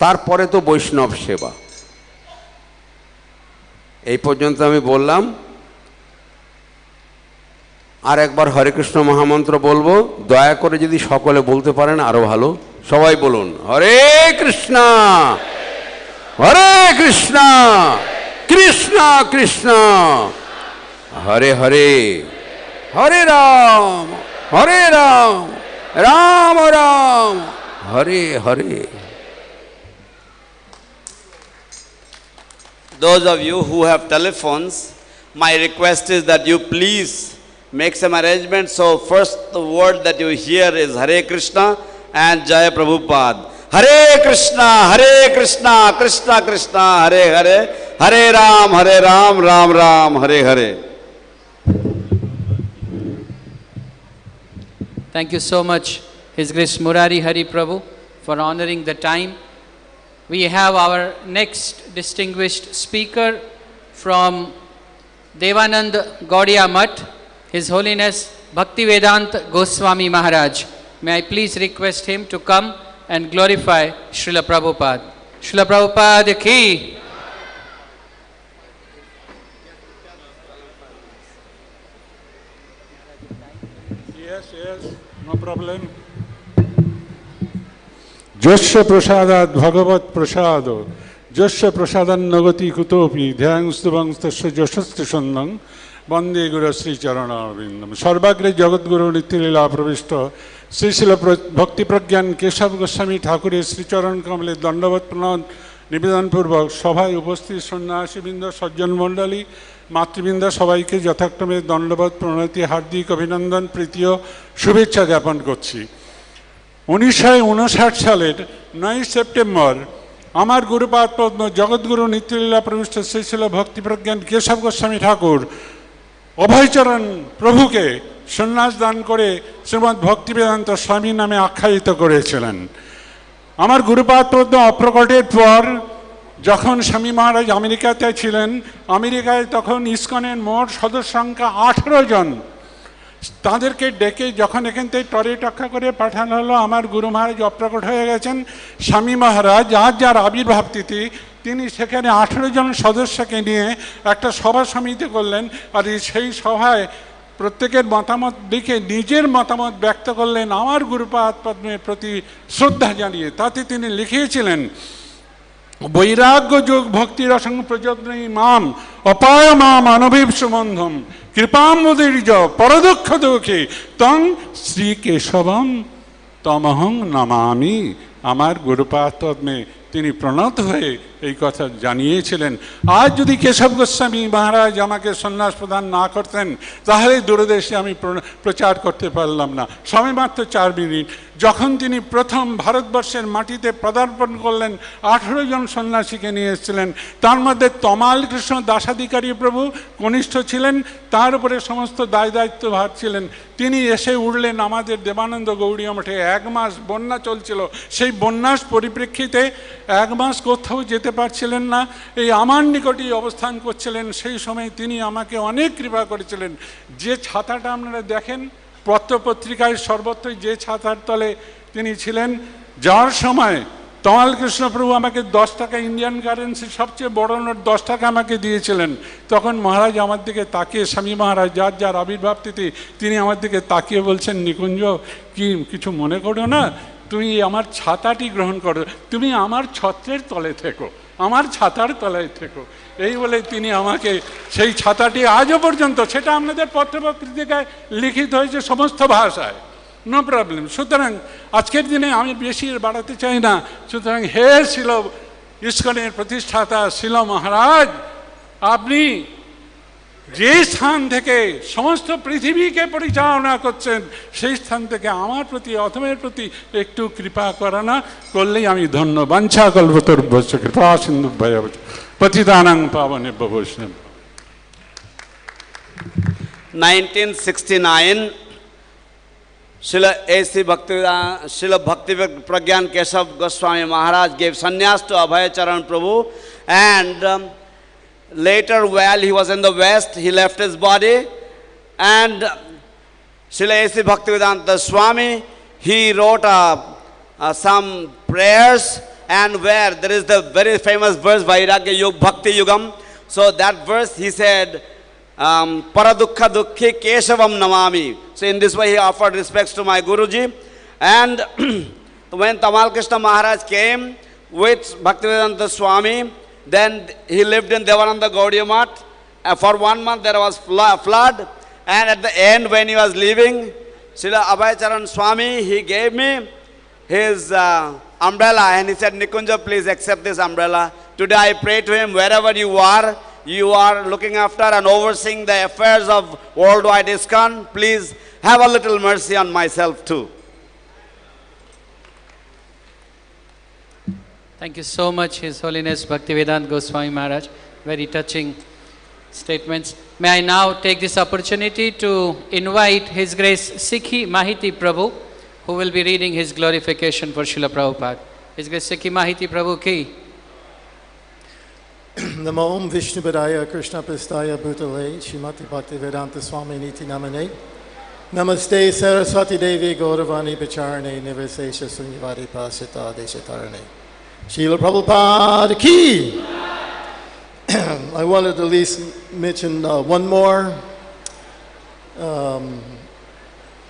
তারপরে তো বৈষ্ণব সেবা। এই পর্যন্ত আমি বললাম। আর একবার হরে কৃষ্ণ মহামন্ত্র বলবো, দয়া করে যদি সকলে বলতে পারেন আরো ভালো। সবাই বলুন হরে কৃষ্ণ কৃষ্ণ কৃষ্ণ হরে হরে, হরে Ram Ram Ram Hare Hare. Those of you who have telephones, my request is that you please make some arrangements. So first the word that you hear is Hare Krishna and Jaya Prabhupada. Hare Krishna, Krishna Krishna, Hare Hare, Hare Ram, Ram Ram, Hare Hare. Thank you so much, His Grace Muradi Hari Prabhu, for honoring the time. We have our next distinguished speaker from Devanand Gaudiya Mutt, His Holiness Bhaktivedanta Goswami Maharaj. May I please request him to come and glorify Srila Prabhupada. Srila Prabhupada ki. Yes, no problem. Josya prasadat bhagavat prasado, Josya prasadan nagati kutopi, dhyanustubhangstasya joshastasannang, বন্দে গুরু শ্রী চরণারবিন্দম। সর্বাগ্রে জগৎগুরু নিত্যলীলা প্রবিষ্ট শ্রী শ্রীল ভক্তিপ্রজ্ঞান কেশব গোস্বামী ঠাকুরের শ্রীচরণ কমলে দণ্ডবত প্রণাম নিবেদনপূর্বক সভায় উপস্থিত সন্ন্যাসীবৃন্দ, সজ্জন মণ্ডলী, মাতৃবৃন্দ সবাইকে যথাক্রমে দণ্ডবত প্রণতি, হার্দিক অভিনন্দন, প্রীতি ও শুভেচ্ছা জ্ঞাপন করছি। 1959 সালের 9 সেপ্টেম্বর আমার গুরুপাদ পদ্ম জগৎগুরু নিত্যলীলা প্রবিষ্ট শ্রী শ্রীল ভক্তিপ্রজ্ঞান কেশব গোস্বামী ঠাকুর অভয়চরণ প্রভুকে সন্ন্যাস দান করে শ্রীমৎ ভক্তিবেদান্ত স্বামী নামে আখ্যায়িত করেছিলেন। আমার গুরুপাদ পদ্ম অপ্রকটের পর যখন স্বামী মহারাজ আমেরিকাতে ছিলেন, আমেরিকায় তখন ইসকনের মোট সদস্য সংখ্যা 18 জন। তাদেরকে ডেকে যখন এখান থেকে টরে টক্কা করে পাঠানো হলো, আমার গুরু মহারাজ অপ্রকট হয়ে গেছেন। স্বামী মহারাজ আজ যার আবির্ভাব তিথি, তিনি সেখানে 18 জন সদস্যকে নিয়ে একটা সভা সমিতি করলেন। আর সেই সভায় প্রত্যেকের মতামত দেখে নিজের মতামত ব্যক্ত করলেন আমার গুরুপাদ পদ্মের প্রতি শ্রদ্ধা জানিয়ে। তাতে তিনি লিখিয়েছিলেন, বৈরাগ্য যোগ ভক্তির অসঙ্গ প্রযত্নী মাম অপায় মাম অনভিপ্সবন্ধম কৃপামুদীর্য পরদুঃখ দুঃখী তং শ্রীকেশবম তমহং নমামি। আমার গুরুপাদ পদ্মে তিনি প্রণত হয়ে এই কথা জানিয়েছিলেন। আজ যদি কেশব গোস্বামী মহারাজ আমাকে সন্ন্যাস প্রদান না করতেন, তাহলে দূরদেশে আমি প্রচার করতে পারলাম না। সময় মাত্র 4 মিনিট। যখন তিনি প্রথম ভারতবর্ষের মাটিতে পদার্পণ করলেন, 18 জন সন্ন্যাসীকে নিয়ে এসেছিলেন। তার মধ্যে তমাল কৃষ্ণ দাসাধিকারী প্রভু কনিষ্ঠ ছিলেন, তার উপরে সমস্ত দায় দায়িত্ব ভার ছিলেন। তিনি এসে উঠলেন আমাদের দেবানন্দ গৌড়ীয় মঠে। 1 মাস বন্যা চলছিল। সেই বন্যার পরিপ্রেক্ষিতে 1 মাস কোথাও যেতে পারছিলেন না, এই আমার নিকটেই অবস্থান করছিলেন। সেই সময় তিনি আমাকে অনেক কৃপা করেছিলেন। যে ছাতাটা আপনারা দেখেন পত্রপত্রিকায় সর্বত্রই, যে ছাতার তলে তিনি ছিলেন, যাওয়ার সময় তমাল কৃষ্ণ প্রভু আমাকে 10 টাকা ইন্ডিয়ান কারেন্সি সবচেয়ে বড় নোট 10 টাকা আমাকে দিয়েছিলেন। তখন মহারাজ আমার দিকে তাকিয়ে, স্বামী মহারাজ যার যার আবির্ভাব তিথি, তিনি আমার দিকে তাকিয়ে বলছেন, নিকুঞ্জ কি কিছু মনে করো না, তুমি আমার ছাতাটি গ্রহণ করো, তুমি আমার ছত্রের তলে থেকো, আমার ছাতার তলায় থেকো। এই বলে তিনি আমাকে সেই ছাতাটি আজও পর্যন্ত, সেটা আপনাদের পত্রপত্রিকায় লিখিত হয়েছে সমস্ত ভাষায়, নো প্রবলেম। সুতরাং আজকের দিনে আমি বেশি বাড়াতে চাই না। সুতরাং হে শিল ইস্কনের প্রতিষ্ঠাতা শিল মহারাজ, আপনি যে স্থান থেকে সমস্ত পৃথিবীকে পরিচালনা করছেন, সেই স্থান থেকে আমার প্রতি অথমের প্রতি একটু কৃপা করানা করলেই আমি ধন্য। বাঞ্ছা কল্পতরুভ্যশ্চ কৃপা সিন্ধুভ্যেব পতিতানাং পাবনেভ্যো বৈষ্ণবেভ্যো। 1969, Srila Bhakti Pragyan Keshav Goswami Maharaj gave sannyas to Abhayacharan Prabhu, and later, while he was in the West, he left his body, and Srila A.C. Bhaktivedanta Swami, he wrote some prayers, and where there is the very famous verse, Vairagya Yug Bhakti Yugam. So that verse he said, Paradukha Dukhi Keshavam Namami. So in this way he offered respects to my Guruji. And when Tamal Krishna Maharaj came with Bhaktivedanta Swami, then he lived in Devananda Gaudiya Math. For 1 month there was flood, and at the end when he was leaving, Srila Abhayacharan Swami, he gave me his umbrella, and he said, Nikunja, please accept this umbrella. Today I pray to him, wherever you are looking after and overseeing the affairs of worldwide iskcon, please have a little mercy on myself too. Thank you so much, His Holiness Bhaktivedanta Goswami Maharaj. Very touching statements. May I now take this opportunity to invite His Grace Sikhi Mahiti Prabhu, who will be reading his glorification for Srila Prabhupada. His Grace Sikhi Mahiti Prabhu ki. Namo Om Vishnupadaya Krishna Pristaya Bhutale Srimati Bhaktivedanta Swami Niti Namane Namaste Saraswati Devi Gauravani Pacharane Nivasesha Sunyavadi Pasita Deshatarane Srila Prabhupada ki. I wanted to at least mention one more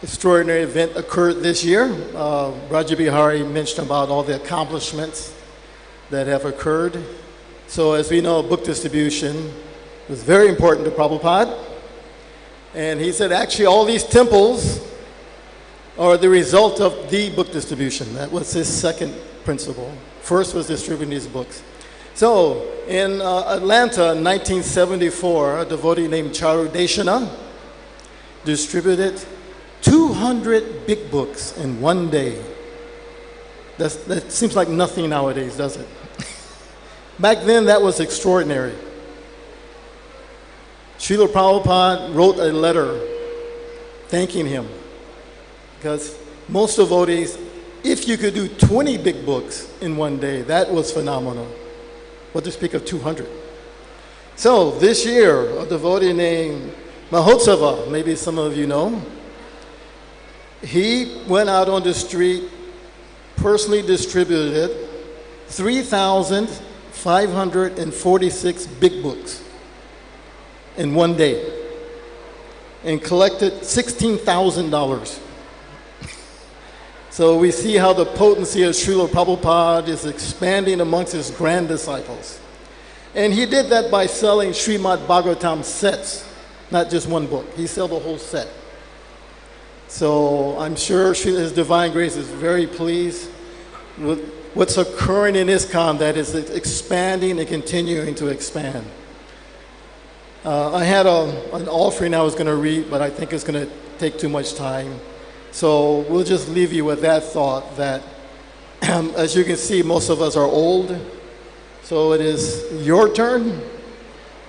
extraordinary event occurred this year. Raja Bihari mentioned about all the accomplishments that have occurred. So as we know, book distribution was very important to Prabhupada. And he said actually all these temples are the result of the book distribution. That was his second principle. First was distributing these books. So in Atlanta in 1974, a devotee named Charu Deshana distributed 200 big books in one day. That seems like nothing nowadays, does it? Back then, that was extraordinary. Srila Prabhupada wrote a letter thanking him, because most devotees, if you could do 20 big books in one day, that was phenomenal. What to speak of 200? So this year, a devotee named Mahotsava, maybe some of you know, he went out on the street, personally distributed 3,546 big books in one day and collected $16,000. So we see how the potency of Srila Prabhupada is expanding amongst his grand disciples. And he did that by selling Srimad Bhagavatam sets, not just one book. He sold the whole set. So I'm sure His Divine Grace is very pleased with what's occurring in iskcon, that is expanding and continuing to expand. I had an offering I was going to read, but I think it's going to take too much time. So we'll just leave you with that thought that, as you can see, most of us are old. So it is your turn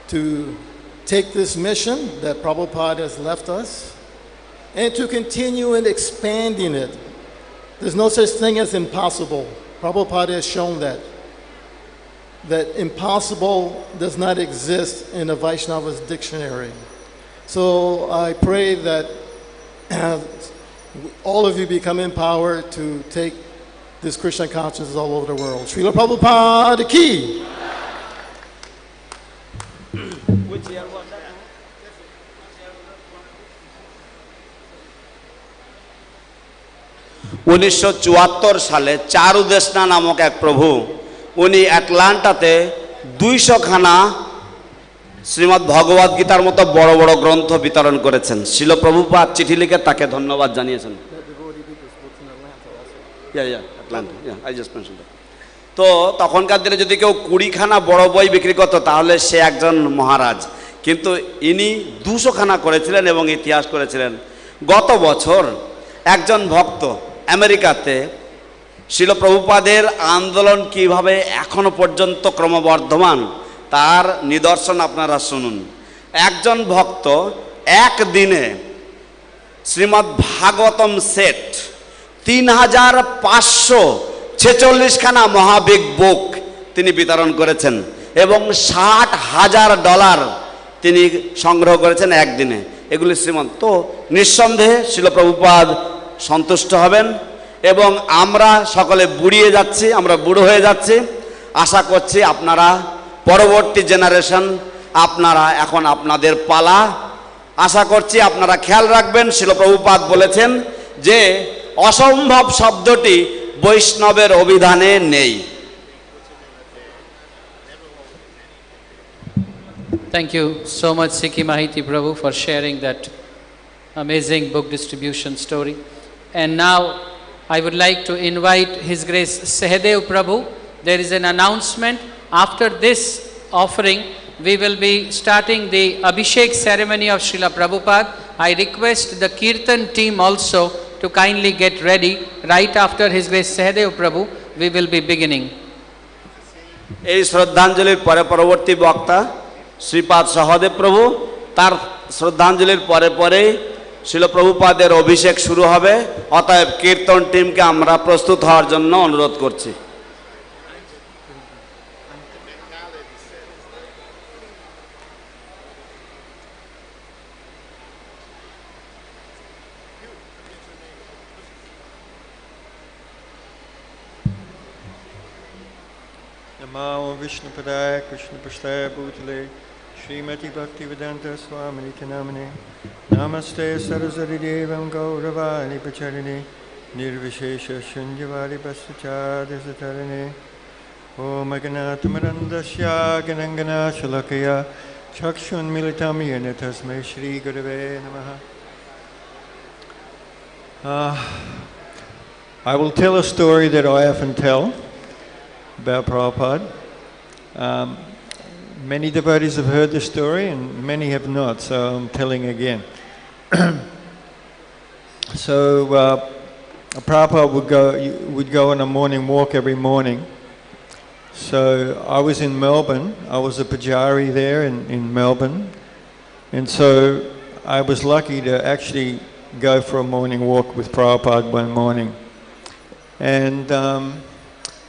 to take this mission that Prabhupada has left us and to continue in expanding it. There's no such thing as impossible. Prabhupada has shown that impossible does not exist in a Vaishnava's dictionary. So I pray that all of you become empowered to take this Krishna consciousness all over the world. Srila Prabhupada ki! 1974 সালে চারুদেশনা নামক এক প্রভু উনি অ্যাটলান্টাতে 200 খানা শ্রীমদ্ ভগবদ গীতার মতো বড় বড় গ্রন্থ বিতরণ করেছেন। শিল প্রভুপাদ চিঠি লিখে তাকে ধন্যবাদ জানিয়েছেন। তো তখনকার দিনে যদি কেউ 20 খানা বড় বই বিক্রি করতো তাহলে সে একজন মহারাজ, কিন্তু ইনি 200 খানা করেছিলেন এবং ইতিহাস করেছিলেন। গত বছর একজন ভক্ত আমেরিকাতে শিল প্রভুপাদের আন্দোলন কিভাবে এখনো পর্যন্ত ক্রমবর্ধমান তার নিদর্শন আপনারা শুনুন। একজন ভক্ত একদিনে শ্রীমদ্ ভাগবতম সেট 3546 খানা মহাবিগ বুক তিনি বিতরণ করেছেন এবং $60,000 তিনি সংগ্রহ করেছেন একদিনে। এগুলি শ্রীমন্ত। তো নিঃসন্দেহে শিল প্রভুপাদ সন্তুষ্ট হবেন এবং আমরা সকলে বুড়িয়ে যাচ্ছি, আমরা বুড়ো হয়ে যাচ্ছি। আশা করছি আপনারা পরবর্তী জেনারেশন, আপনারা এখন আপনাদের পালা। আশা করছি আপনারা খেয়াল রাখবেন। শিল প্রভুপাদ বলেছেন যে অসম্ভব শব্দটি বৈষ্ণবের অভিধানে নেই। Thank you so much, Sikhi Mahiti Prabhu, for sharing that amazing book distribution story. And now I would like to invite His Grace Sahadev Prabhu. There is an announcement. After this offering, we will be starting the Abhishek ceremony of Srila Prabhupada. I request the Kirtan team also to kindly get ready. Right after His Grace Sahadev Prabhu, we will be beginning. এই শ্রদ্ধাঞ্জলির পরে পরবর্তী বক্তা শ্রীপাদ সহদেব প্রভু, তার শ্রদ্ধাঞ্জলির পরে পরে শিল প্রভুপাদের অভিষেক শুরু হবে। অতএব কীর্তন টিমকে আমরা প্রস্তুত হওয়ার জন্য অনুরোধ করছি। Namo Vishnupadaya Krishna Prasthaya Bhutale Srimati Bhaktivedanta Swami Namane Namaste Saraswati Devam Gauravani Pacharine Nirvishesha Shunyavadi Pasachadi Satarine Om Aganatamarandasya Ganangana Shalakaya Chakshun Militam Yena Tasmai Shri Gurave Namaha. I will tell a story that I often tell about Prabhupada. Many devotees have heard this story and many have not, so I'm telling again. So Prabhupada would go on a morning walk every morning. So I was in Melbourne. I was a pujari there in Melbourne, and so I was lucky to actually go for a morning walk with Prabhupada one morning. And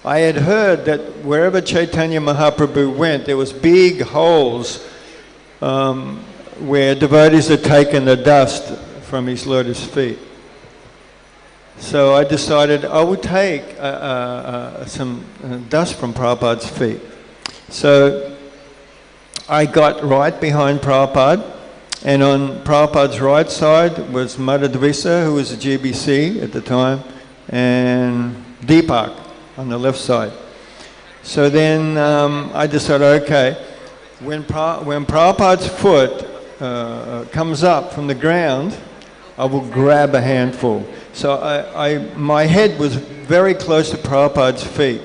I had heard that wherever Chaitanya Mahaprabhu went, there was big holes where devotees had taken the dust from his lotus feet. So I decided I would take some dust from Prabhupada's feet. So I got right behind Prabhupada, and on Prabhupada's right side was Muradi, who was a GBC at the time, and Deepak on the left side. So then I decided, okay, when Prabhupada's foot comes up from the ground, I will grab a handful. So my head was very close to Prabhupada's feet.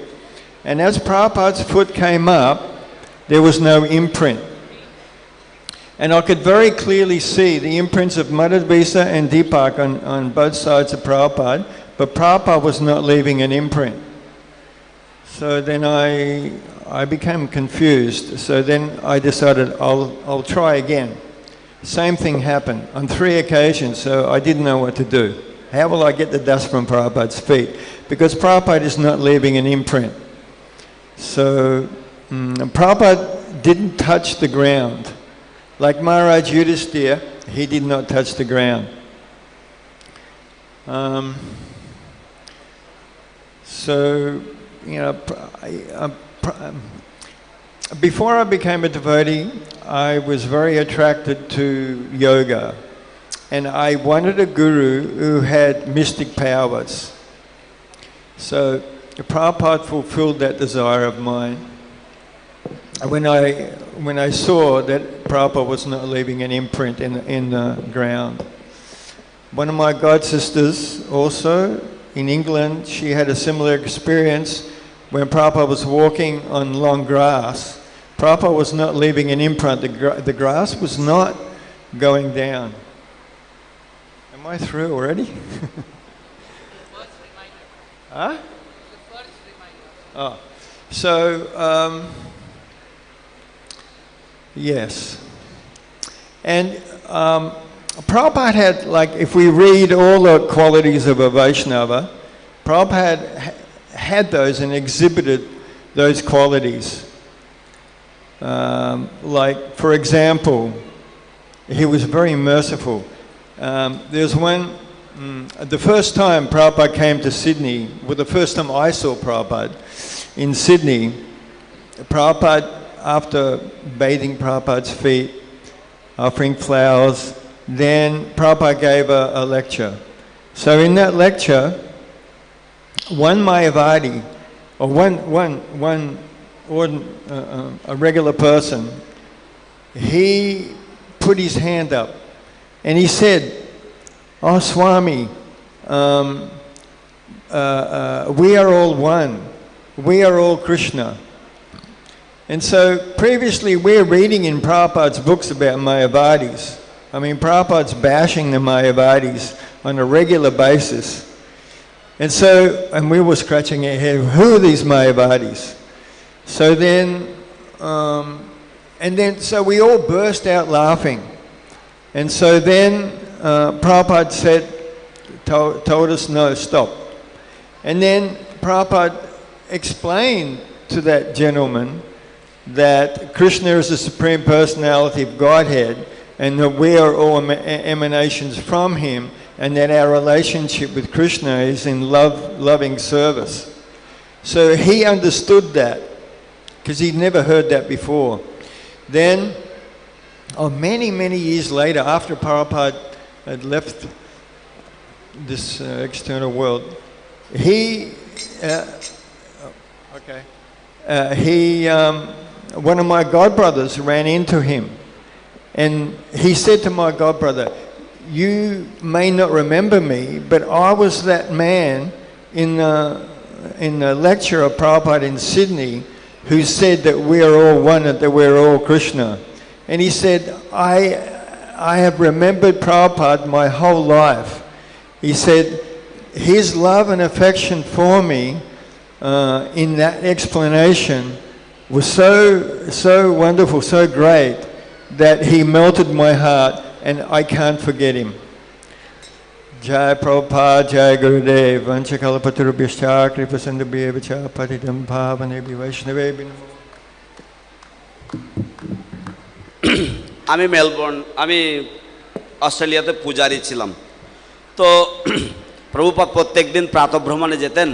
And as Prabhupada's foot came up, there was no imprint. And I could very clearly see the imprints of Muradi and Deepak on both sides of Prabhupada, but Prabhupada was not leaving an imprint. So then I became confused. So then I decided I'll try again. Same thing happened on 3 occasions, so I didn't know what to do. How will I get the dust from Prabhupada's feet? Because Prabhupada is not leaving an imprint. So Prabhupada didn't touch the ground. Like Maharaj Yudhisthira, he did not touch the ground. So, you know, before I became a devotee, I was very attracted to yoga. And I wanted a guru who had mystic powers. So Prabhupada fulfilled that desire of mine. When I saw that Prabhupada was not leaving an imprint in the ground. One of my god sisters also in England, she had a similar experience when Prabhupada was walking on long grass. Prabhupada was not leaving an imprint. The grass was not going down. Am I through already? Huh? Oh, so yes, and Prabhupada had, like, if we read all the qualities of a Vaishnava, Prabhupada had those and exhibited those qualities. Like, for example, he was very merciful. There's one, the first time Prabhupada came to Sydney, well, the first time I saw Prabhupada in Sydney, Prabhupada, after bathing Prabhupada's feet, offering flowers, then Prabhupada gave a lecture. So in that lecture, one Mayavadi, or a regular person, he put his hand up and he said, "Oh Swami, we are all one. We are all Krishna." And so previously we're reading in Prabhupada's books about Mayavadis. I mean, Prabhupada's bashing the Mayavadis on a regular basis. And so, and we were scratching our head, who are these Mayavadis? So then, so we all burst out laughing. And so then Prabhupada told us, no, stop. And then Prabhupada explained to that gentleman that Krishna is the Supreme Personality of Godhead and that we are all emanations from him, and that our relationship with Krishna is in loving service. So he understood that, because he'd never heard that before. Then, many, many years later, after Prabhupada had left this external world, one of my godbrothers ran into him, and he said to my godbrother, "You may not remember me, but I was that man in the lecture of Prabhupada in Sydney who said that we are all one and that we're all Krishna." And he said, I have remembered Prabhupada my whole life. He said, his love and affection for me in that explanation was so wonderful, so great, that he melted my heart, and I can't forget him. Jai Prabhupada, Jai Gurudev, Vanchakalpatarubhyascha, Kripasandabhyevacha, Patitam Bhavanebhi Vaishnavebhi Namo. আমি অস্ট্রেলিয়াতে পূজারি ছিলাম। তো প্রভুপাদ প্রত্যেক দিন প্রাতঃভ্রমণে যেতেন।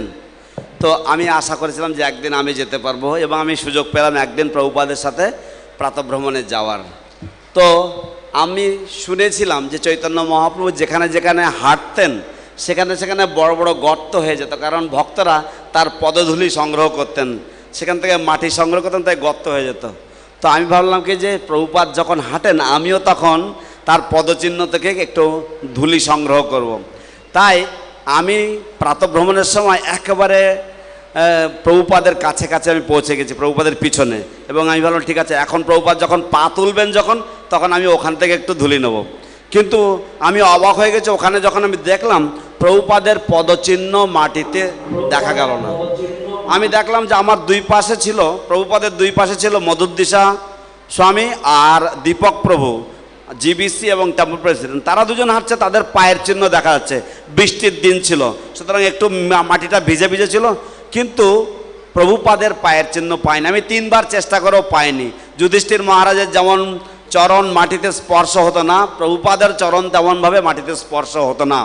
তো আমি আশা করেছিলাম যে একদিন আমি যেতে পারবো, এবং আমি সুযোগ পেলাম একদিন প্রভুপাদের সাথে প্রাতঃভ্রমণে যাওয়ার। তো আমি শুনেছিলাম যে চৈতন্য মহাপ্রভু যেখানে যেখানে হাঁটতেন সেখানে সেখানে বড় বড় গর্ত হয়ে যেত, কারণ ভক্তরা তার পদধূলি সংগ্রহ করতেন, সেখান থেকে মাটি সংগ্রহ করতেন, তাই গর্ত হয়ে যেত। তো আমি ভাবলাম কি যে প্রভুপাদ যখন হাঁটেন আমিও তখন তার পদচিহ্ন থেকে একটু ধুলি সংগ্রহ করব। তাই আমি প্রাতঃভ্রমণের সময় একেবারে প্রভুপাদের কাছে কাছে আমি পৌঁছে গেছি, প্রভুপাদের পিছনে, এবং আমি ভাবলাম ঠিক আছে এখন প্রভুপাদ যখন পা তুলবেন তখন আমি ওখান থেকে একটু ধুলি নেব। কিন্তু আমি অবাক হয়ে গেছি, ওখানে যখন আমি দেখলাম প্রভুপাদের পদচিহ্ন মাটিতে দেখা গেল না। আমি দেখলাম যে আমার দুই পাশে ছিল, প্রভুপাদের দুই পাশে ছিল মধুদ্দিশা স্বামী আর দীপক প্রভু, জিবিসি এবং টেম্পল প্রেসিডেন্ট। তারা দুজন হাঁটছে, তাদের পায়ের চিহ্ন দেখা যাচ্ছে। বৃষ্টির দিন ছিল, সুতরাং একটু মাটিটা ভিজে ভিজে ছিল, কিন্তু প্রভুপাদের পায়ের চিহ্ন পাইনি। আমি 3 বার চেষ্টা করেও পাইনি। যুধিষ্ঠির মহারাজের যেমন চরণ মাটিতে স্পর্শ হতো না, প্রভুপাদের চরণ তেমনভাবে মাটিতে স্পর্শ হতো না।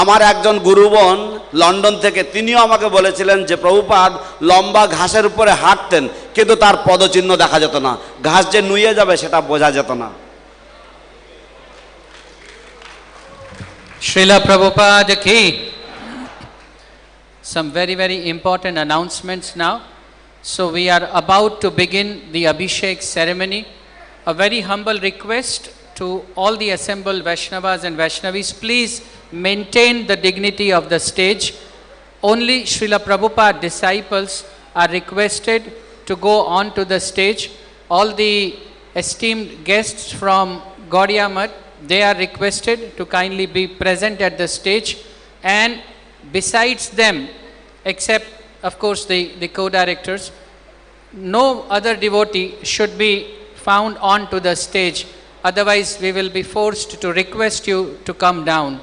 আমার একজন গুরুবন লন্ডন থেকে, তিনিও আমাকে বলেছিলেন যে প্রভুপাদ লম্বা ঘাসের উপরে হাঁটতেন, কিন্তু তার পদচিহ্ন দেখা যেত না, ঘাস যে নুয়ে যাবে সেটা বোঝা যেত না। Srila Prabhupada ki. Some very, very important announcements now. So we are about to begin the Abhishek ceremony. A very humble request to all the assembled Vaishnavas and Vaishnavis, please maintain the dignity of the stage. Only Srila Prabhupada disciples are requested to go on to the stage. All the esteemed guests from Gaudiya Math, they are requested to kindly be present at the stage, and besides them, except of course the co-directors, no other devotee should be found on to the stage, otherwise we will be forced to request you to come down.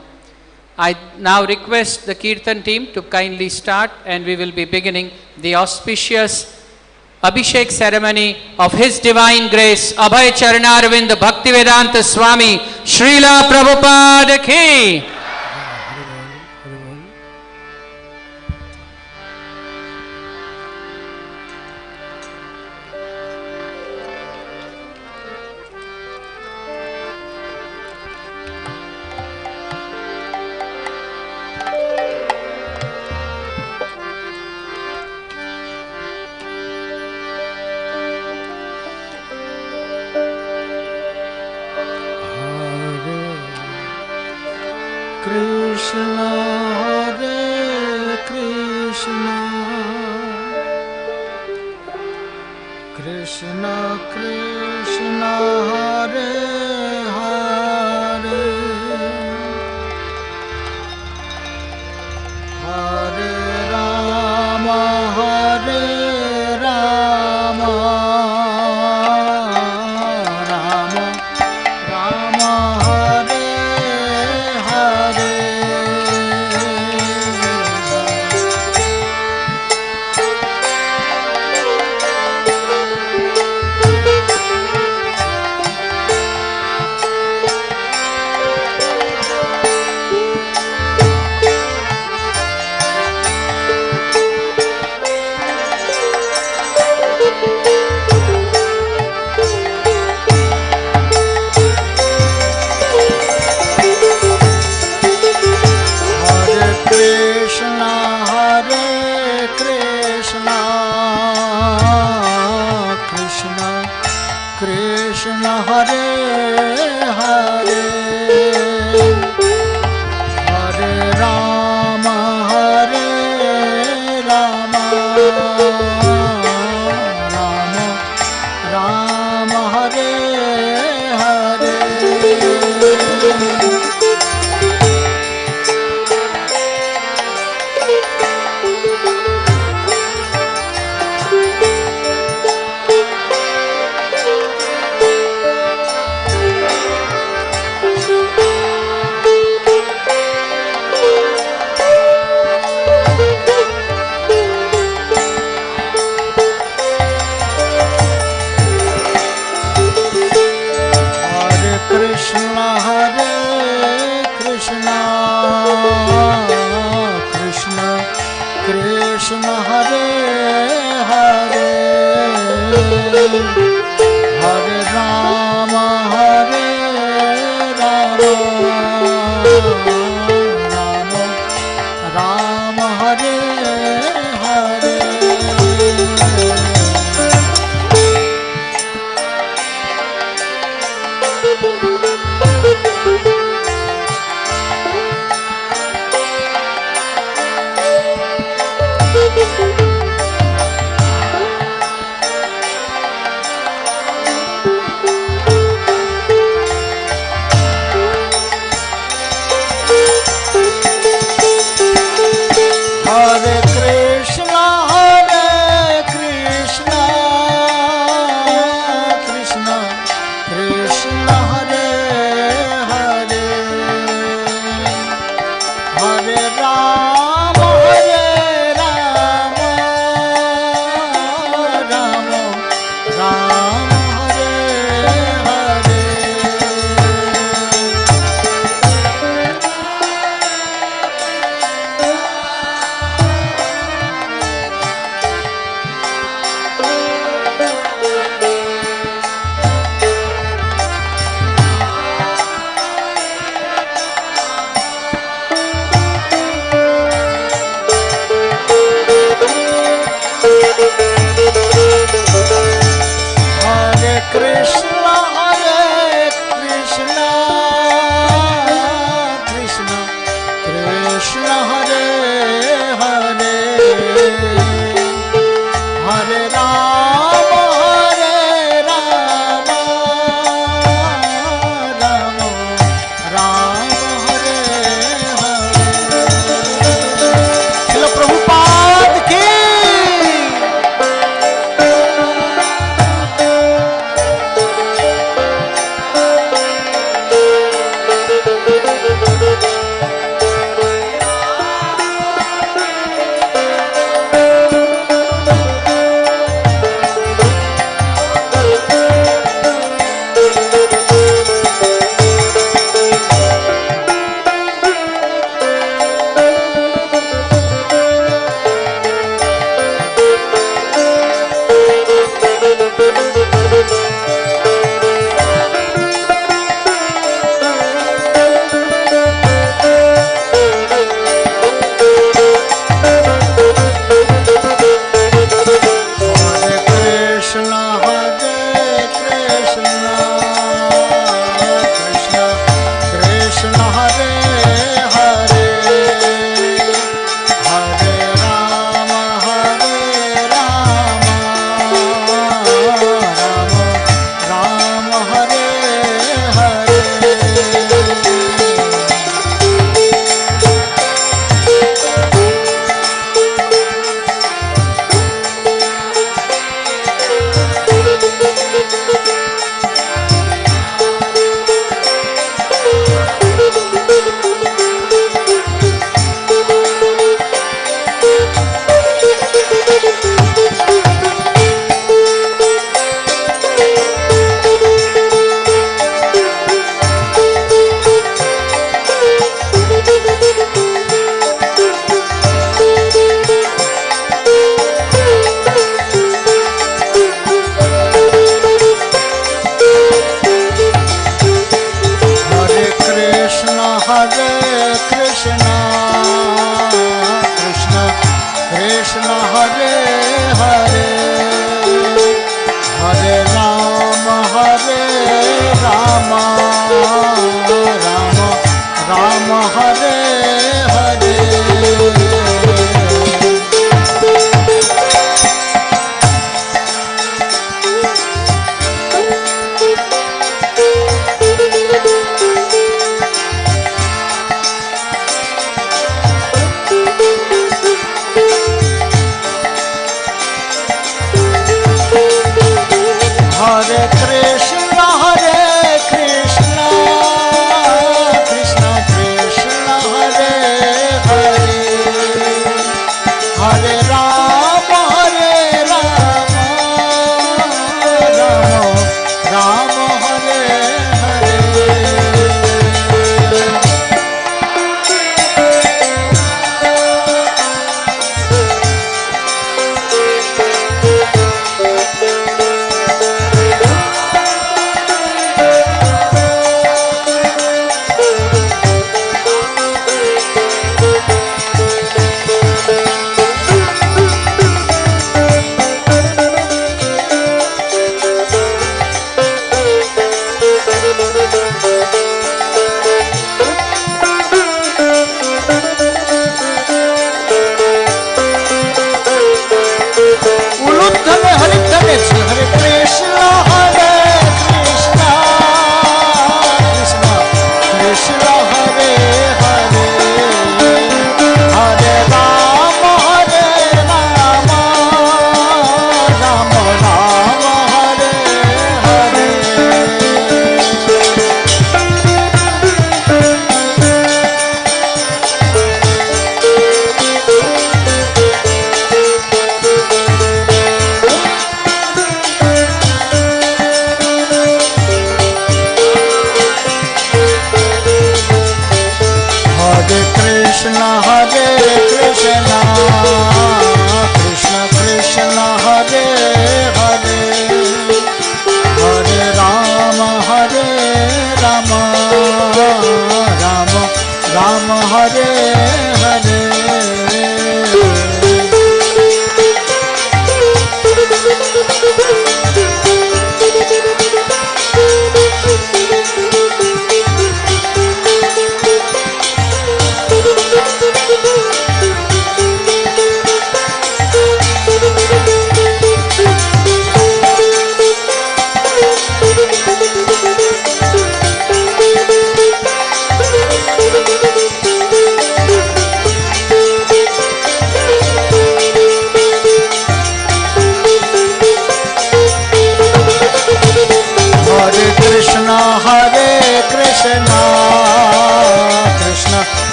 I now request the Kirtan team to kindly start, and we will be beginning the auspicious Abhishek ceremony of His Divine Grace Abhay Charanarvind Bhaktivedanta Swami Srila Prabhupada ki. Krishna, Hare Krishna, Krishna Krishna, Hare Hare, Hare Rama, Hare Rama, Rama Rama, Hare Hare. Krishna Hare Hare, Hare Rama, Hare Rama, Rama Rama, Hare Hare. Krishna Hare Hare Hare Rama Hare Rama Rama Hare Hare Hare Krishna Krishna Krishna Hare Hare Hare Rama Rama Rama Hare Hare Hare Krishna Krishna Krishna Hare Hare Hare Rama Rama Hare Hare Srila Prabhupada ki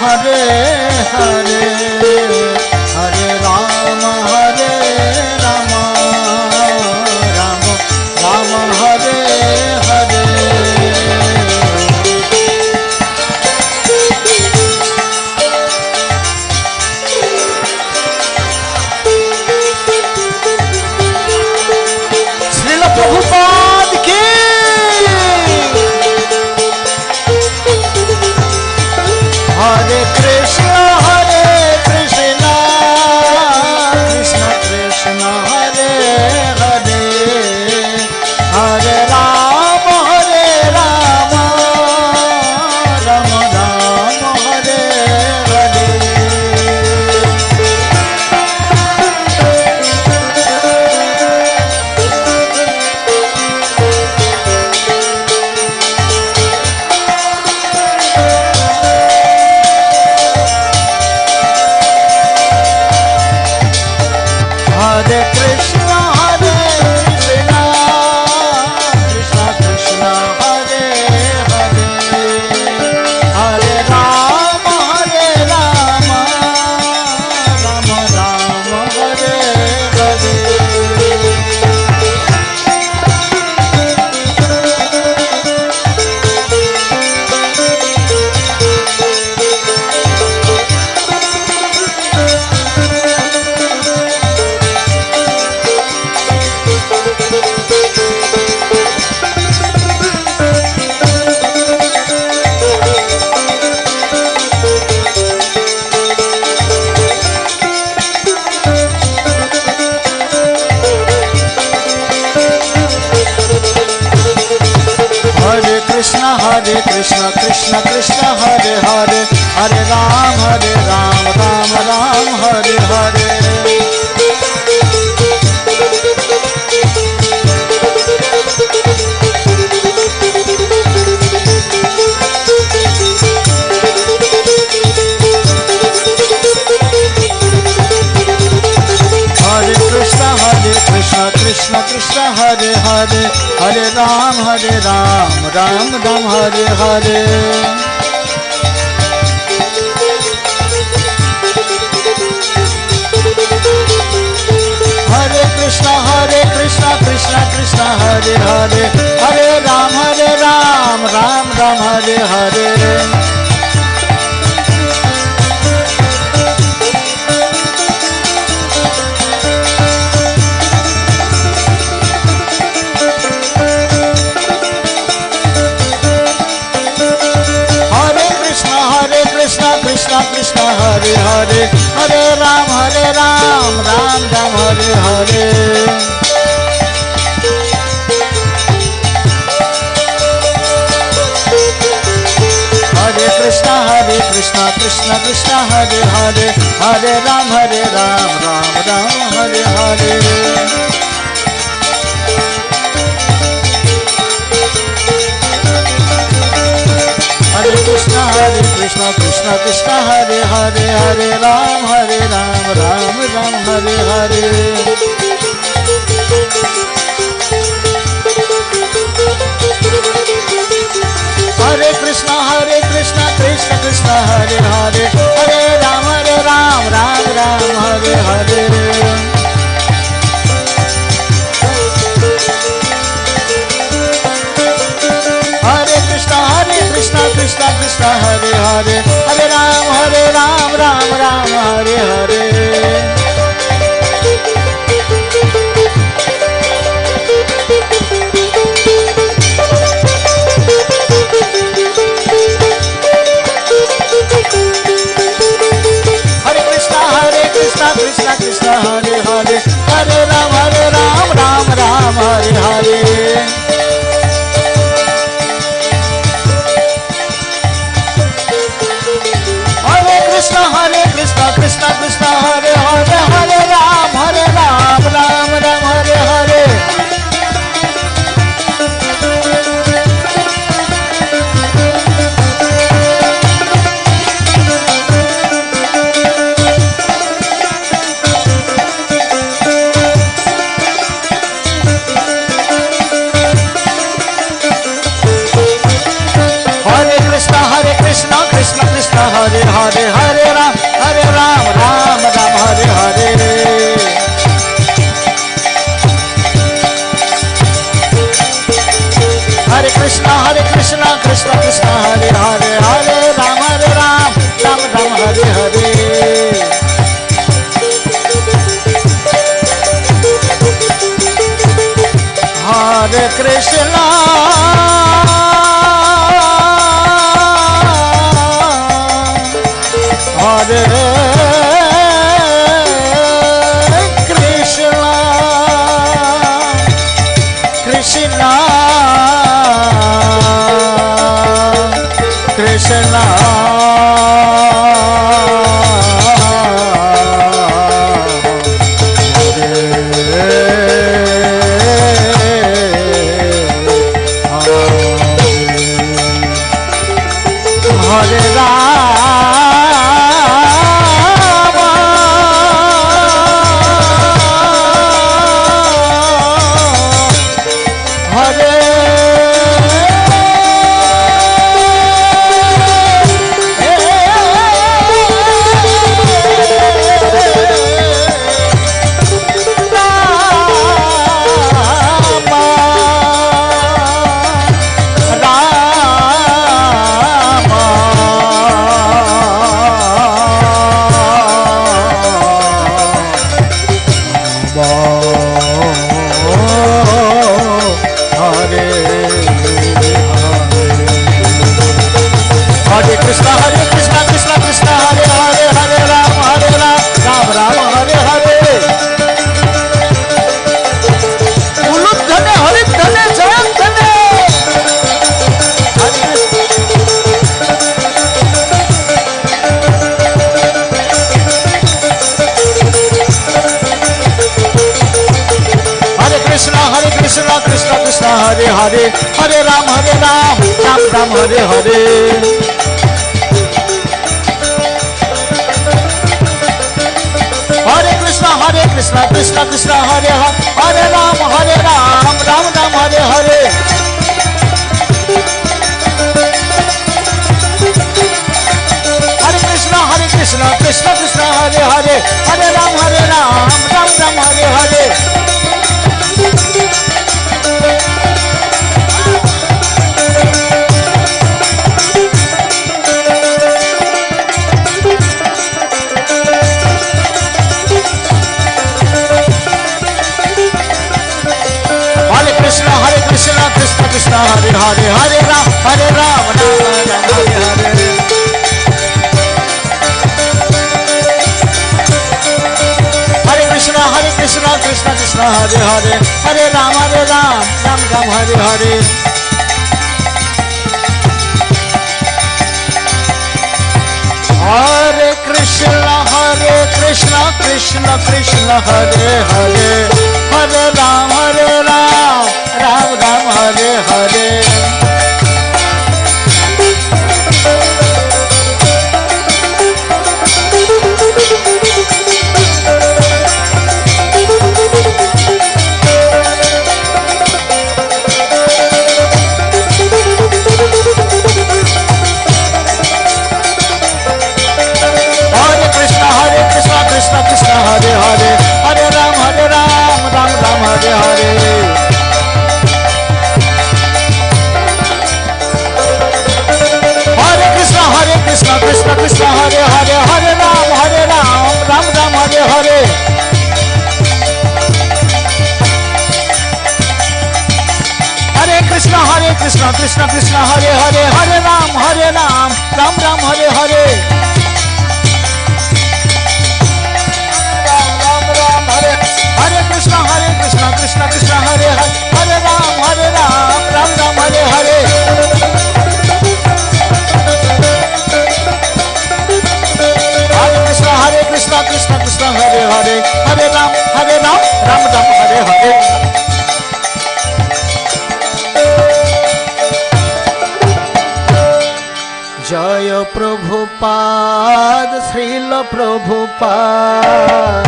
Hare Hare Hare Rama Rama Rama Hare Hare Srila Prabhupada ki Hare Krishna Krishna Krishna Hare Hare Hare Rama Rama Rama Hare Hare Hare Krishna Krishna Krishna Hare Hare Hare Rama Rama Rama Hare Hare Krishna Krishna Krishna Hare Hare Hare Ram Ram Ram Hare Hare Hare Krishna Krishna Krishna Hare Hare Hare Ram Ram Ram Hare Hare Hare Krishna Krishna Krishna Hare Hare Hare Ram Ram Ram Hare Hare Krishna Krishna Hare Hare Hare Ram Ram Ram Hare Hare Hare Krishna Krishna Krishna Hare Hare Hare Ram Ram Ram Hare Hare Hare Krishna Krishna Krishna Hare Hare Hare Ram Ram Ram Hare Hare Hare Krishna Krishna Krishna Hare Hare Hare Ram Ram Hare Hare Hare Krishna Krishna Hare Hare Hare Ram Ram Hare Hare Hare Krishna Krishna Hare Hare Hare Ram Ram Hare Hare Krishna Krishna Hare Hare Hare Ram Ram Hare Hare Hare Hare, Hare Ram, Ram Ram, Hare Hare. Hare Krishna, Krishna Krishna, Hare Hare, Hare Ram, Ram Ram, Hare Hare. Hare Krishna, Hare Krishna, Krishna Krishna Hare Hare, Hare Ram, Ram Ram, Hare Hare. Hare Krishna, Krishna Krishna, Hare Hare, Hare Ram, Ram Ram, Hare Hare. Hare Krishna, Krishna Krishna, Hare Hare, Hare Ram, Ram Ram, Hare Hare. Krishna Krishna, Hare Hare, Hare Ram, Ram Ram, Hare Hare. Hare Krishna, Krishna Krishna, Hare Hare, Hare Ram, Ram Ram, Hare Hare. Hare Krishna, Krishna Krishna, Hare Hare, Hare Ram, Ram Ram, Hare Hare. Krishna Krishna, Hare Hare, Hare Ram, Ram Ram, Hare Hare. Hare Krishna, Krishna Hare Hare, Hare Ram, Ram Ram, Hare Hare. Hare Krishna, Krishna Hare Hare, Hare Ram, Ram Ram, Hare Hare. Hare Krishna, Krishna Hare Hare, Hare Ram, Ram Ram, Hare Hare. Hare Krishna, Krishna Hare Hare, Hare Ram, Ram Ram, Hare Hare. Jaya Prabhupada, Srila Prabhupada.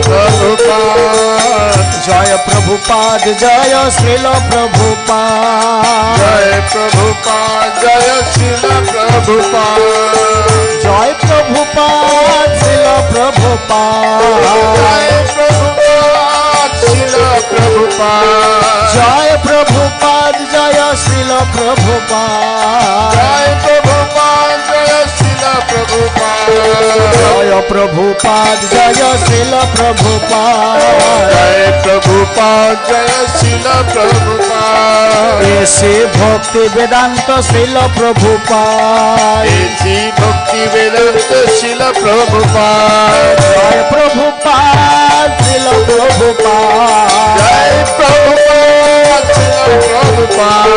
Prabhupada, Jaya Prabhupada जय श्रील प्रभुपाद जय प्रभुपाद जय श्रील प्रभुपाद जय प्रभुपाद श्रील प्रभुपाद जय प्रभुपाद श्रील प्रभुपाद जय प्रभुपाद जय श्रील प्रभुपाद जय प्रभुपाद जय श्रील प्रभुपाद जय प्रभुपाद जय श्रील प्रभुपाद जय प्रभुपाद जय श्रील प्रभुपाद ऐसे भक्ति वेदांत श्रील प्रभुपाद ऐसी भक्ति वेदांत श्रील प्रभुपाद जय प्रभुपाद श्रील प्रभुपाद जय प्रभुपाद श्रील प्रभुपाद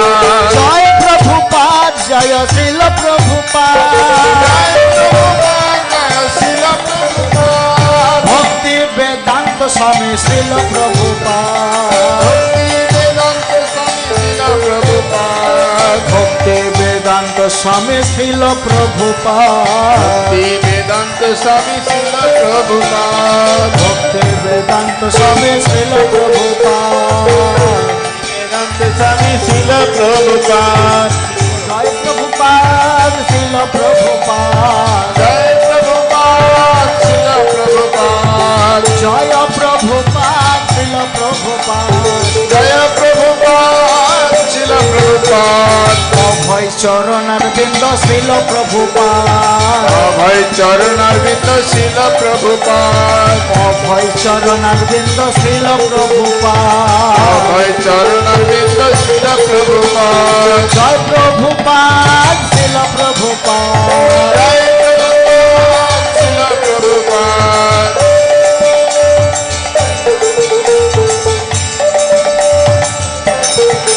जय प्रभुपाद जय श्रील प्रभुपाद भक्ति वेदांत स्वामी श्रील प्रभुपाद भक्ति वेदांत स्वामी श्रील प्रभुपाद वेदांत स्वामी श्रील प्रभुपाद भक्ति वेदांत स्वामी श्रील प्रभुपाद वेदांत स्वामी श्रील प्रभुपाद जय प्रभुपाद श्रील प्रभुपाद जय प्रभुपाद श्रील प्रभुपाद जय प्रभुपाद श्रील प्रभुपाद जय प्रभुपाद श्रील प्रभुपाद अभय चरणारविंद श्रील प्रभुपाद अभय चरणारविंद श्रील प्रभुपाद अभय चरणारविंद श्रील प्रभुपाद अभय चरणारविंद श्रील प्रभुपाद जय प्रभुपाद श्रील प्रभुपाद जय प्रभुपाद श्रील प्रभुपाद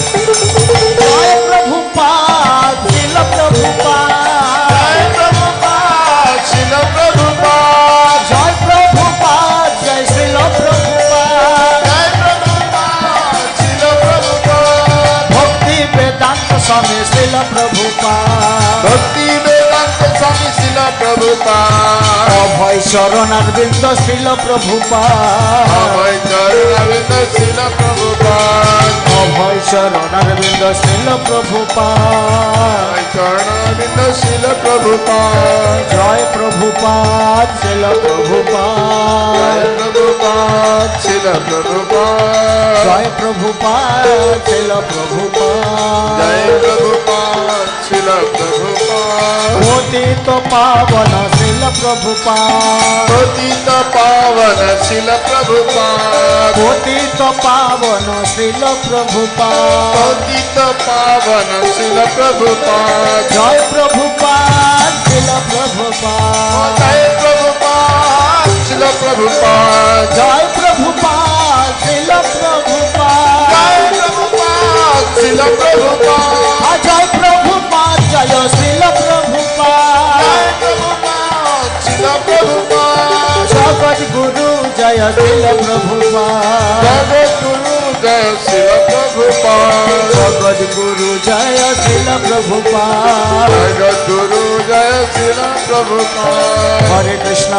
जय प्रभुपाद श्रील प्रभुपाद जय प्रभुपाद श्रील प्रभुपाद जय प्रभुपाद जय श्रील प्रभुपाद जय प्रभुपाद श्रील प्रभुपाद भक्ति वेदांत स्वामी श्रील प्रभुपाद भक्ति वेदांत स्वामी श्रील प्रभुपाद अभय चरणारविंद श्रील प्रभुपाद अभय चरणारविंद श्रील प्रभुपाद अभय चरणारविंद श्रील प्रभुपाद अभय चरणारविंद श्रील प्रभुपाद जय प्रभुपाद श्रील प्रभुपाद जय प्रभुपाद श्रील प्रभुपाद जय प्रभुपाद श्रील प्रभुपाद जय प्रभुपाद श्रील प्रभुपाद पतित पावन श्रील प्रभुपाद पतित पावन श्रील प्रभुपाद पतित पावन श्रील प्रभुपाद पतित पावन श्रील प्रभुपाद जय प्रभुपाद श्रील प्रभुपाद जय प्रभुपाद श्रील प्रभुपाद जय प्रभुपाद श्रील प्रभुपाद जय प्रभुपाद श्रील प्रभुपाद जय प्रभुपाद जय श्रील प्रभुपाद जय प्रभुपाद श्रील प्रभुपाद जगत गुरु जय श्रील प्रभुपाद जगत गुरु जय श्रील प्रभुपाद जगत गुरु जय श्रील प्रभुपाद जगत गुरु जय श्रील प्रभुपाद हरे कृष्ण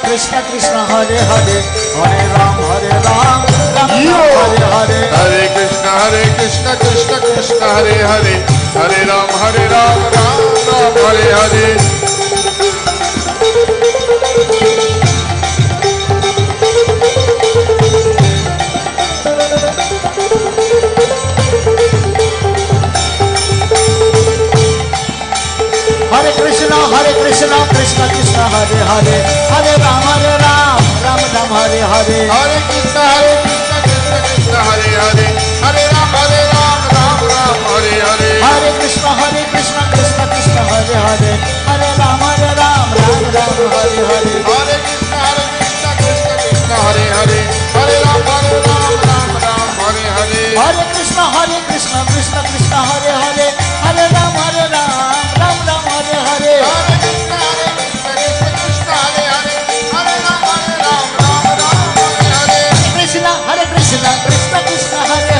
कृष्ण कृष्ण हरे हरे हरे राम राम राम हरे हरे हरे कृष्ण कृष्ण कृष्ण हरे हरे हरे राम राम राम हरे हरे हरे कृष्ण कृष्ण कृष्ण हरे हरे हरे राम राम राम हरे हरे हरे कृष्ण कृष्ण कृष्ण हरे हरे हरे राम राम राम हरे हरे हरे कृष्ण कृष्ण कृष्ण हरे हरे हरे राम राम राम हरे हरे हरे कृष्ण कृष्ण कृष्ण हरे हरे हरे राम राम हरे हरे हरे कृष्ण कृष्ण कृष्ण हरे हरे हरे राम राम हरे हरे हरे कृष्ण कृष्ण हरे हरे हरे राम राम हरे हरे कृष्ण कृष्ण कृष्ण हरे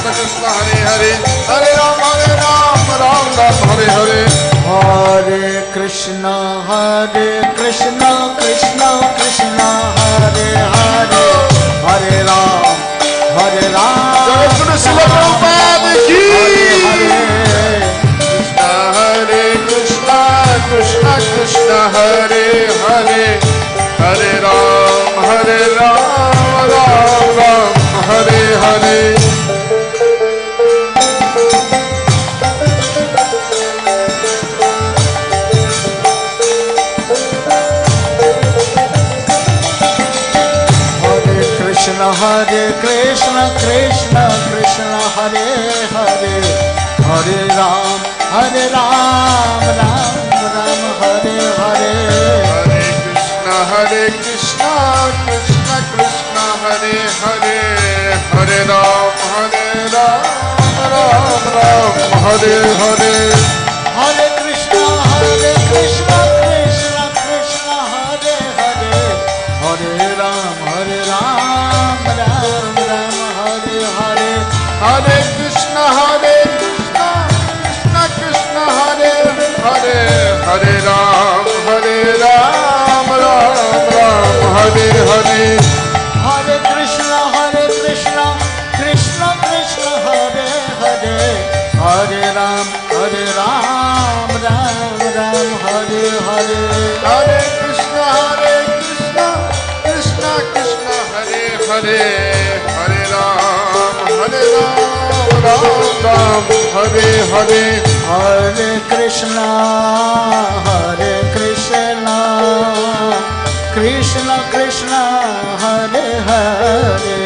Krishna Krishna Hare Hare Hare Ram Ram Ram Hare Hare Hare Krishna Krishna Krishna Hare Hare Hare Ram Jagat Guru Srila Prabhupada ki Hare Krishna Krishna Krishna Hare Hare Hare Ram Ram Ram Hare Hare Hare Krishna Krishna Krishna Hare Hare Hare Ram Ram Ram Hare Hare Hare Krishna Krishna Krishna Hare Hare Hare Ram Ram Ram Hare Hare Hare Krishna Krishna Krishna Hare Hare Hare Ram Ram Ram Hare Hare Hare Krishna Krishna Krishna Hare Hare Hare Ram Ram Hare Hare Hare Krishna Krishna Krishna Hare Hare Hare Ram Ram Hare Hare Hare Krishna Krishna Krishna Hare Hare Hare Ram Ram Hare Hare Hare Krishna Krishna Krishna Hare Hare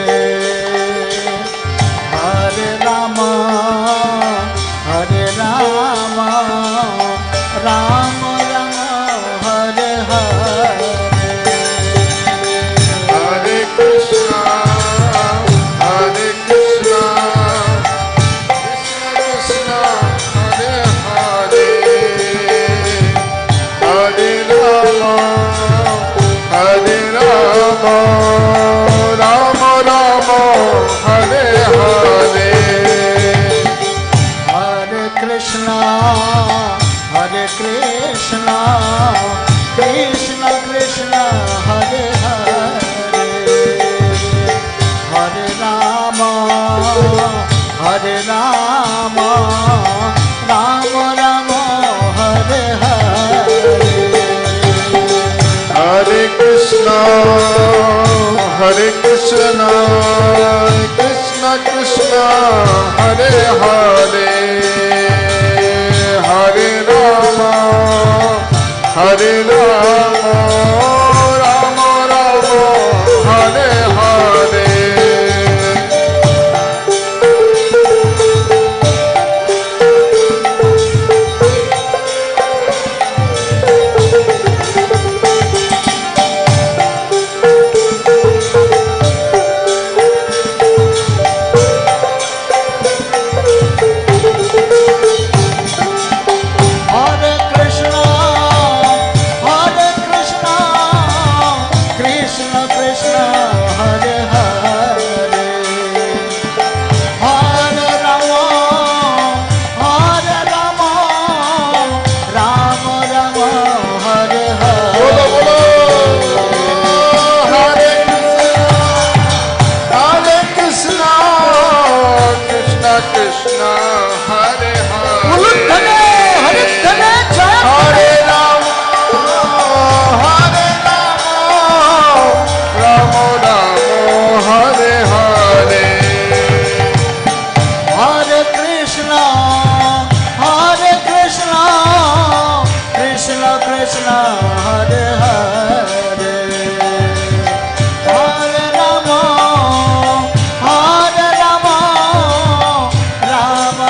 Hare Rama Rama Rama Hare Hare Hare Krishna Krishna Krishna Hare Hare Hare Rama Rama Rama Hare Hare Hare Krishna Krishna Krishna Hare Hare Hare Rama Rama Rama Hare Hare Hare Krishna Krishna Krishna Hare Hare Hare Rama Rama Rama Hare Hare Rama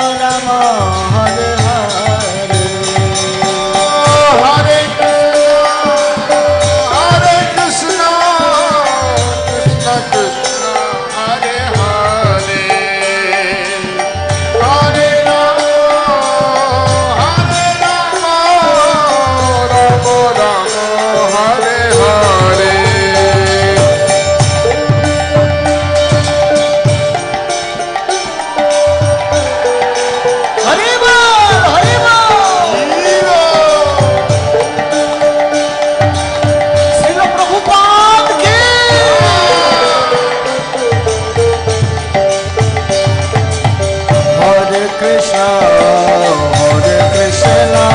Krishna, Hare Krishna,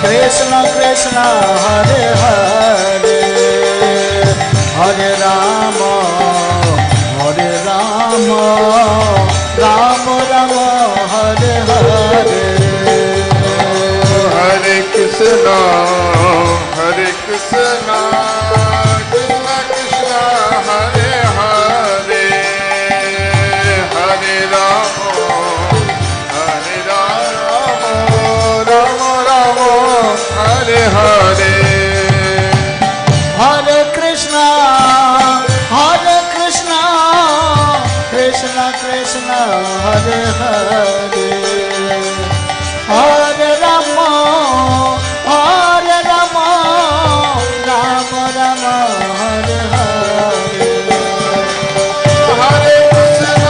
Krishna Krishna, Hare Hare, Hare Rama, Hare Rama, Rama Rama, Hare Hare. Hare Krishna, Hare Krishna, Krishna Krishna, Hare Hare, Hare Rama, Hare Rama, Rama Rama, Hare Hare. Hare Krishna,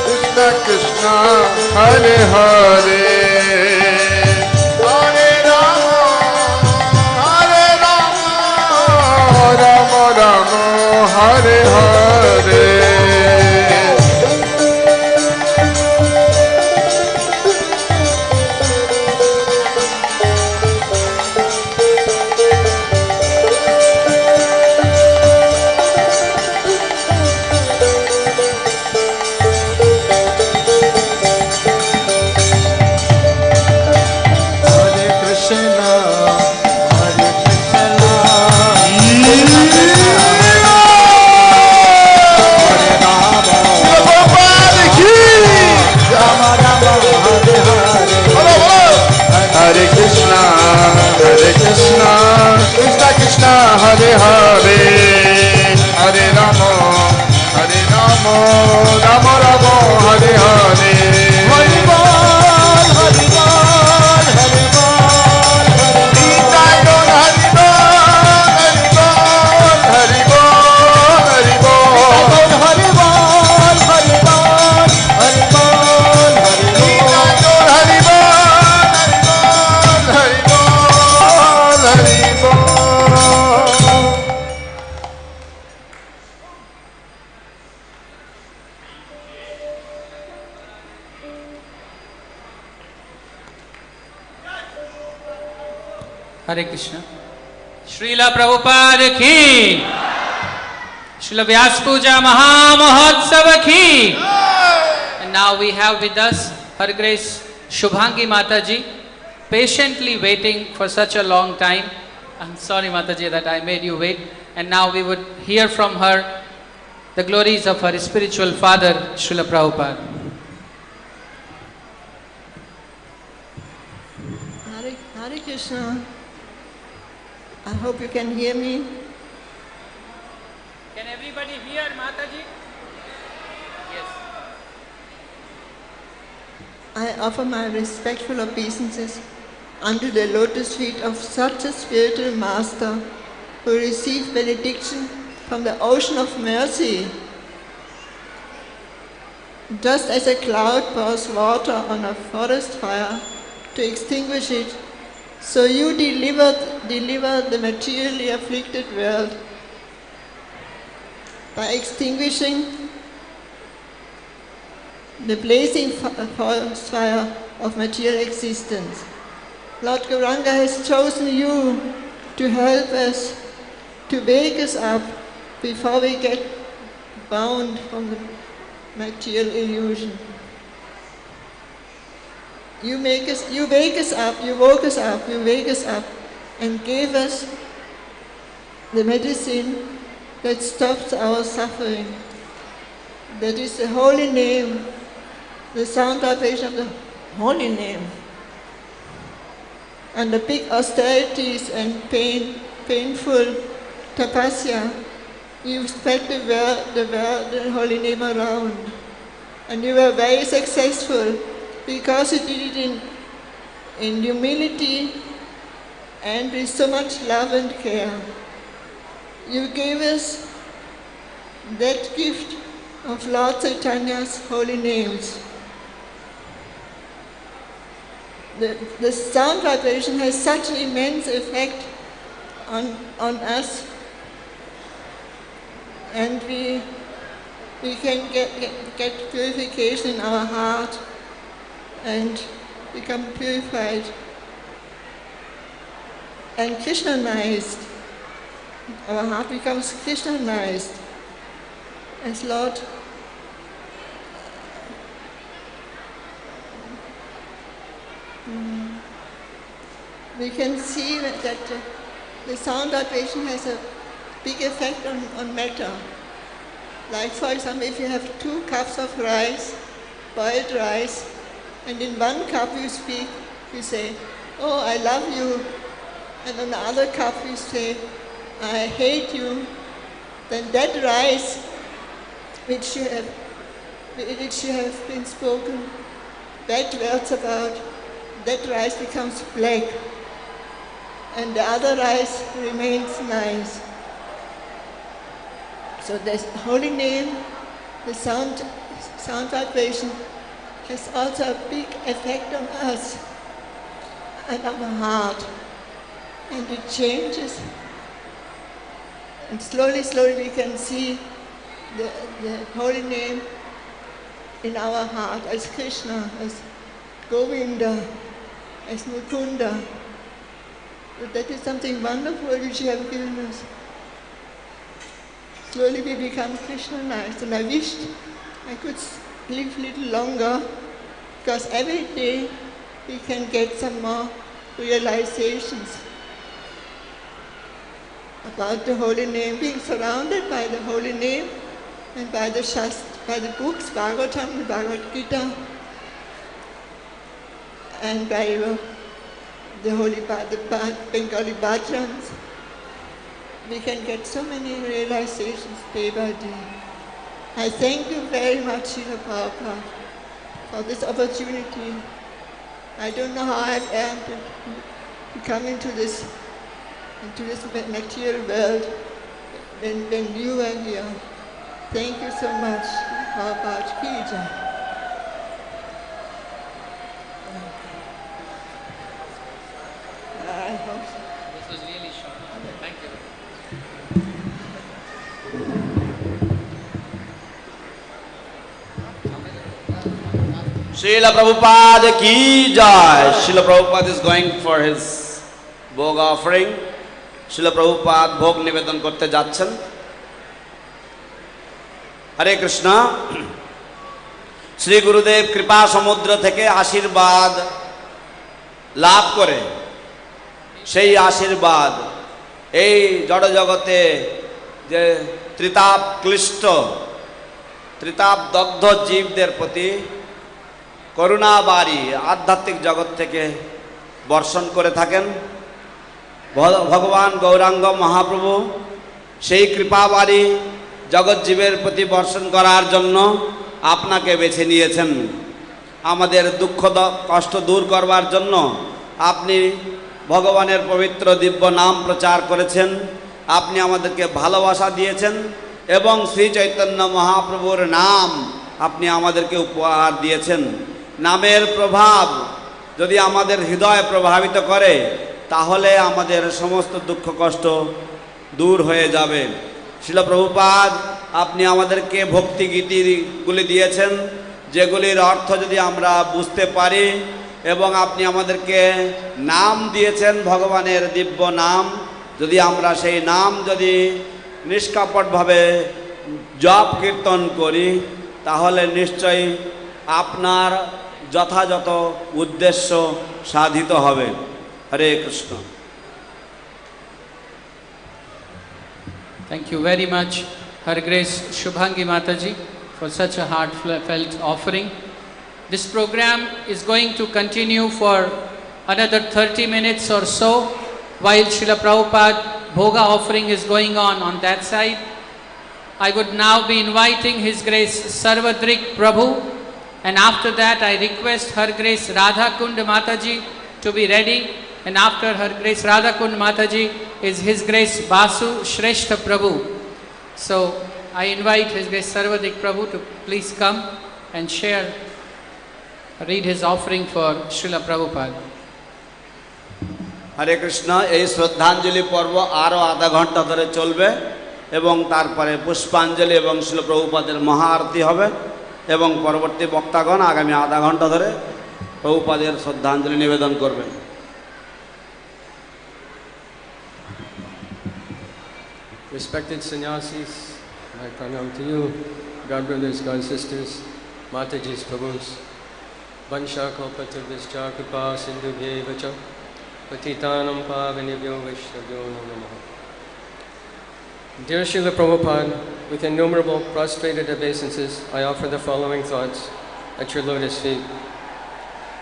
Krishna Krishna, Hare Hare, Hare Rama, Rama Rama, Hare Hare. Hare Krishna, Krishna Krishna, Hare Hare, Hare Rama, Rama Rama, Hare Hare. Hare Krishna, Krishna Krishna, Hare Hare, Hare Rama, Rama Rama, Hare Hare. Hari Bol, Hari Bol, Hari Bol, Hari Bol, Hari Bol, Hari Bol, Hari Bol, Hari Bol, Hari Bol, Hari Bol, Hari Bol, Hari Bol, Hari Bol. Hare Krishna. Srila Prabhupada ki. Srila Vyasapuja Maha Mahotsava ki. And now we have with us Her Grace Shubhangi Mataji, patiently waiting for such a long time. I'm sorry Mataji that I made you wait. And now we would hear from her the glories of her spiritual father, Srila Prabhupada. Hare Krishna. I hope you can hear me. Can everybody hear Mataji? Yes. I offer my respectful obeisances unto the lotus feet of such a spiritual master who received benediction from the ocean of mercy. Just as a cloud pours water on a forest fire to extinguish it, so you deliver the materially afflicted world by extinguishing the blazing forest fire of material existence. Lord Gouranga has chosen you to help us, to wake us up before we get bound from the material illusion. You wake us up, and gave us the medicine that stops our suffering. That is the holy name, the sound vibration of the holy name. And the big austerities and painful tapasya, you spread the holy name around. And you were very successful because you did it in humility and with so much love and care. You gave us that gift of Lord Chaitanya's holy names. The sound vibration has such an immense effect on us, and we we can get purification in our heart and become purified and Krishna-nized. Our heart becomes Krishna-nized as Lord. We can see that the sound vibration has a big effect on matter. Like for example, if you have 2 cups of rice, boiled rice, and in 1 cup you speak, you say, "Oh, I love you," and on the other cup you say, "I hate you," then that rice which you have been spoken bad words about, that rice becomes black, and the other rice remains nice. So the holy name, the sound vibration, has also a big effect on us and our heart, and it changes. And slowly we can see the holy name in our heart as Krishna, as Govinda, as Mukunda. That is something wonderful which you have given us. Slowly we become Krishna-nized, and I wished I could live a little longer, because every day we can get some more realizations about the holy name, being surrounded by the holy name and by the books, Bhagavatam, the Bhagavad Gita, and by the Bengali bhajans. We can get so many realizations day by day. I thank you very much, Srila Prabhupada, for this opportunity. I don't know how I've earned to come into this material world when you were here. Thank you so much, Prabhupada. Puja. I hope so. This was really short. Thank you. Srila Prabhupada ki jai. Srila Prabhupada is going for his bhog offering. Srila Prabhupada bhog nivedan korte jacchen. Hare Krishna. Shri Gurudev kripa samudra theke ashirwad লাভ করে সেই আশীর্বাদ এই জড় জগতে যে ত্রিতাপ ক্লিষ্ট ত্রিতাপ দগ্ধ জীবদের প্রতি করুণা বাড়ি আধ্যাত্মিক জগৎ থেকে বর্ষণ করে থাকেন ভগবান গৌরাঙ্গ মহাপ্রভু সেই কৃপা বাড়ি জগৎ জীবের প্রতি বর্ষণ করার জন্য আপনাকে বেছে নিয়েছেন আমাদের দুঃখ কষ্ট দূর করবার জন্য আপনি ভগবানের পবিত্র দিব্য নাম প্রচার করেছেন আপনি আমাদেরকে ভালোবাসা দিয়েছেন এবং শ্রী চৈতন্য মহাপ্রভুর নাম আপনি আমাদেরকে উপহার দিয়েছেন নামের প্রভাব যদি আমাদের হৃদয় প্রভাবিত করে তাহলে আমাদের সমস্ত দুঃখ কষ্ট দূর হয়ে যাবে শ্রীল প্রভুপাদ আপনি আমাদেরকে ভক্তি গীতিগুলি দিয়েছেন যেগুলির অর্থ যদি আমরা বুঝতে পারি এবং আপনি আমাদেরকে নাম দিয়েছেন ভগবানের দিব্য নাম যদি আমরা সেই নাম যদি নিষ্কপটভাবে জপ কীর্তন করি তাহলে নিশ্চয়ই আপনার যথাযথ উদ্দেশ্য সাধিত হবে হরে Krishna Thank you very much, Her Grace Shubhangi Mataji, for such a heartfelt offering. This program is going to continue for another 30 minutes or so, while Srila Prabhupada Bhoga offering is going on that side. I would now be inviting His Grace Sarvadrik Prabhu, and after that I request Her Grace Radha Kund Mataji to be ready, and after Her Grace Radha Kund Mataji is His Grace Basu Shrestha Prabhu. So I invite His Grace Sarvadrik Prabhu to please come and read his offering for Srila Prabhupada. Hare Krishna, এই শ্রদ্ধাঞ্জলি পর্ব আরো আধা ঘন্টা ধরে চলবে এবং তারপরে পুষ্পাঞ্জলি এবং শ্রীল প্রভুপাদের মহা আরতি হবে এবং পরবর্তী বক্তাগণ আগামী আধা ঘন্টা ধরে প্রভুপাদের শ্রদ্ধাঞ্জলি নিবেদন করবেন। Respected sannyasis, my pranam to you, God brothers, God sisters, Matajis, Prabhus, Vansha Kalpatarvischa Kripa Sindhu Bhyevacha, Patitanam Pavanibhyo Vaishnavyo Namaha. Dear Srila Prabhupada, with innumerable prostrated obeisances, I offer the following thoughts at your lotus feet.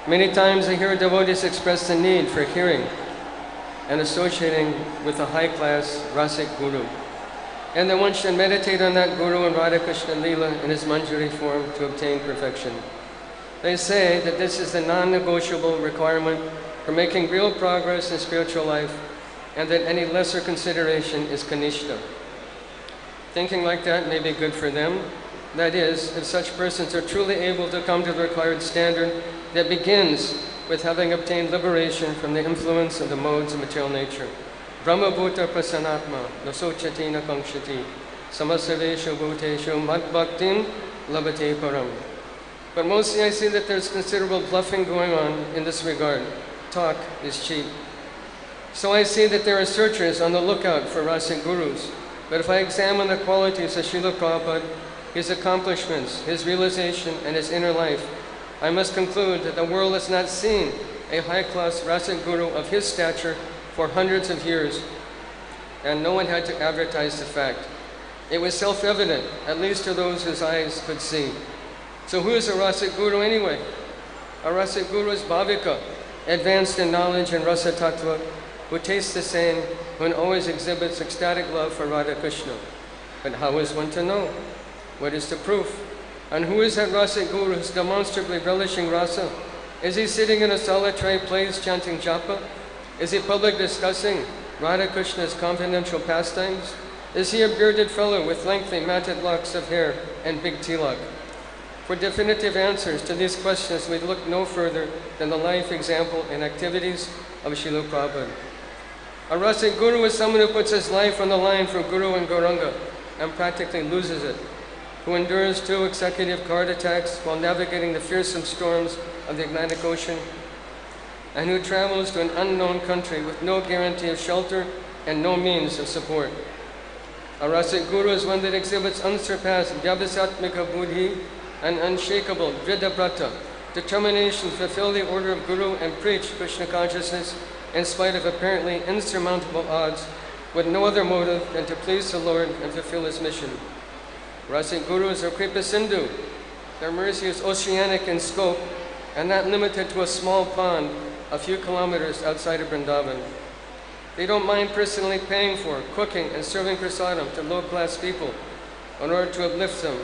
Many times I hear devotees express the need for hearing and associating with a high-class rasic guru, and that one should meditate on that guru in Radha Krishna Leela in his Manjari form to obtain perfection. They say that this is the non-negotiable requirement for making real progress in spiritual life, and that any lesser consideration is kanishta. Thinking like that may be good for them. That is, if such persons are truly able to come to the required standard that begins with having obtained liberation from the influence of the modes of material nature. Brahma bhuta prasanatma, nasochati na kankshati, samasaveshu bhuteshu madbhaktim labate param. But mostly I see that there's considerable bluffing going on in this regard. Talk is cheap. So I see that there are searchers on the lookout for rasic gurus. But if I examine the qualities of Srila Prabhupada, his accomplishments, his realization, and his inner life, I must conclude that the world has not seen a high-class rasic guru of his stature for hundreds of years, and no one had to advertise the fact. It was self-evident, at least to those whose eyes could see. So who is a rasic guru anyway? A rasic guru is bhavika, advanced in knowledge and rasa tattva, who tastes the same, who always exhibits ecstatic love for Radha Krishna. But how is one to know? What is the proof? And who is that rasic guru who is demonstrably relishing rasa? Is he sitting in a solitary place chanting japa? Is he public discussing Radha Krishna's confidential pastimes? Is he a bearded fellow with lengthy matted locks of hair and big tilak? For definitive answers to these questions, we look no further than the life, example, and activities of Srila Prabhupada. A rasic guru is someone who puts his life on the line for guru and gouranga and practically loses it, who endures 2 consecutive card attacks while navigating the fearsome storms of the Atlantic Ocean, and who travels to an unknown country with no guarantee of shelter and no means of support. A rasic guru is one that exhibits unsurpassed vyavasatmika buddhi and unshakable vridabrata, determination to fulfill the order of guru and preach Krishna consciousness in spite of apparently insurmountable odds, with no other motive than to please the Lord and fulfill his mission. Rasic gurus are kripa sindhu. Their mercy is oceanic in scope and not limited to a small pond a few kilometers outside of Vrindavan. They don't mind personally paying for, cooking, and serving prasadam to low-class people in order to uplift them.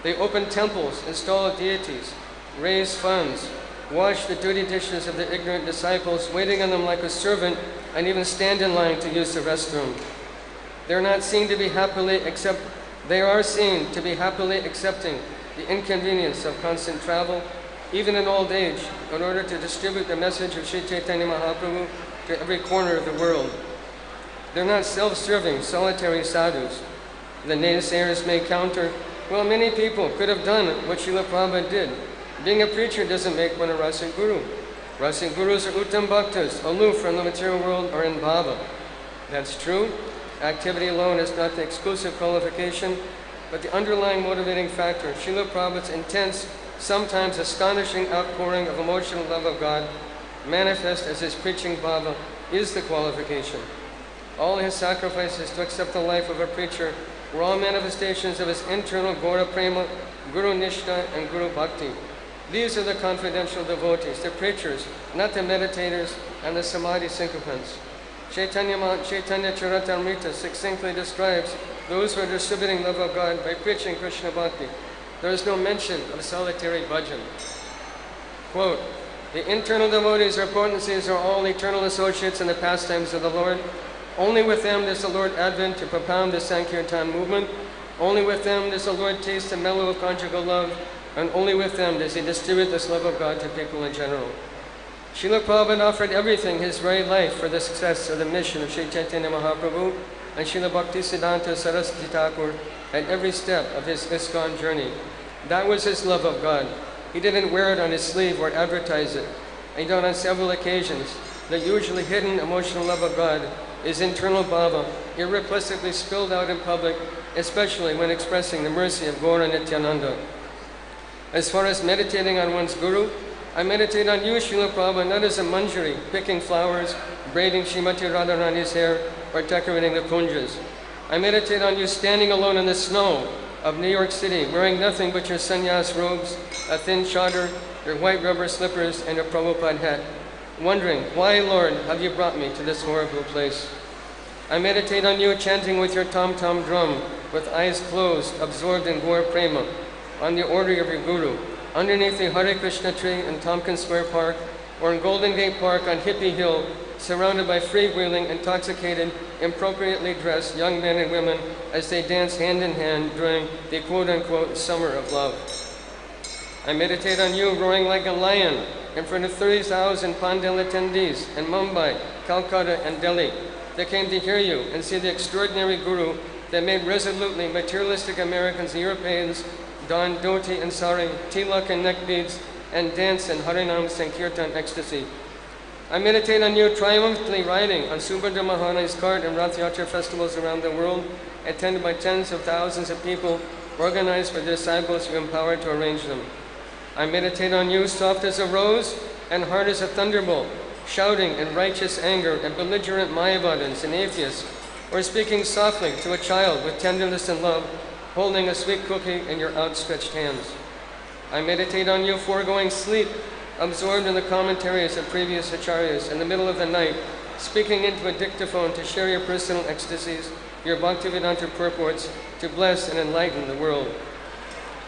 They open temples, install deities, raise funds, wash the dirty dishes of the ignorant disciples, waiting on them like a servant, and even stand in line to use the restroom. They are seen to be happily accepting the inconvenience of constant travel, even in old age, in order to distribute the message of Sri Chaitanya Mahaprabhu to every corner of the world. They're not self-serving, solitary sadhus. The naysayers may counter, well, many people could have done what Srila Prabhupada did. Being a preacher doesn't make one a rasic guru. Rasic gurus are uttam bhaktas, aloof from the material world or in bhava. That's true. Activity alone is not the exclusive qualification, but the underlying motivating factor, Srila Prabhupada's intense, sometimes astonishing outpouring of emotional love of God, manifest as his preaching bhava, is the qualification. All his sacrifices to accept the life of a preacher were all manifestations of his internal Gaura Prema, Guru Nishta, and Guru Bhakti. These are the confidential devotees, the preachers, not the meditators and the samadhi sycophants. Chaitanya Charitamrita succinctly describes those who are distributing love of God by preaching Krishna Bhakti. There is no mention of solitary bhajan. Quote, the internal devotees or potencies are all eternal associates in the pastimes of the Lord. Only with them does the Lord advent to propound the Sankirtan movement. Only with them does the Lord taste the mellow of conjugal love. And only with them does he distribute this love of God to people in general. Srila Prabhupada offered everything, his very life, for the success of the mission of Sri Chaitanya Mahaprabhu. and Srila Bhaktisiddhanta Saraswati Thakur at every step of his iskcon journey. That was his love of God. He didn't wear it on his sleeve or advertise it. And yet on several occasions, the usually hidden emotional love of God is internal bhava, irrepressibly spilled out in public, especially when expressing the mercy of Gaura Nityananda. As far as meditating on one's guru, I meditate on you, Srila Prabhupada, not as a manjari, picking flowers, braiding Srimati Radharani's hair, or decorating the kunjas. I meditate on you standing alone in the snow of New York City, wearing nothing but your sannyas robes, a thin chadar, your white rubber slippers, and a Prabhupada hat, wondering, why, Lord, have you brought me to this horrible place? I meditate on you chanting with your tom-tom drum, with eyes closed, absorbed in Gaur Prema, on the order of your Guru, underneath the Hare Krishna tree in Tompkins Square Park, or in Golden Gate Park on Hippie Hill, surrounded by freewheeling, intoxicated, appropriately dressed young men and women as they dance hand in hand during the quote-unquote summer of love. I meditate on you roaring like a lion in front of 30,000 Pandal attendees in Mumbai, Calcutta, and Delhi. They came to hear you and see the extraordinary Guru that made resolutely materialistic Americans and Europeans don dhoti and sari, tilak and neck beads, and dance in Harinam Sankirtan ecstasy. I meditate on you triumphantly riding on Subhadra Mahana's cart and Rath Yatra festivals around the world, attended by tens of thousands of people, organized by the disciples you empowered to arrange them. I meditate on you soft as a rose and hard as a thunderbolt, shouting in righteous anger at belligerent Mayavadins and atheists, or speaking softly to a child with tenderness and love, holding a sweet cookie in your outstretched hands. I meditate on you foregoing sleep, absorbed in the commentaries of previous acharyas in the middle of the night, speaking into a dictaphone to share your personal ecstasies, your Bhaktivedanta purports, to bless and enlighten the world.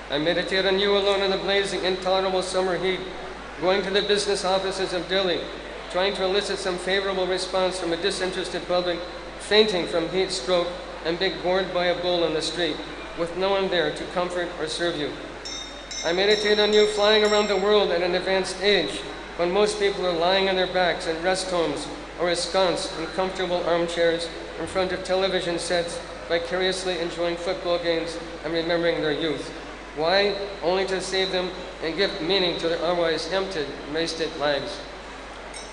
I meditate on you alone in the blazing, intolerable summer heat, going to the business offices of Delhi, trying to elicit some favorable response from a disinterested public, fainting from heat stroke and being gored by a bull on the street, with no one there to comfort or serve you. I meditate on you flying around the world at an advanced age, when most people are lying on their backs in rest homes or ensconced in comfortable armchairs in front of television sets, vicariously enjoying football games and remembering their youth. Why? Only to save them and give meaning to their otherwise empty, wasted lives.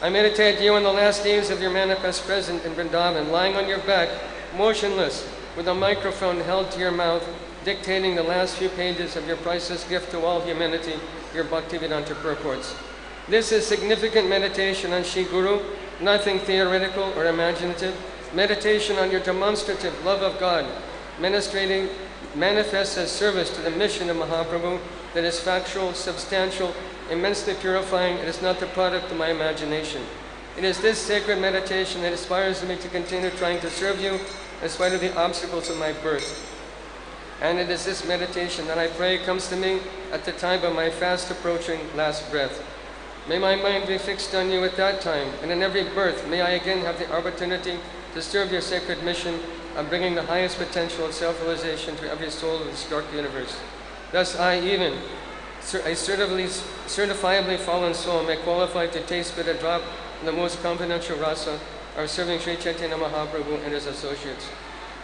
I meditate you on the last days of your manifest presence in Vrindavan, lying on your back, motionless, with a microphone held to your mouth, dictating the last few pages of your priceless gift to all humanity, your Bhaktivedanta purports. This is significant meditation on Shri Guru, nothing theoretical or imaginative. Meditation on your demonstrative love of God, manifests as service to the mission of Mahaprabhu that is factual, substantial, immensely purifying. It is not the product of my imagination. It is this sacred meditation that inspires me to continue trying to serve you in spite of the obstacles of my birth. And it is this meditation that I pray comes to me at the time of my fast approaching last breath. May my mind be fixed on you at that time, and in every birth may I again have the opportunity to serve your sacred mission of bringing the highest potential of self-realization to every soul of this dark universe. Thus I, even a certifiably fallen soul, may qualify to taste but a drop of the most confidential rasa of serving Sri Chaitanya Mahaprabhu and his associates.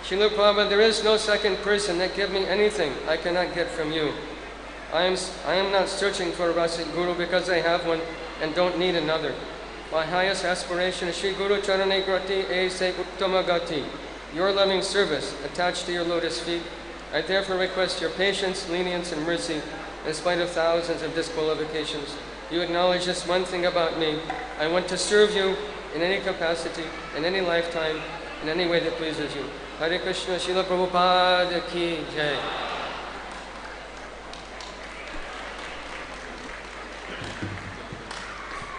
Srila Prabhupada, there is no second person that give me anything I cannot get from you. I am not searching for a Rasic Guru because I have one and don't need another. My highest aspiration is Sri Guru Charane Grati Aise Uttama Gati, your loving service attached to your lotus feet. I therefore request your patience, lenience, and mercy in spite of thousands of disqualifications. You acknowledge just one thing about me. I want to serve you in any capacity, in any lifetime, in any way that pleases you. Hare Krishna, Srila Prabhupada ki jai.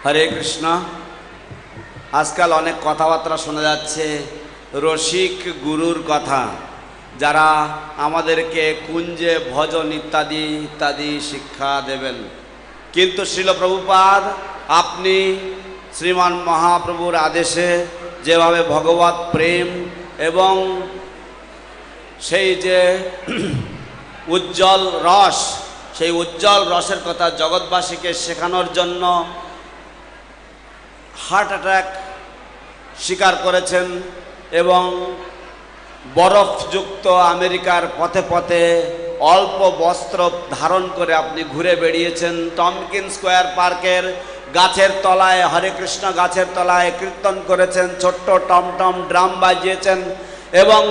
হরে কৃষ্ণ। আজকাল অনেক কথাবার্তা শোনা যাচ্ছে রসিক গুরুর কথা, যারা আমাদেরকে কুঞ্জে ভজন ইত্যাদি ইত্যাদি শিক্ষা দেবেন। কিন্তু শ্রীল প্রভুপাদ আপনি শ্রীমান মহাপ্রভুর আদেশে যেভাবে ভগবত প্রেম এবং সেই যে উজ্জ্বল রস, সেই উজ্জ্বল রসের কথা জগৎবাসীকে শেখানোর জন্য হার্ট অ্যাটাক স্বীকার করেছেন এবং বরফযুক্ত আমেরিকার পথে পথে অল্প বস্ত্র ধারণ করে আপনি ঘুরে বেরিয়েছেন। টমকিন স্কোয়ার পার্কের গাছের তলায়, হরে কৃষ্ণ গাছের তলায় কীর্তন করেছেন, ছোট্ট টমটম ড্রাম বাজিয়েছেন এবং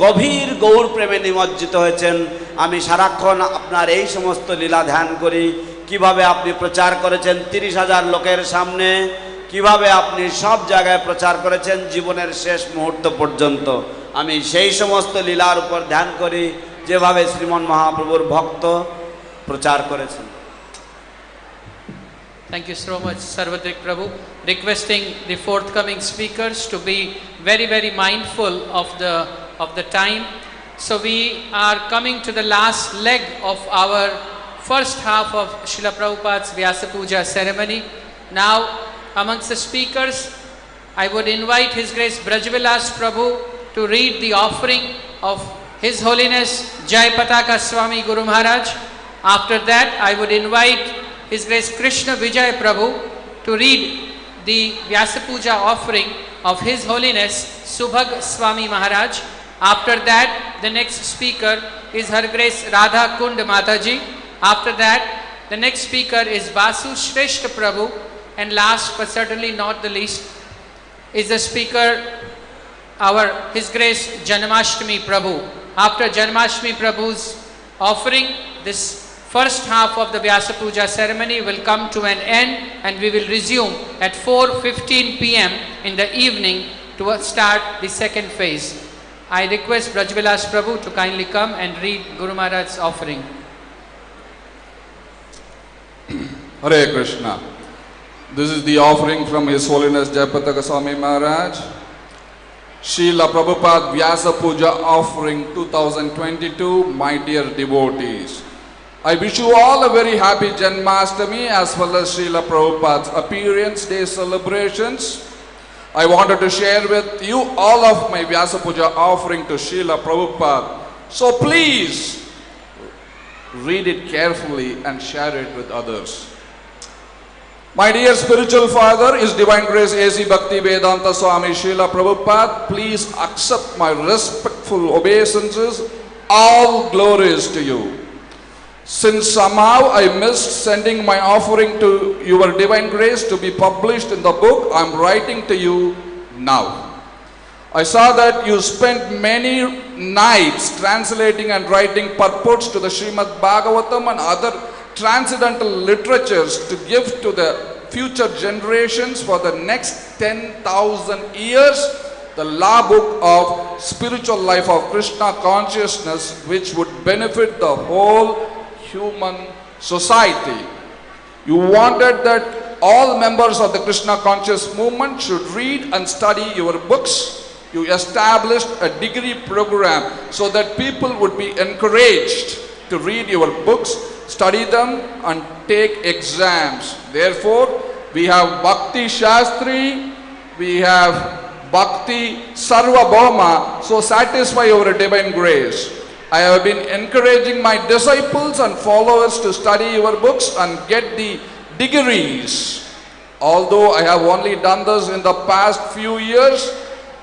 গভীর গৌর প্রেমে নিমজ্জিত হয়েছেন। আমি সারাক্ষণ আপনার এই সমস্ত লীলা ধ্যান করি, কিভাবে আপনি প্রচার করেছেন 30,000 লোকের সামনে, কিভাবে আপনি সব জায়গায় প্রচার করেছেন জীবনের শেষ মুহূর্ত পর্যন্ত। আমি সেই সমস্ত লীলার উপর ধ্যান করি যেভাবে শ্রীমন মহাপ্রভুর ভক্ত প্রচার করেছেন। Thank you so much, Sarvadrik Prabhu. Requesting the forthcoming speakers to be very, very mindful of the time. So we are coming to the last leg of our first half of Srila Prabhupada's Vyasapuja ceremony. Now, amongst the speakers, I would invite His Grace Brajvilas Prabhu to read the offering of His Holiness Jai Pataka Swami Guru Maharaj. After that, I would invite His Grace Krishna Vijay Prabhu to read the Vyasapuja offering of His Holiness Subhag Swami Maharaj. After that, the next speaker is Her Grace Radha Kund Mataji. After that, the next speaker is Vasu Shrestha Prabhu. And last but certainly not the least is the speaker, His Grace Janmashtami Prabhu. After Janmashtami Prabhu's offering, this first half of the Vyasapuja ceremony will come to an end and we will resume at 4:15 p.m. in the evening to start the second phase. I request Brajvilas Prabhu to kindly come and read Guru Maharaj's offering. Hare Krishna. This is the offering from His Holiness Jai Pataka Swami Maharaj. Srila Prabhupada Vyasapuja offering 2022, my dear devotees. I wish you all a very happy Janmashtami as well as Srila Prabhupada's appearance day celebrations. I wanted to share with you all of my Vyasapuja offering to Srila Prabhupada. So please read it carefully and share it with others. My dear spiritual father, His Divine Grace A.C. Bhakti Vedanta Swami Srila Prabhupada, please accept my respectful obeisances. All glories to you. Since somehow I missed sending my offering to your Divine Grace to be published in the book, I am writing to you now. I saw that you spent many nights translating and writing purports to the Srimad Bhagavatam and other transcendental literatures to give to the future generations for the next 10,000 years, the law book of spiritual life of Krishna consciousness, which would benefit the whole human society. You wanted that all members of the Krishna conscious movement should read and study your books. You established a degree program so that people would be encouraged to read your books, study them and take exams. Therefore, we have Bhakti Shastri, we have Bhakti Sarvabhauma, so satisfy your Divine Grace. I have been encouraging my disciples and followers to study your books and get the degrees. Although I have only done this in the past few years,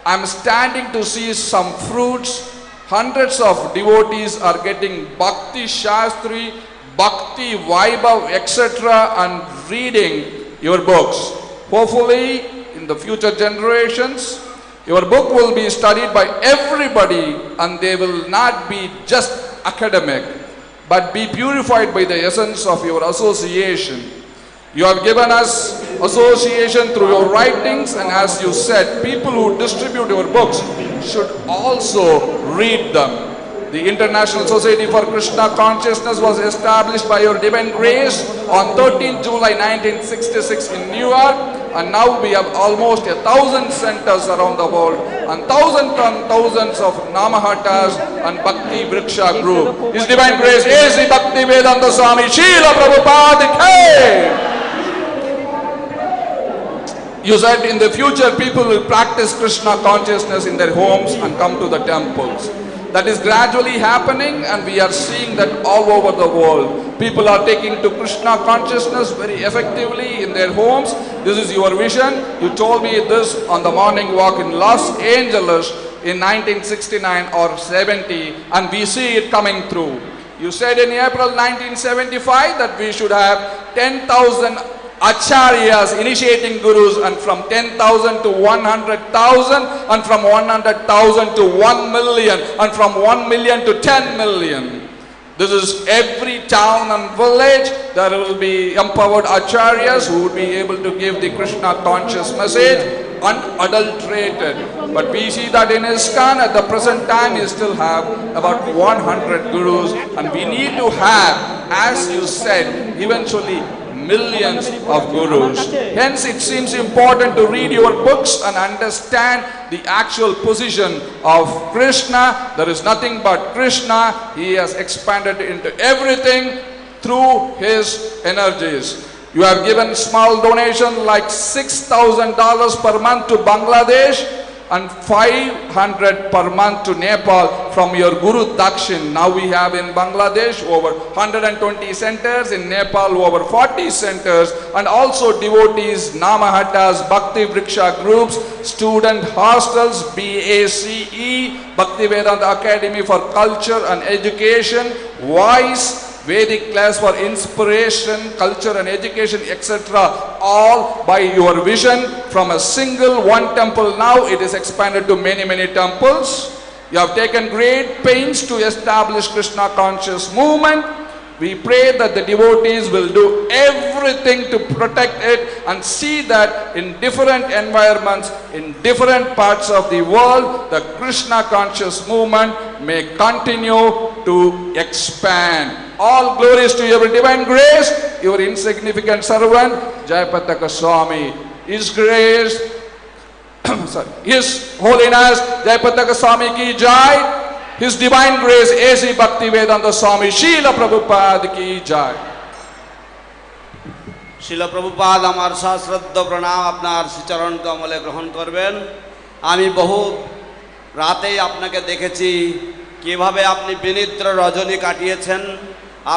I am standing to see some fruits. Hundreds of devotees are getting Bhakti Shastri, Bhakti Vaibhav, etc. and reading your books. Hopefully, in the future generations, your book will be studied by everybody and they will not be just academic, but be purified by the essence of your association. You have given us association through your writings, and as you said, people who distribute your books should also read them. The International Society for Krishna Consciousness was established by your Divine Grace on 13th July 1966 in New York, and now we have almost 1,000 centers around the world and thousands of Namahatas and Bhakti Vriksha group. His Divine Grace A.C. Bhakti Vedanta Swami Srila Prabhupada Ki. You said in the future people will practice Krishna consciousness in their homes and come to the temples. That is gradually happening and we are seeing that all over the world. People are taking to Krishna consciousness very effectively in their homes. This is your vision. You told me this on the morning walk in Los Angeles in 1969 or 70, and we see it coming through. You said in April 1975 that we should have 10,000 acharyas initiating gurus, and from 10,000 to 100,000, and from 100,000 to 1 million, and from 1 million to 10 million. This is every town and village. There will be empowered acharyas who would be able to give the Krishna conscious message unadulterated. But we see that in iskcon at the present time you still have about 100 gurus, and we need to have, as you said, eventually millions of gurus. Hence it seems important to read your books and understand the actual position of Krishna. There is nothing but Krishna. He has expanded into everything through his energies. You have given small donation like $6,000 per month to Bangladesh and 500 per month to Nepal from your Guru Dakshin. Now we have in Bangladesh over 120 centers, in Nepal over 40 centers, and also devotees, Namahattas, Bhakti Vriksha groups, student hostels, BACE, Bhaktivedanta Academy for Culture and Education, Voice, Vedic class for inspiration, culture and education, etc. All by your vision. From a single one temple now it is expanded to many temples. You have taken great pains to establish Krishna conscious movement. We pray that the devotees will do everything to protect it and see that in different environments, in different parts of the world, the Krishna conscious movement may continue to expand. All glories to your divine grace, your insignificant servant, Jayapataka Swami. His grace, His Holiness, Jayapataka Swami ki Jai. His divine grace, A.C. Bhaktivedanta Swami, Srila Prabhupada ki Jai. Srila Prabhupada আমার সশ্রদ্ধ প্রণাম আপনার শ্রীচরণ কমলে গ্রহণ করবেন। আমি বহু রাতেই আপনাকে দেখেছি কিভাবে আপনি বিনিদ্র রজনী কাটিয়েছেন।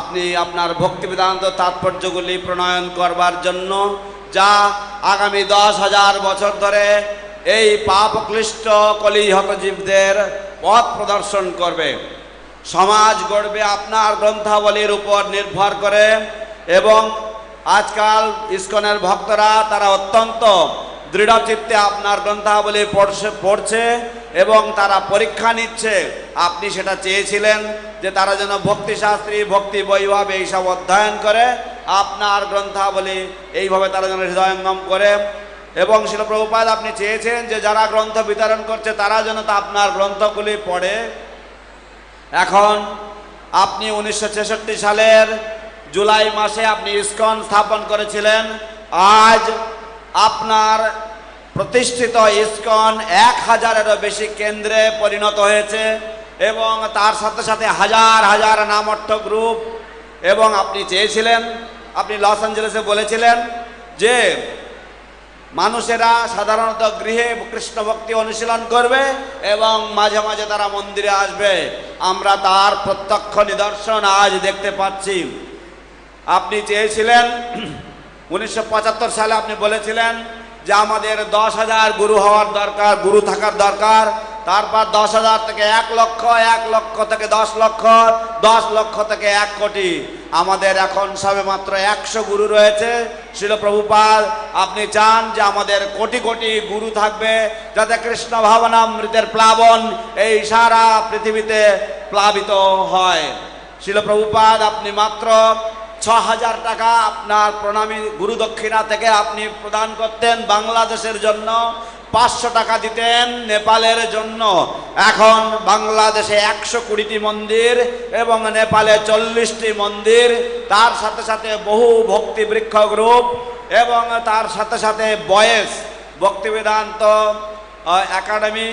আপনি আপনার ভক্তিবেদান্ত তাৎপর্যগুলি প্রণয়ন করবার জন্য যা আগামী 10,000 বছর ধরে এই পাপক্লিষ্ট কলিহত জীবদের পথ প্রদর্শন করবে, সমাজ গড়বে আপনার গ্রন্থাবলীর উপর নির্ভর করে। এবং আজকাল ইসকনের ভক্তরা তারা অত্যন্ত দৃঢ়চিত্তে আপনার গ্রন্থাবলী পড়ছে এবং তারা পরীক্ষা নিচ্ছে। আপনি সেটা চেয়েছিলেন যে তারা যেন ভক্তিশাস্ত্রী, ভক্তি বৈভব এইসব অধ্যয়ন করে, আপনার গ্রন্থাবলী এইভাবে তারা যেন হৃদয়ঙ্গম করে। এবং শিল প্রভুপাদ আপনি চেয়েছেন যে যারা গ্রন্থ বিতরণ করছে তারা যেন তা আপনার গ্রন্থগুলি পড়ে। এখন আপনি 1966 সালের জুলাই মাসে আপনি ইসকন স্থাপন করেছিলেন। আজ আপনার প্রতিষ্ঠিত ইসকন 1000-এরও বেশি কেন্দ্রে পরিণত হয়েছে এবং তার সাথে সাথে হাজার নামর্থ গ্রুপ। এবং আপনি চেয়েছিলেন, আপনি লস অ্যাঞ্জেলেসে বলেছিলেন যে মানুষেরা সাধারণত গৃহে কৃষ্ণ ভক্তি অনুশীলন করবে এবং মাঝে মাঝে তারা মন্দিরে আসবে। আমরা তার প্রত্যক্ষ নিদর্শন আজ দেখতে পাচ্ছি। আপনি চেয়েছিলেন 1975 সালে আপনি বলেছিলেন যে আমাদের 10,000 গুরু হওয়ার দরকার, গুরু থাকার দরকার। তারপর 10,000 থেকে 1 লক্ষ, 1 লক্ষ থেকে 10 লক্ষ, 10 লক্ষ থেকে 1 কোটি। আমাদের এখন সবে মাত্র 100 গুরু রয়েছে। শ্রীল প্রভুপাদ আপনি চান যে আমাদের কোটি কোটি গুরু থাকবে, যাতে কৃষ্ণ ভাবনামৃতের প্লাবন এই সারা পৃথিবীতে প্লাবিত হয়। শ্রীল প্রভুপাদ আপনি মাত্র 6,000 টাকা আপনার প্রণামী গুরু দক্ষিণা থেকে আপনি প্রদান করতেন বাংলাদেশের জন্য, 500 টাকা দিতেন নেপালের জন্য। এখন বাংলাদেশে 120টি মন্দির এবং নেপালে 40টি মন্দির, তার সাথে সাথে বহু ভক্তি বৃক্ষ গ্রুপ এবং তার সাথে সাথে বয়েস ভক্তিবেদান্ত একাডেমি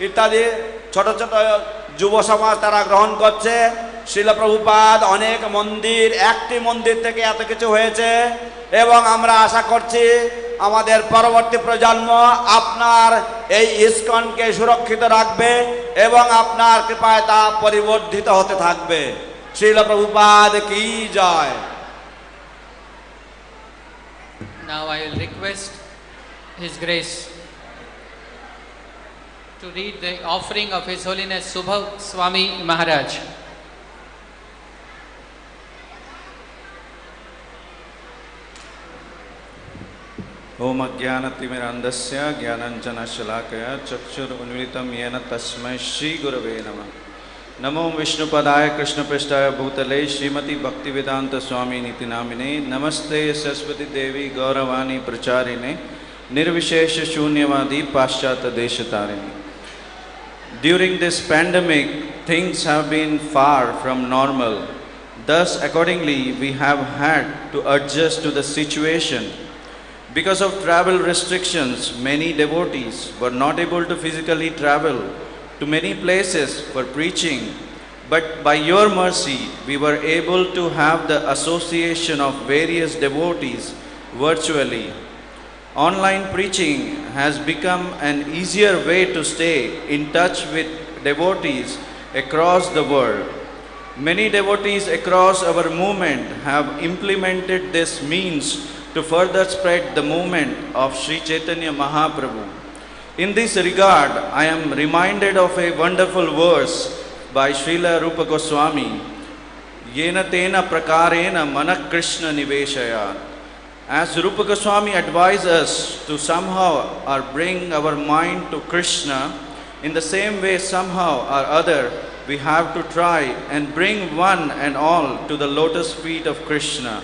ইত্যাদি ছোট ছোট যুব সমাজ তারা গ্রহণ করছে। শ্রীল প্রভুপাদ অনেক মন্দির, একটি মন্দির থেকে এত কিছু হয়েছে এবং আমরা আশা করছি আমাদের পরবর্তী প্রজন্ম আপনার এই ইসকনকে সুরক্ষিত রাখবে এবং আপনার কৃপায় তা পরিবর্ধিত হতে থাকবে। শ্রীল প্রভুপাদ কি জয়। Now I will request His Grace to read the offering of His Holiness Subha Swami Maharaj. ओम अज्ञानतिमिरान्धस्य ज्ञानाञ्जनशलाकया चक्षुरुन्मिलितं येन तस्मै श्रीगुरवे नमः। नमो विष्णुपदाय कृष्णपृष्ठाय भूतले श्रीमती भक्तिवेदांत स्वामी नीति नामिने। नमस्ते सरस्वती देवी गौरवाणी प्रचारिणे निर्विशेष शून्यवादी पाश्चात्य देशतारिणे। During this pandemic, things have been far from normal. Thus, accordingly, we have had to adjust to the situation. Because of travel restrictions, many devotees were not able to physically travel to many places for preaching. But by your mercy, we were able to have the association of various devotees virtually. Online preaching has become an easier way to stay in touch with devotees across the world. Many devotees across our movement have implemented this means to further spread the movement of Sri Chaitanya Mahaprabhu. In this regard, I am reminded of a wonderful verse by Srila Rupa Goswami, Yena tena prakarena manak Krishna niveshayat. As Rupa Goswami advised us to somehow or bring our mind to Krishna, in the same way somehow or other we have to try and bring one and all to the lotus feet of Krishna.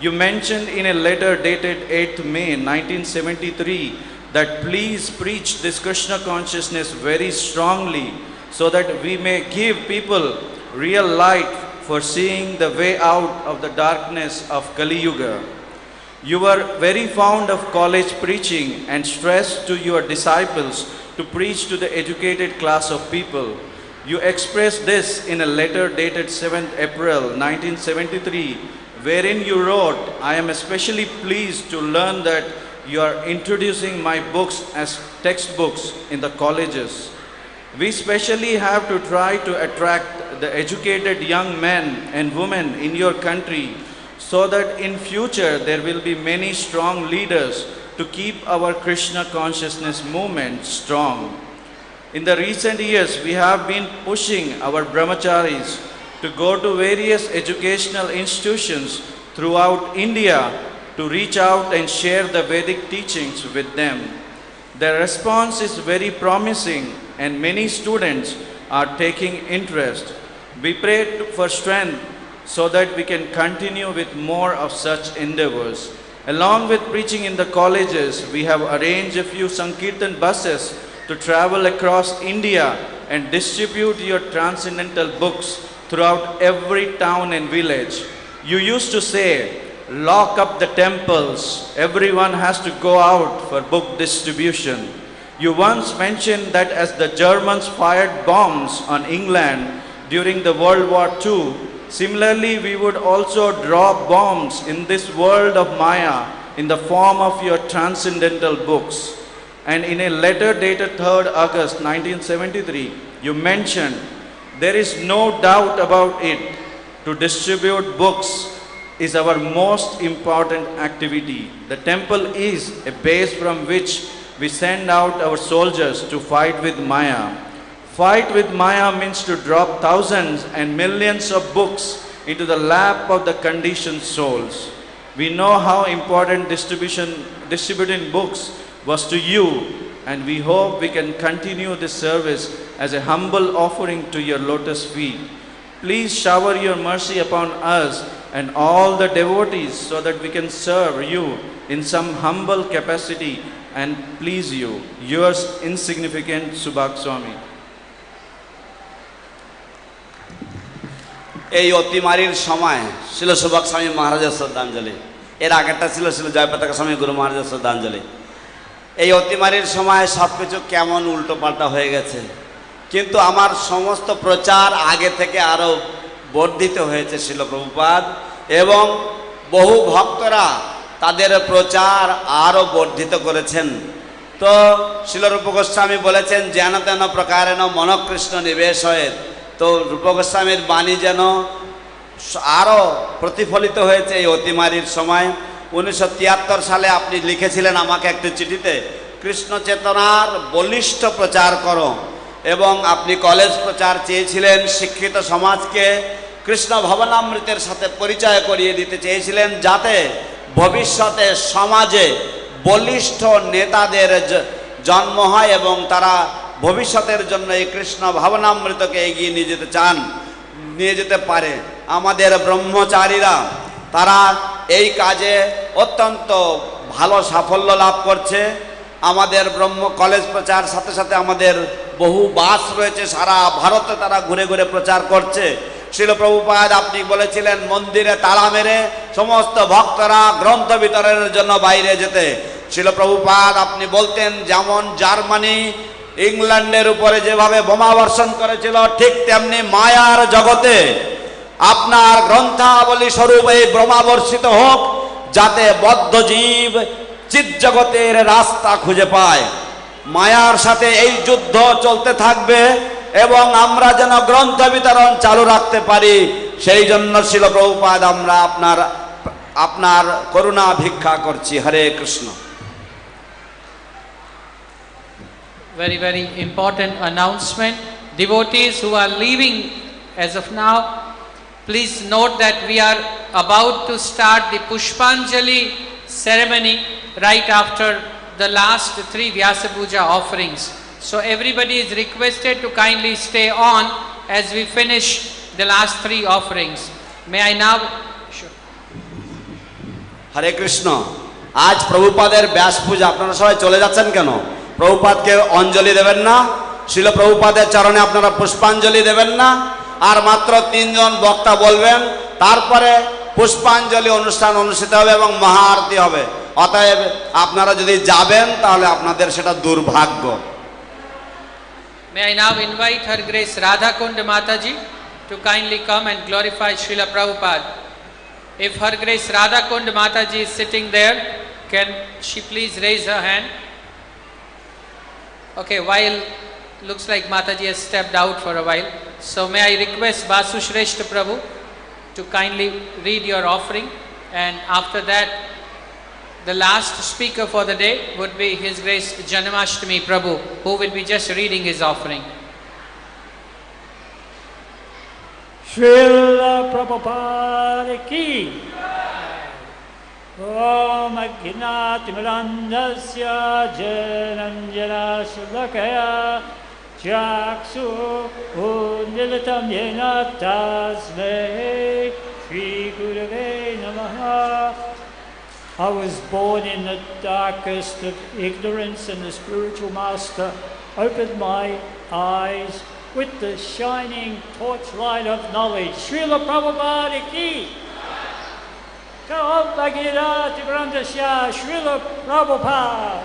You mentioned in a letter dated 8th May 1973 that please preach this Krishna consciousness very strongly so that we may give people real light for seeing the way out of the darkness of Kali Yuga. You were very fond of college preaching and stressed to your disciples to preach to the educated class of people. You expressed this in a letter dated 7th April 1973 wherein you wrote, I am especially pleased to learn that you are introducing my books as textbooks in the colleges. We especially have to try to attract the educated young men and women in your country so that in future there will be many strong leaders to keep our Krishna consciousness movement strong. In the recent years, we have been pushing our brahmacharis to go to various educational institutions throughout India to reach out and share the Vedic teachings with them. The response is very promising and many students are taking interest. We pray for strength so that we can continue with more of such endeavors. Along with preaching in the colleges, we have arranged a few Sankirtan buses to travel across India and distribute your transcendental books throughout every town and village. You used to say, lock up the temples, everyone has to go out for book distribution. You once mentioned that as the Germans fired bombs on England during the World War II, similarly we would also drop bombs in this world of Maya in the form of your transcendental books. And in a letter dated 3rd August 1973, you mentioned, there is no doubt about it, to distribute books is our most important activity. The temple is a base from which we send out our soldiers to fight with Maya. Fight with Maya means to drop thousands and millions of books into the lap of the conditioned souls. We know how important distributing books was to you, and we hope we can continue this service as a humble offering to your lotus feet. Please shower your mercy upon us and all the devotees so that we can serve you in some humble capacity and please you. Yours insignificant Subhak Swami. এই অতিমারির সময় ছিল সুভাষ স্বামী মহারাজের শ্রদ্ধাঞ্জলি। এর আগেরটা ছিল জয়পতাকা স্বামী গুরু মহারাজের শ্রদ্ধাঞ্জলি। এই অতিমারির সময় সব কিছু কেমন উল্টো পাল্টা হয়ে গেছে, কিন্তু আমার সমস্ত প্রচার আগে থেকে আরও বর্ধিত হয়েছে শিল প্রভুপাদ, এবং বহু ভক্তরা তাদের প্রচার আরও বর্ধিত করেছেন। তো শিল রূপ গোস্বামী বলেছেন যেন তেন প্রকারেণ মনকৃষ্ণ নিবেশ হয়ে, তো রূপ গোস্বামীর বাণী যেন আরও প্রতিফলিত হয়েছে এই অতিমারির সময়। 1973 সালে আপনি লিখেছিলেন আমাকে একটি চিঠিতে কৃষ্ণ চেতনার বলিষ্ঠ প্রচার করো। এবং আপনি কলেজ প্রচার চেয়েছিলেন, শিক্ষিত সমাজকে কৃষ্ণ ভবনামৃতের সাথে পরিচয় করিয়ে দিতে চেয়েছিলেন, যাতে ভবিষ্যতে সমাজে বলিষ্ঠ নেতাদের জন্ম হয় এবং তারা ভবিষ্যতের জন্য এই কৃষ্ণ ভাবনামৃতকে এগিয়ে নিয়ে যেতে পারে। আমাদের ব্রহ্মচারীরা তারা এই কাজে অত্যন্ত ভালো সাফল্য লাভ করছে। আমাদের ব্রহ্ম কলেজ প্রচার সাথে সাথে আমাদের বহু বাস রয়েছে, সারা ভারতে তারা ঘুরে ঘুরে প্রচার করছে। শ্রীল প্রভুপাদ আপনি বলেছিলেন মন্দিরে তালা মেরে সমস্ত ভক্তরা গ্রন্থ বিতরণের জন্য বাইরে যেতে। শ্রীল প্রভুপাদ আপনি বলতেন যেমন জার্মানি ইংল্যান্ডের উপরে যেভাবে বোমা বর্ষণ করেছিল, ঠিক তেমনি মায়ার জগতে আপনার গ্রন্থাবলী স্বরূপ এই বোমা বর্ষিত হোক, যাতে বদ্ধ জীব চিৎ জগতের রাস্তা খুঁজে পায়। মায়ার সাথে এই যুদ্ধ চলতে থাকবে এবং আমরা যেন গ্রন্থ বিতরণ চালু রাখতে পারি, সেই জন্য শ্রীল প্রভুপাদ আমরা আপনার করুণা ভিক্ষা করছি। হরে Krishna. Very, very important announcement. Devotees who are leaving as of now, please note that we are about to start the Pushpanjali ceremony right after the last 3 Vyasapuja offerings. So everybody is requested to kindly stay on as we finish the last 3 offerings. May I now... হরে কৃষ্ণ। আজ প্রভুপাদের ব্যাস পূজা, আপনারা সবাই চলে যাচ্ছেন কেন? প্রভুপাদকে অঞ্জলি দেবেন না? শ্রীল প্রভুপাদের চরণে আপনারা পুষ্পাঞ্জলি দেবেন না? আর মাত্র 3 জন বক্তা বলবেন, তারপরে পুষ্পাঞ্জলি অনুষ্ঠান অনুষ্ঠিত হবে এবং মহাআরতি হবে। অতএব আপনারা যদি যাবেন তাহলে আপনাদের সেটা দুর্ভাগ্য। May I now invite Her Grace Radha Kund Mataji to kindly come and glorify Srila Prabhupada. If Her Grace Radha Kund Mataji is sitting there, can she please raise her hand? Okay, while looks like Mataji has stepped out for a while, so may I request Vasu Shrestha Prabhu to kindly read your offering, and after that the last speaker for the day would be His Grace Janmashtami Prabhu, who will be just reading his offering. Srila Prabhupada ki Om Ajnatimirandasya Jananjana Shulakaya Chaksu Unilitam Yena Tasmai Shri Gurave Namaha. I was born in the darkest of ignorance, and the spiritual master opened my eyes with the shining torchlight of knowledge. Srila Prabhupada ki. Om Ajnatimirandasya Srila Prabhupada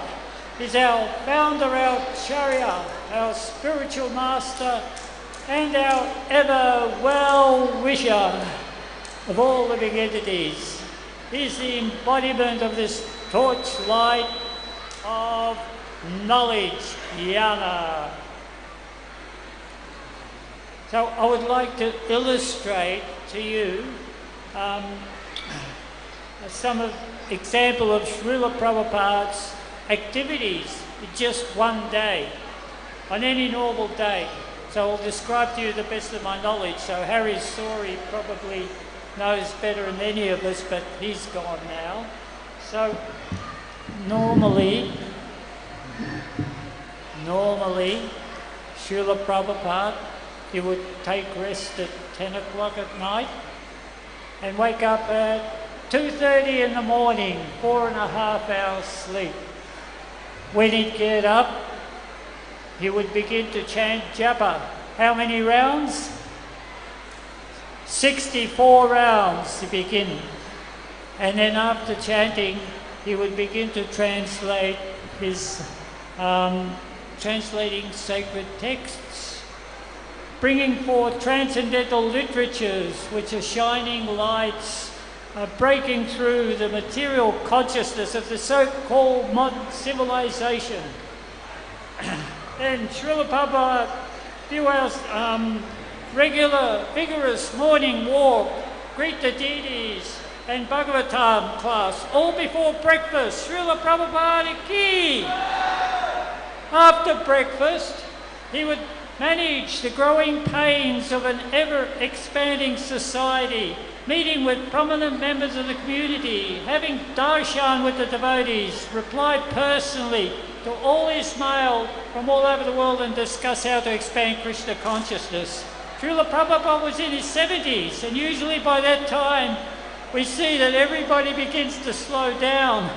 is our founder, our Acharya, our spiritual master, and our ever well-wisher of all living entities. He is the embodiment of this torchlight of knowledge, jnana. So I would like to illustrate to you some example of Srila Prabhupada's activities in just one day, on any normal day. So I'll describe to you the best of my knowledge. So Harry's story probably knows better than any of us, but he's gone now. So normally, Srila Prabhupada, he would take rest at 10 o'clock at night and wake up at 2:30 in the morning, 4.5 hours sleep. When he'd get up, he would begin to chant japa. How many rounds? 64 rounds to begin. And then after chanting, he would begin to translate his, translating sacred texts, bringing forth transcendental literatures which are shining lights, breaking through the material consciousness of the so-called modern civilization. And Srila Prabhupada, few hours, regular, vigorous morning walk, greet the deities, and Bhagavatam class, all before breakfast. Srila Prabhupada ki! After breakfast, he would manage the growing pains of an ever-expanding society, meeting with prominent members of the community, having darshan with the devotees, replied personally to all his mail from all over the world and discuss how to expand Krishna consciousness. Srila Prabhupada was in his 70s, and usually by that time we see that everybody begins to slow down.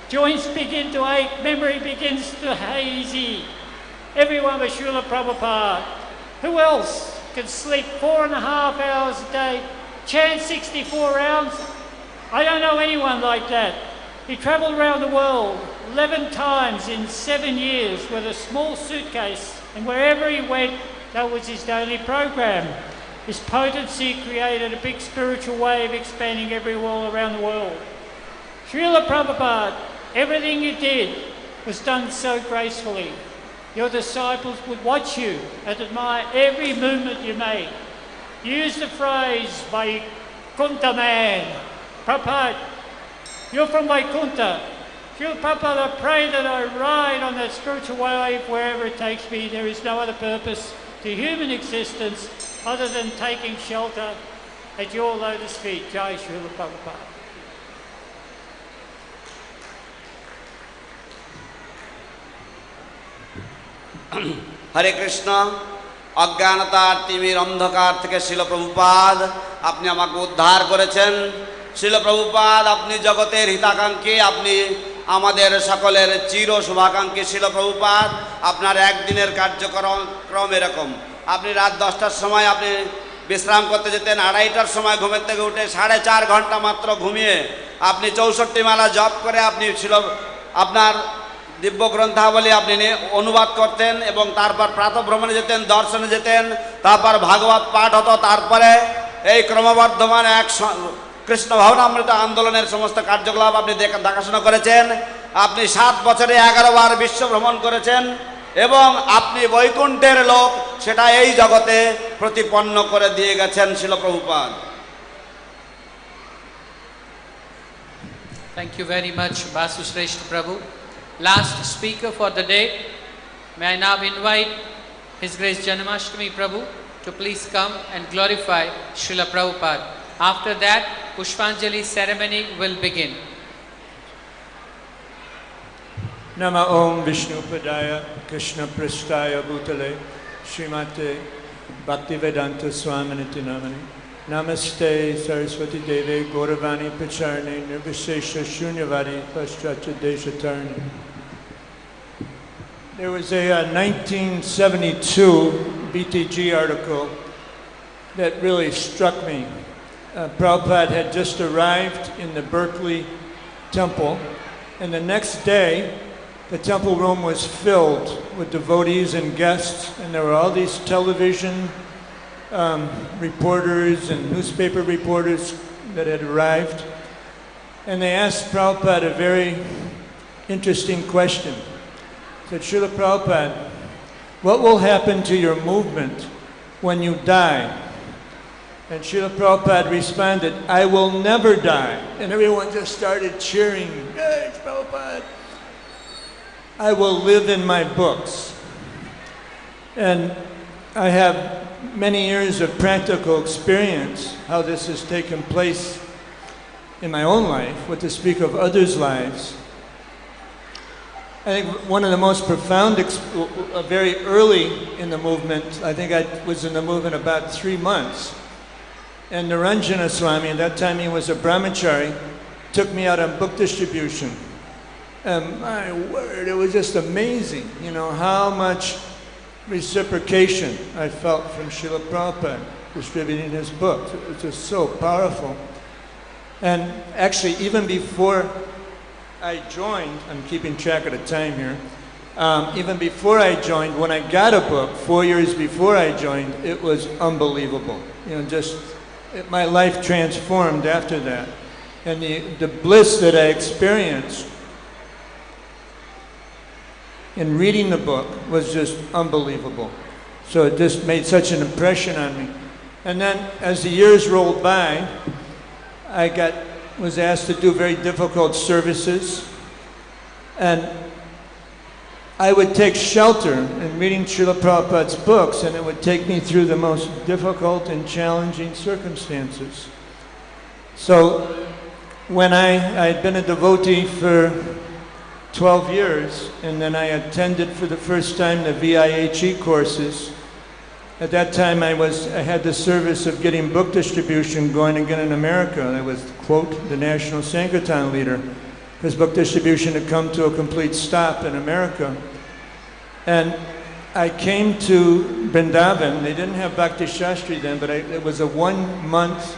Joints begin to ache, memory begins to hazy. Everyone but Srila Prabhupada. Who else can sleep 4.5 hours a day, chant 64 rounds? I don't know anyone like that. He travelled around the world 11 times in 7 years with a small suitcase, and wherever he went, that was his daily program. His potency created a big spiritual wave expanding everywhere all around the world. Srila Prabhupada, everything you did was done so gracefully. Your disciples would watch you and admire every movement you made. Use the phrase, Vaikuntha man. Prabhupada, you're from Vaikuntha. Srila Prabhupada, I pray that I ride on that spiritual wave wherever it takes me. There is no other purpose to human existence other than taking shelter at your lotus feet. Jai Srila Prabhupada. হরে কৃষ্ণ। অজ্ঞানতার তিমির অন্ধকার থেকে শিল প্রভুপাদ আপনি আমাকে উদ্ধার করেছেন। শিল প্রভুপাদ আপনি জগতের হিতাকাঙ্ক্ষী, আপনি আমাদের সকলের চির শুভাকাঙ্ক্ষী। শিল প্রভুপাদ আপনার একদিনের কার্যক্রম এরকম, আপনি রাত 10টার সময় আপনি বিশ্রাম করতে যেতেন, 2:30টার সময় ঘুমের থেকে উঠে 4.5 ঘন্টা মাত্র ঘুমিয়ে আপনি 64 মালা জপ করে আপনি আপনার দিব্য গ্রন্থাবলী আপনি অনুবাদ করতেন এবং তারপর প্রাতঃভ্রমণে যেতেন, দর্শনে যেতেন, তারপর ভাগবত পাঠ হতো, তারপরে এই ক্রমবর্ধমান এক কৃষ্ণ ভাবনামৃত আন্দোলনের সমস্ত কার্যকলাপ আপনি দেখাশোনা করেছেন। আপনি 7 বছরে 11 বার বিশ্ব ভ্রমণ করেছেন এবং আপনি বৈকুণ্ঠের লোক সেটা এই জগতে প্রতিপন্ন করে দিয়ে গেছেন শিল Prabhupada. Thank you very much, Vasu Shrestha Prabhu. Last speaker for the day, may I now invite His Grace Janmashtami Prabhu to please come and glorify Srila Prabhupada. After that, Pushpanjali ceremony will begin. Nama Om Vishnu Padaya Krishna Prasthaya Bhutale Srimate Bhaktivedanta Swaminiti Namani Namaste Saraswati Deve Gauravani Pacharni Nirvishesha Shunyavadi Paschatya Deshatarni. There was a 1972 BTG article that really struck me. Prabhupada had just arrived in the Berkeley temple, and the next day the temple room was filled with devotees and guests, and there were all these television reporters and newspaper reporters that had arrived, and they asked Prabhupada a very interesting question. Said, Srila Prabhupada, what will happen to your movement when you die? And Srila Prabhupada responded, I will never die. And everyone just started cheering, hey, Prabhupada. I will live in my books. And I have many years of practical experience how this has taken place in my own life, what to speak of others' lives. I think one of the most profound, very early in the movement, I think I was in the movement about 3 months, and Niranjana Swami, at that time he was a brahmachari, took me out on book distribution. And my word, it was just amazing, you know, how much reciprocation I felt from Srila Prabhupada distributing his books. It was just so powerful. And actually, even before I joined, I'm keeping track of the time here, even before I joined, when I got a book, 4 years before I joined, it was unbelievable. You know, just, my life transformed after that. And the bliss that I experienced in reading the book was just unbelievable. So it just made such an impression on me. And then as the years rolled by, I was asked to do very difficult services. And I would take shelter in reading Srila Prabhupada's books, and it would take me through the most difficult and challenging circumstances. So when I'd been a devotee for 12 years, and then I attended for the first time the VIHE courses. At that time I had the service of getting book distribution going again in America. I was, quote, the national Sankirtan leader, because book distribution had come to a complete stop in America. And I came to Vrindavan. They didn't have Bhakti Shastri then, but it was a 1 month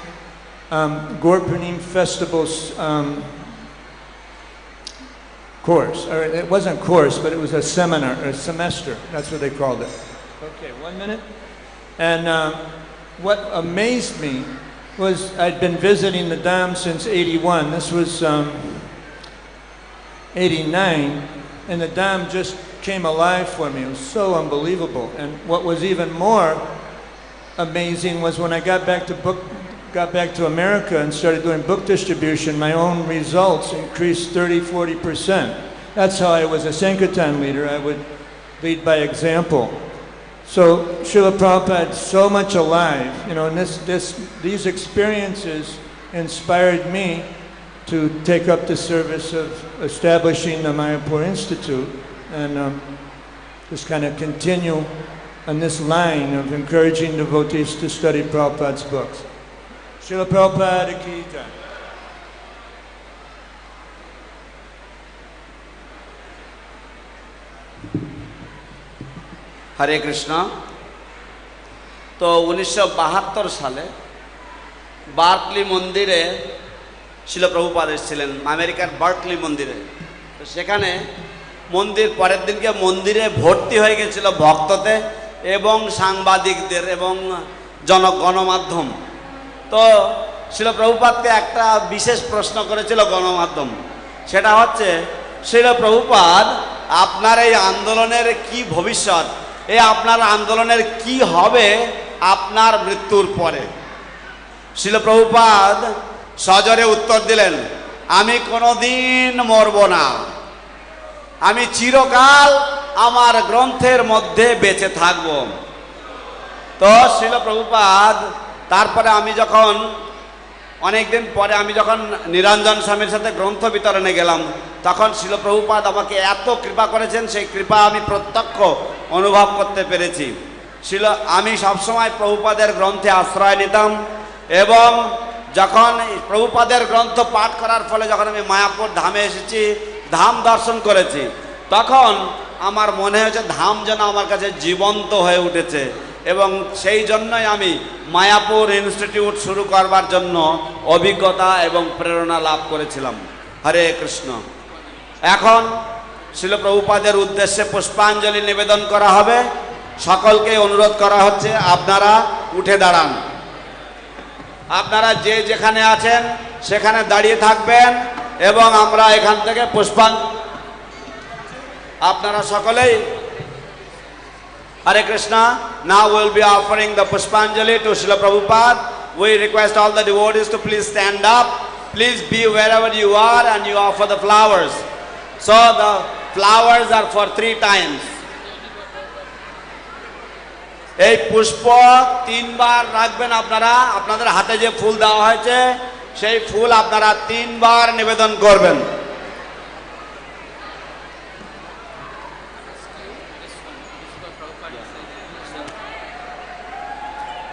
Gorpanim festival course. Or it wasn't a course, but it was a seminar, or a semester. That's what they called it. Okay, 1 minute. And what amazed me was I'd been visiting the Dham since 81. This was 89, and the Dham just came alive for me. It was so unbelievable. And what was even more amazing was when I got back to America and started doing book distribution, my own results increased 30-40%. That's how I was a Sankirtan leader. I would lead by example. So Srila Prabhupada is so much alive, you know, and these experiences inspired me to take up the service of establishing the Mayapur Institute and just kind of continue on this line of encouraging devotees to study Prabhupada's books. Srila Prabhupada ki jai. হরে কৃষ্ণ। তো 1972 সালে Berkeley মন্দিরে শিল প্রভুপাদ এসেছিলেন, আমেরিকার Berkeley মন্দিরে। তো সেখানে মন্দির পরের দিনকে মন্দিরে ভর্তি হয়ে গেছিল ভক্ততে এবং সাংবাদিকদের এবং গণমাধ্যম। তো শিল প্রভুপাদকে একটা বিশেষ প্রশ্ন করেছিল গণমাধ্যম, সেটা হচ্ছে শিল প্রভুপাদ আপনার এই আন্দোলনের কি ভবিষ্যৎ, এই আপনার আন্দোলনের কি হবে আপনার মৃত্যুর পরে? শিল প্রভুপাদ সজোরে উত্তর দিলেন, আমি কোনোদিন মরব না, আমি চিরকাল আমার গ্রন্থের মধ্যে বেঁচে থাকব। তো শিল প্রভুপাদ তারপরে আমি যখন অনেকদিন পরে আমি যখন নিরঞ্জন স্বামীর সাথে গ্রন্থ বিতরণে গেলাম, তখন শিল প্রভুপাদ আমাকে এত কৃপা করেছেন, সেই কৃপা আমি প্রত্যক্ষ অনুভব করতে পেরেছি। আমি সবসময় প্রভুপাদের গ্রন্থে আশ্রয় নিতাম এবং যখন প্রভুপাদের গ্রন্থ পাঠ করার ফলে যখন আমি মায়াপুর ধামে এসেছি, ধাম দর্শন করেছি, তখন আমার মনে হয়েছে ধাম যেন আমার কাছে জীবন্ত হয়ে উঠেছে এবং সেই জন্যই আমি মায়াপুর ইনস্টিটিউট শুরু করবার জন্য অভিজ্ঞতা এবং প্রেরণা লাভ করেছিলাম। হরে কৃষ্ণ। এখন শিল প্রভুপাদের উদ্দেশ্যে পুষ্পাঞ্জলি নিবেদন করা হবে। সকলকে অনুরোধ করা হচ্ছে আপনারা উঠে দাঁড়ান। আপনারা যে যেখানে আছেন সেখানে দাঁড়িয়ে থাকবেন এবং আমরা এখান থেকে আপনারা সকলেই Hare Krishna. Now we will be offering the Pushpanjali to Srila Prabhupada. We request all the devotees to please stand up. Please be wherever you are and you offer the flowers. So the flowers are for 3 times. এই পুষ্প 3 বার রাখবেন আপনারা। আপনাদের হাতে যে ফুল দেওয়া হয়েছে সেই ফুল আপনারা 3 বার নিবেদন করবেন।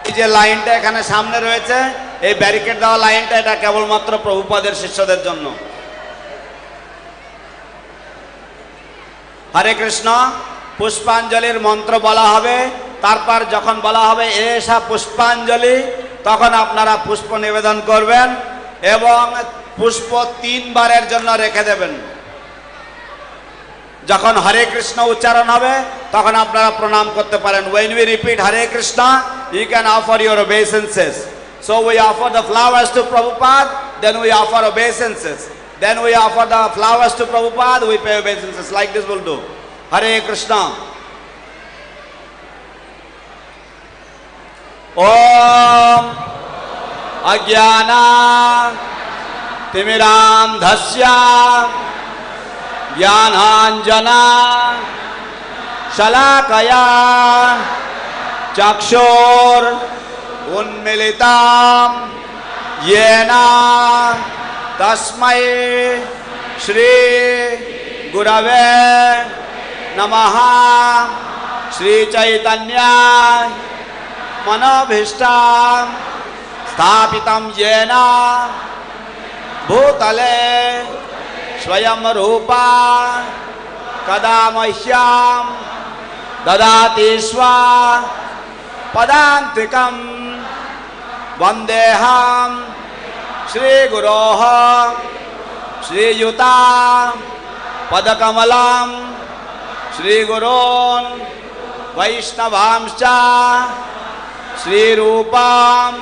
এই যে লাইনটা এখানে সামনে রয়েছে, এই ব্যারিকেড দেওয়া লাইনটা, এটা কেবলমাত্র প্রভুপাদের শিষ্যদের জন্য। হরে কৃষ্ণ। পুষ্পাঞ্জলির মন্ত্র বলা হবে, তারপর যখন বলা হবে এসা পুষ্পাঞ্জলি, তখন আপনারা পুষ্প নিবেদন করবেন এবং পুষ্প 3 বারের জন্য রেখে দেবেন। যখন হরে কৃষ্ণ উচ্চারণ হবে তখন আপনারা প্রণাম করতে পারেন। When we repeat Hare Krishna, you can offer your obeisances. So we offer the flowers to Prabhupada, then we offer obeisances. Then we offer the flowers to Prabhupada, we pay obeisances. Like this we'll do. Hare Krishna. Om Ajnana Timiram Dhasya ज्ञानाञ्जना शलाकया चक्षुर उन्मिलितं येन तस्मै श्री गुरवे नमः। श्री चैतन्य मनोभीष्टं स्थापितं येन भूतले स्वयं रूपा कदा मह्यं ददाति स्व पदान्तिकं वन्देऽहं श्रीगुरोः श्रीयुता पदकमलं श्रीगुरोन् वैष्णवांश्च श्रीरूपं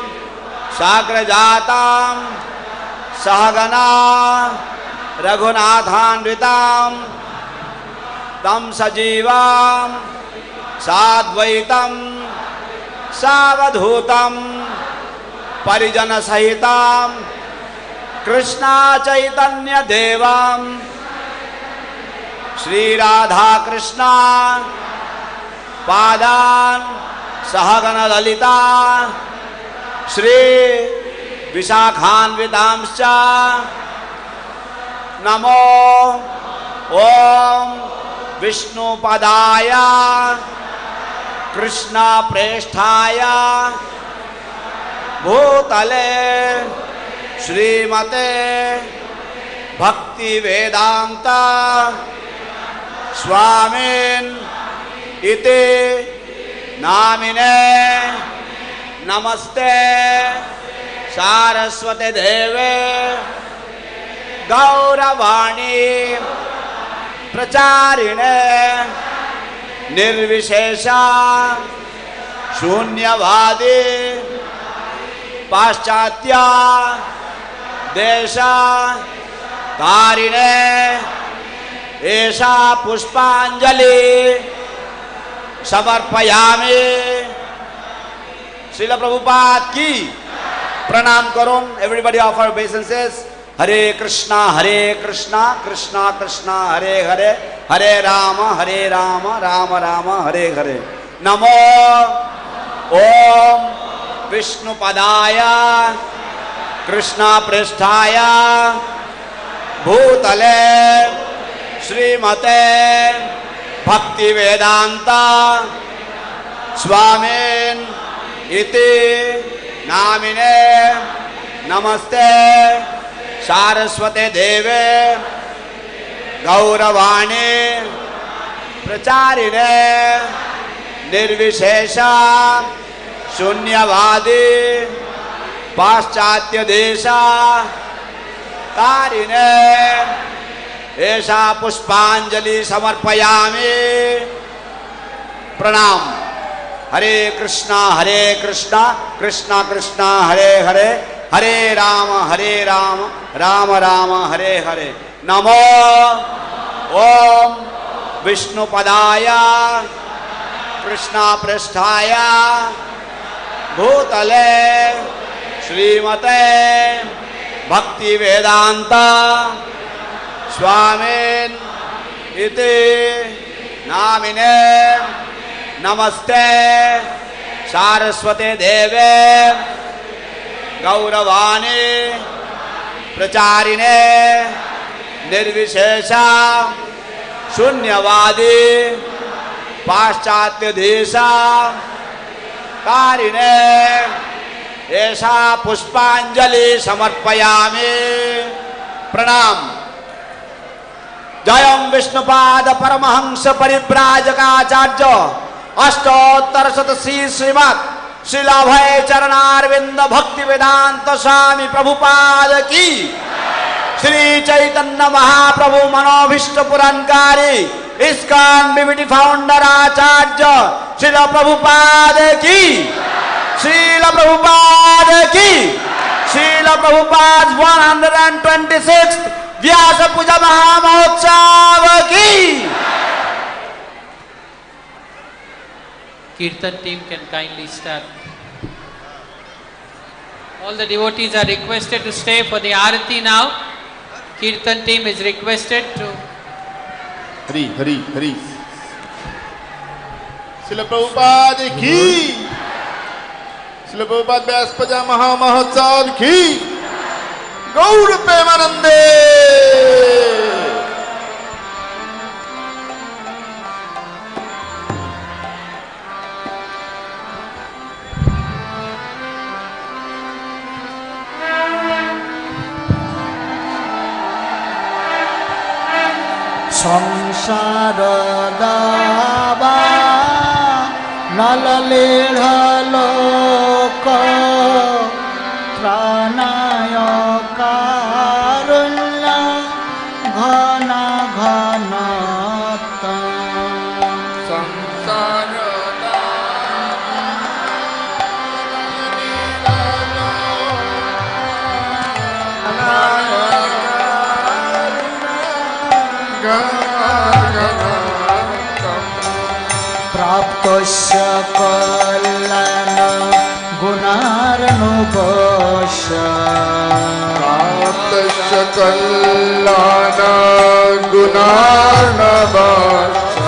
साग्रजातं सहगना रघुनाथान्वितं तं सजीवं साद्वैतं सावधूतं परिजनसहितं कृष्णा चैतन्य देवं श्री राधा कृष्णा पादान् सहगन ललिता श्री विशाखान्वितांश्च नमो ओम विष्णुपदाय कृष्ण प्रेष्ठाय भूतले श्रीमते भक्ति वेदांत स्वामिन् इति नामिने नमस्ते सारस्वते देवे गौरवाणी प्रचारिणे निर्विशेष शून्यवादी पाश्चात्य देश तारिणे एषा पुष्पांजलि समर्पयामि। श्रील प्रभुपाद की प्रणाम करो। Everybody offer obeisances। हरे कृष्णा कृष्णा कृष्णा हरे हरे, हरे राम राम राम हरे हरे। नमो ओम विष्णुपदाय कृष्ण पृष्ठाय भूतले श्रीमते भक्ति वेदांत स्वामिन् इति नामिने नमस्ते सारस्वते देवे गौरवाणी प्रचारिणे निर्विशेष शून्यवादी पाश्चात्य देश तारिणे एषा पुष्पांजलि समर्पयामि। प्रणाम। हरे कृष्णा कृष्णा कृष्णा हरे हरे, हरे राम राम राम हरे हरे। नमो ओम विष्णुपदाय कृष्णा पृष्ठाय भूतले श्रीमते भक्ति वेदांत स्वामिन् इति नामिने नमस्ते सारस्वते देवे गौरवाणी प्रचारिणे निर्विशेष शून्यवादी पाश्चात्य देश कारिणे एषा पुष्पांजलि समर्पयामि। प्रणाम। जयं विष्णुपाद परमहंस परिव्राजकाचार्य अष्टोत्तर शतसी श्रीमत् श्रीलाभय चरणारविंद भक्ति वेदांत स्वामी प्रभुपाद की। Shri Chaitanya Mahaprabhu मनोभीष्ट पुराणकारी ISKCON BBT founder आचार्य श्रील प्रभुपाद की। श्रील प्रभुपाद की। श्रील प्रभुपाद 126 व्यासपुजा महामहोत्सव की। Kirtan team can kindly start. All the devotees are requested to stay for the Arati now. Kirtan team is requested to Hari Hari Hari. Srila Prabhupada की, श्रील प्रभुपाद व्यासपूजा महामहोत्सव की, गौर प्रेमानंदे। संसार दावा नललीढ़ लोक त्राणाय कारुण्य घन घन संसार प्राप्तस्य कल्याण गुणार्णवस्य प्राप्तस्य कल्याण गुणार्णवस्य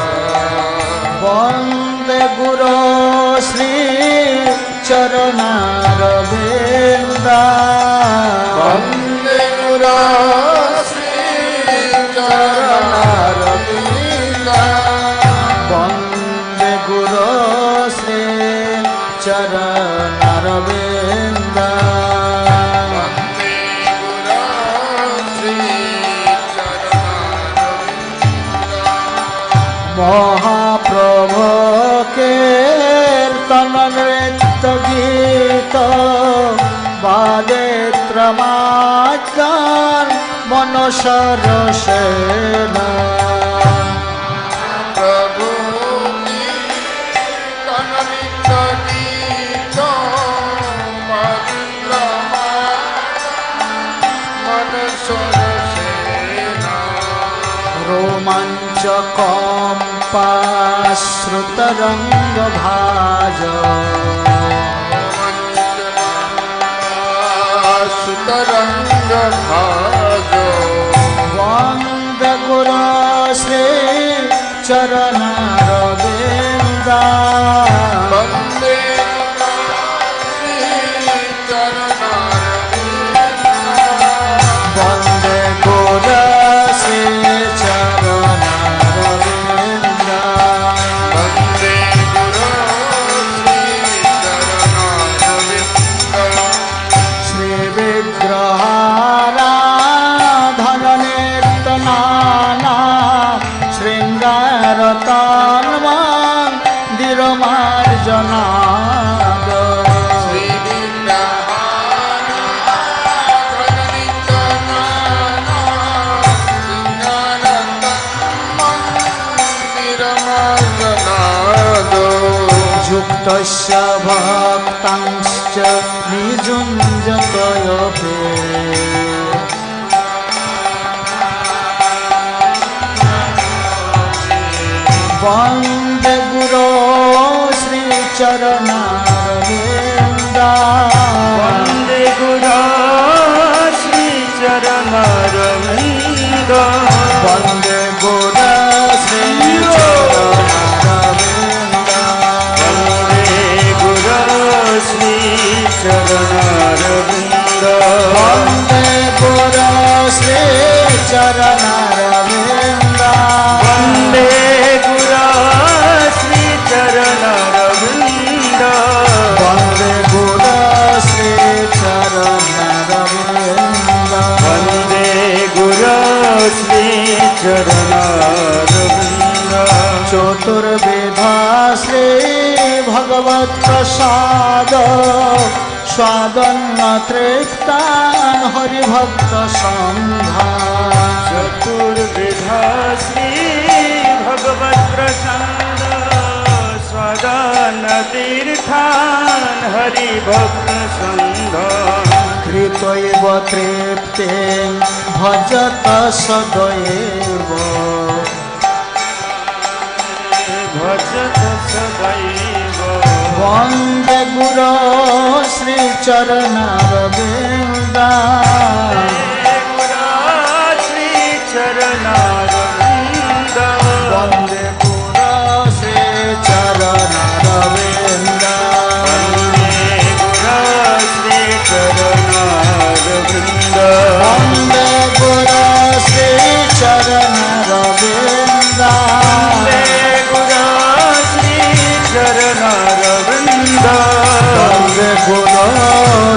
वन्दे गुरो श्री चरणारविन्दा वन्दे गुरो श्री चरणारविन्दा वन्दे गुरो श्री चरणारविन्दा वन्दे गुरो श्री चरणारविन्दा महाप्रभु कीर्तन नृत्य गीत वादेत्रमाज्ञान मनसरसेन प्रभु कीर्तन नृत्य गीत मनसरसेन रोमाञ्चकम्पाश्रुतरङ्गभाज सुतरङ्गभाज वन्दे गुरो श्री चरणारविन्दा वन्दे श्री चरणारविन्दा वन्दे गुरो श्री चरणारविन्दा वन्दे गुरो श्री चरणारविन्दा श्रीविग्रहाराधननिर्तनाना शृङ्गारतान्मन्दिरमार्जनाद युक्तस्य भक्तांश्च निजुञ्जतयोपे वन्दे गुरो श्री चरणारविन्दा वन्दे गुरो श्री चरणारविन्दा वन्दे गुरो श्री चरणारविन्दा वन्दे गुरो श्री चरणारविन्दा वन्दे गुरो श्री चरणारविन्दा वन्दे गुरो श्री चरणारविन्दा वन्दे गुरो श्री चरणारविन्दा वन्दे गुरो श्री चरणारविन्दा चतुर्विधा श्री भगवत्प्रसाद स्वादन्न तृप्तान् हरिभक्त संघा चतुर्विधा श्री भगवत्प्रसाद स्वादन्न तीर्थान् हरिभक्त संघा कृतैव तृप्तिं भजत सदैव भजत सदैव वन्दे गुरो श्री चरणारविन्दा गुरो श्री चरणारविन्दा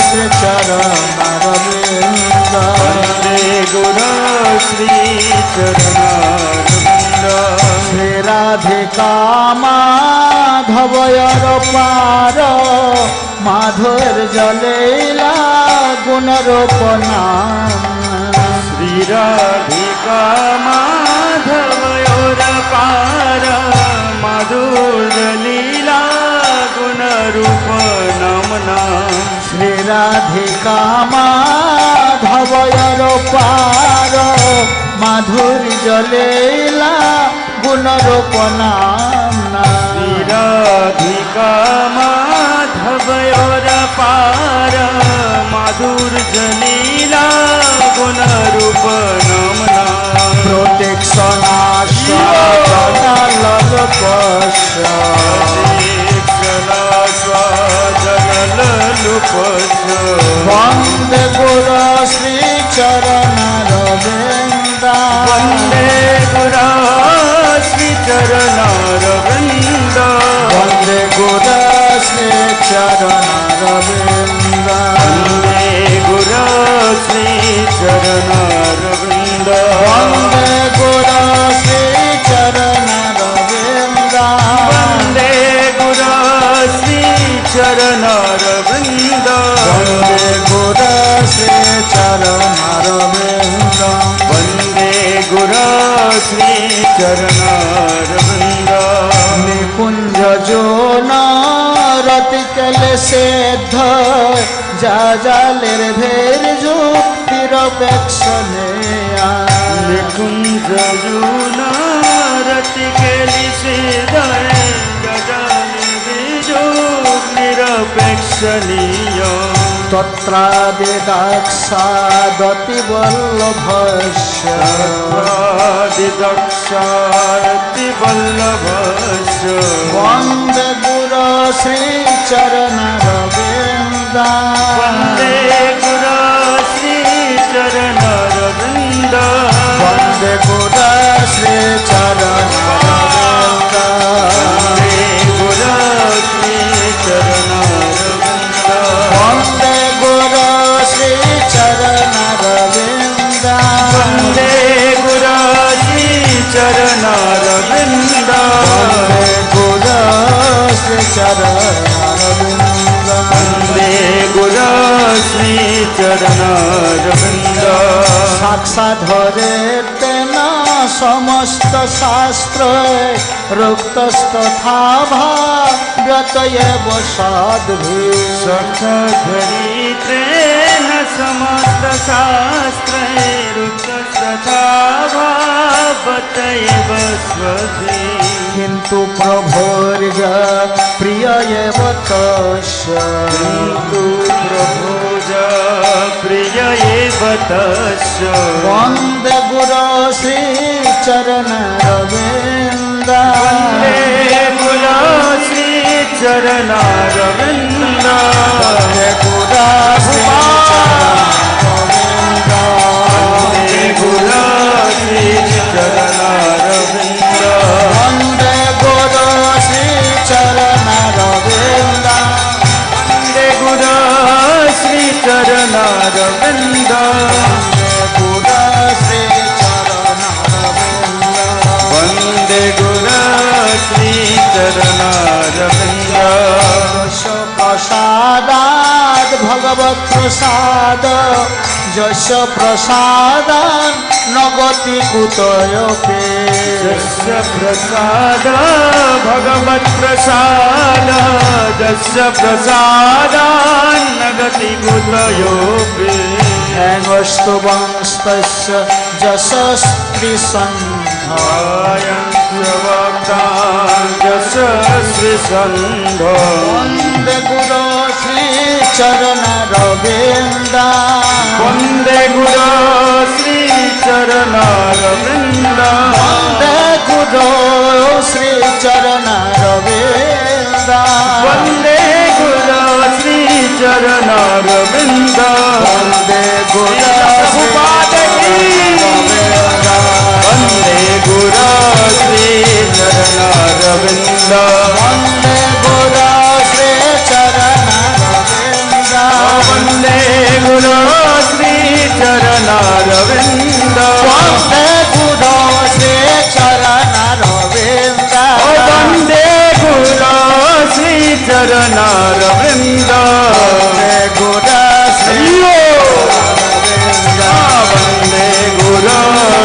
श्री चरणारविंद वन्दे गुरो श्री चरणारविंद श्री राधिका माधवयर पार माधुर्य लीला गुणरूप नाम श्री राधिका माधवयोर पार माधुर्य लीला गुणरूप नमना श्री राधिका माधवयर पार माधुर्य लीला गुणरूप नामना श्री राधिका माधवयोर पार माधुर्य लीला गुणरूप नमना वंदे गुरु श्री चरणारविंद वन्दे गुरो श्री चरणारविंद वंदे गुरु श्री चरणारविंद वन्दे गुरो श्री चरणारविंद वंदे गुरु श्री चरणारविंद वन्दे गुरो श्री चरणारविंद वंदे गुरु श्री चरणारविंद वन्दे गुरो श्री चरणारविंद निकुंज जो नारति कल सिद्ध जा जालेर भेर जो निरपेक्षने निकुंज जो नारति कल सिद्ध जा जालेर जो निरपेक्षनीय तत्रादिदक्षादति वल्लभस्य वंदे गुरु श्री चरणारविंद वन्दे गुरो श्री चरणारविंद वंदे गुरु श्री चरणारविंद वन्दे गुरो श्री चरणारविंद वंदे गुरु श्री चरणारविंद वन्दे गुरो श्री चरणारविंद वंदे गुरु श्री चरणारविंद वन्दे गुरो श्री चरणारविंद साक्षात् हरे तेना समस्त शास्त्र रुक्तस्तथा भाव्यत एव साध्वी सखधरित्रेण समस्त शास्त्रे रुक्तस्तथा भावत एव स्वधि किन्तु प्रभोर्य प्रिय एव तस्य किन्तु प्रभोज प्रिय एव तस्य वन्दे गुरु श्री चरणारविंद वन्दे गुरो श्री चरणारविंद वन्दे गुरु श्री चरणारविंद वन्दे गुरो श्री चरणारविंद वन्दे गुरु श्री चरणारविंद वन्दे गुरो श्री चरणारविंद वन्दे गुरो श्री चरणारविंद प्रसादात् भगवत् प्रसाद यस्य प्रसादान् न गति कुतोऽपि यस्य प्रसाद भगवत् प्रसाद यस्य प्रसादान्न गति कुतयोऽपि हेनस्तु वंस्तस्य यशस्विसन्ध वन्दे गुरु श्री चरणारविंद वन्दे गुरो श्री चरणारविंद वन्दे गुरु श्री चरणारविंद वन्दे गुरो श्री चरणारविंद वन्दे गुरु वन्दे गुरो श्री चरणारविंद वन्दे गुरु श्री चरणारविंद चरणार वृंद गुरु श्री वंदे गुरु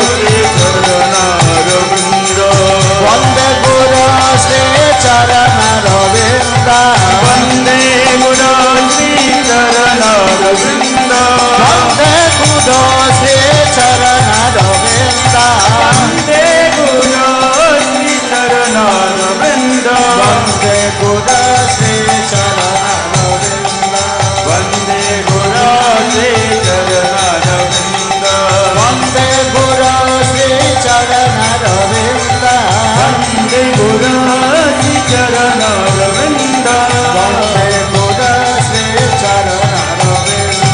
श्री चरणार वृंद वंदे गुरु श्री चरणार वृंद वंदे गुरु श्री चरणार वृंद वंदे गुरु श्री चरणार वृंद वंदे गुरु श्री चरणार वृंद वंदे गुरु श्री चरणार वृंद वंदे गुरु श्री चरणार वृंद वंदे गुरु श्री चरणार वृंद वंदे गुरु श्री चरणार वृंद वंदे गुरु श्री चरणार वृंद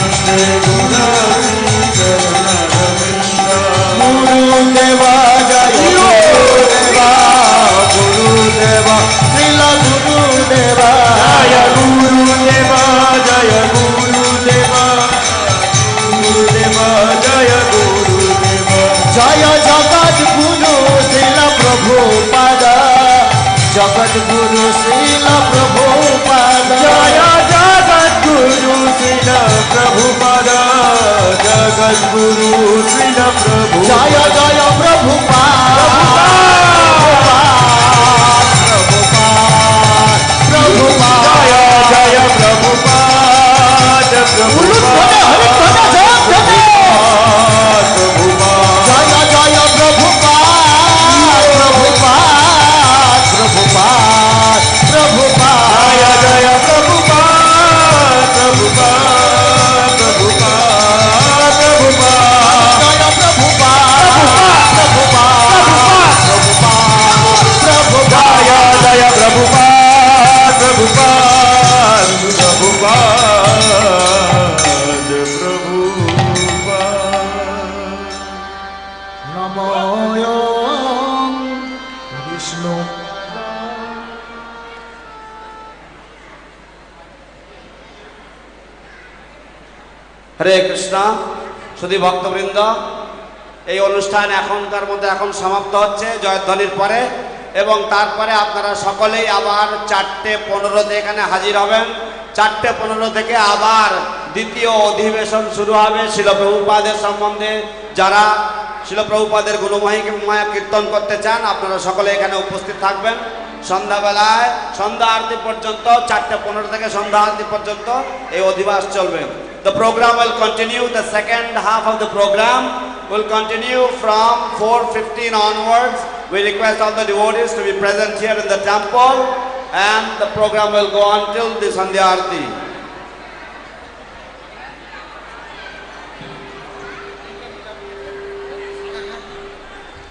वंदे गुरु श्री चरणार वृंद गुरुदेवा जय गुरुदेवा श्रील गुरुदेवा जय गुरुदेवा जय गुरुदेवा गुरुदेवा जय गुरुदेवा जय जगत गुरु श्रील प्रभुपाद जगत गुरु श्रील प्रभुपाद जय जगत गुरु श्रील प्रभुपाद जगत गुरु श्रील प्रभु जय जय प्रभुपाद प्रभुपाद जय जय प्रभुपाद प्रभुपाद जय जय प्रभुपाद प्रभुपाद प्रभुपाद प्रभुपाद जय जय प्रभुपाद प्रभुपाद प्रभुपाद प्रभुपाद जय प्रभुपाद प्रभुपाद प्रभुपाद जय जय प्रभुपाद प्रभुपाद प्रभुपाद प्रभुपाद नमो विष्णु হরে কৃষ্ণ সুধী ভক্তবৃন্দ, এই অনুষ্ঠান এখনকার মধ্যে এখন সমাপ্ত হচ্ছে জয়ধ্বনির পরে, এবং তারপরে আপনারা সকলেই আবার 4:15 এখানে হাজির হবেন। 4:15 থেকে আবার দ্বিতীয় অধিবেশন শুরু হবে শিল প্রভুপাদের সম্বন্ধে। যারা শিল প্রভুপাদের গুণমহিমা কীর্তন করতে চান আপনারা সকলে এখানে উপস্থিত থাকবেন। সন্ধ্যাবেলায় সন্ধ্যা আরতি পর্যন্ত 4:15 থেকে সন্ধ্যা আরতি পর্যন্ত এই অধিবাস চলবে। The program will continue. The second half of the program will continue from 4:15 onwards. We request all the devotees to be present here in the temple, and the program will go on till the Sandhya Arati.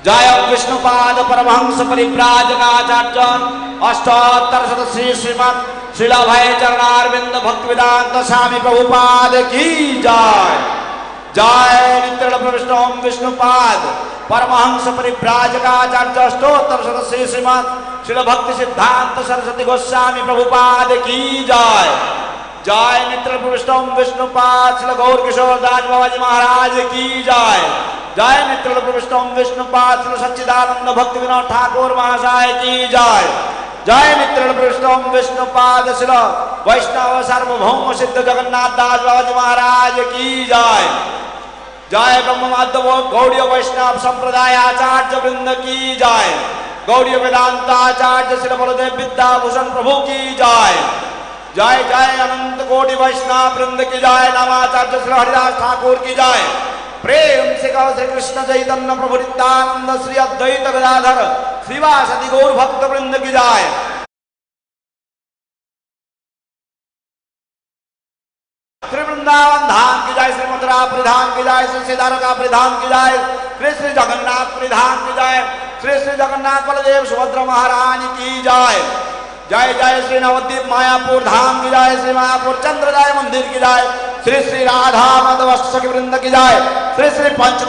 जय विष्णुपाद परमहंस परिव्राजकाचार्य अष्टोत्तर शत श्री श्रीमद श्रील भय चरणारविंद भक्ति वेदांत स्वामी प्रभुपाद की जय। जय नित्य प्रविष्ट ओम विष्णुपाद परमहंस परिव्राजकाचार्य अष्टोत्तर शत श्री श्रीमद श्रील भक्ति सिद्धांत सरस्वती गोस्वामी प्रभुपाद की जय। जय नित्य प्रविष्ट ओम विष्णुपाद श्रील गौर किशोर दास बाबाजी महाराज की जय। जय नित्य प्रविष्ट ओम विष्णुपाद श्री सच्चिदानंद भक्ति विनोद ठाकुर महाशय की जय। जय नित्य प्रविष्ट ओम विष्णुपाद श्री वैष्णव सार्वभौम सिद्ध जगन्नाथ दास बाबाजी महाराज की जय। जय ब्रह्म माधव गौड़ीय वैष्णव संप्रदाय आचार्य वृंद की जय। गौड़ीय वेदांत आचार्य श्री बलदेव विद्याभूषण प्रभु की जय। जय जय अनंत कोटि वैष्णव वृंद की जय। नामाचार्य श्री हरिदास ठाकुर की जय। प्रेम से कहो श्री कृष्ण चैतन्य प्रभु नित्यानंद श्री अद्वैत गदाधर श्रीवासदि गौर भक्त वृंद की जय। श्री वृंदावन धाम की जय। श्री मथुरा परिधाम की जय। श्री सीतारका परिधाम की जय। श्री श्री जगन्नाथ परिधाम की जय। श्री श्री जगन्नाथ बलदेव सुभद्रा महारानी की जय। जय जय श्री नवद्वीप मायापुर धाम की जय। श्री मायापुर चंद्रदाय मंदिर की जय। श्री श्री राधा माधव अष्टसखी वृंद की जय। श्री श्री पंच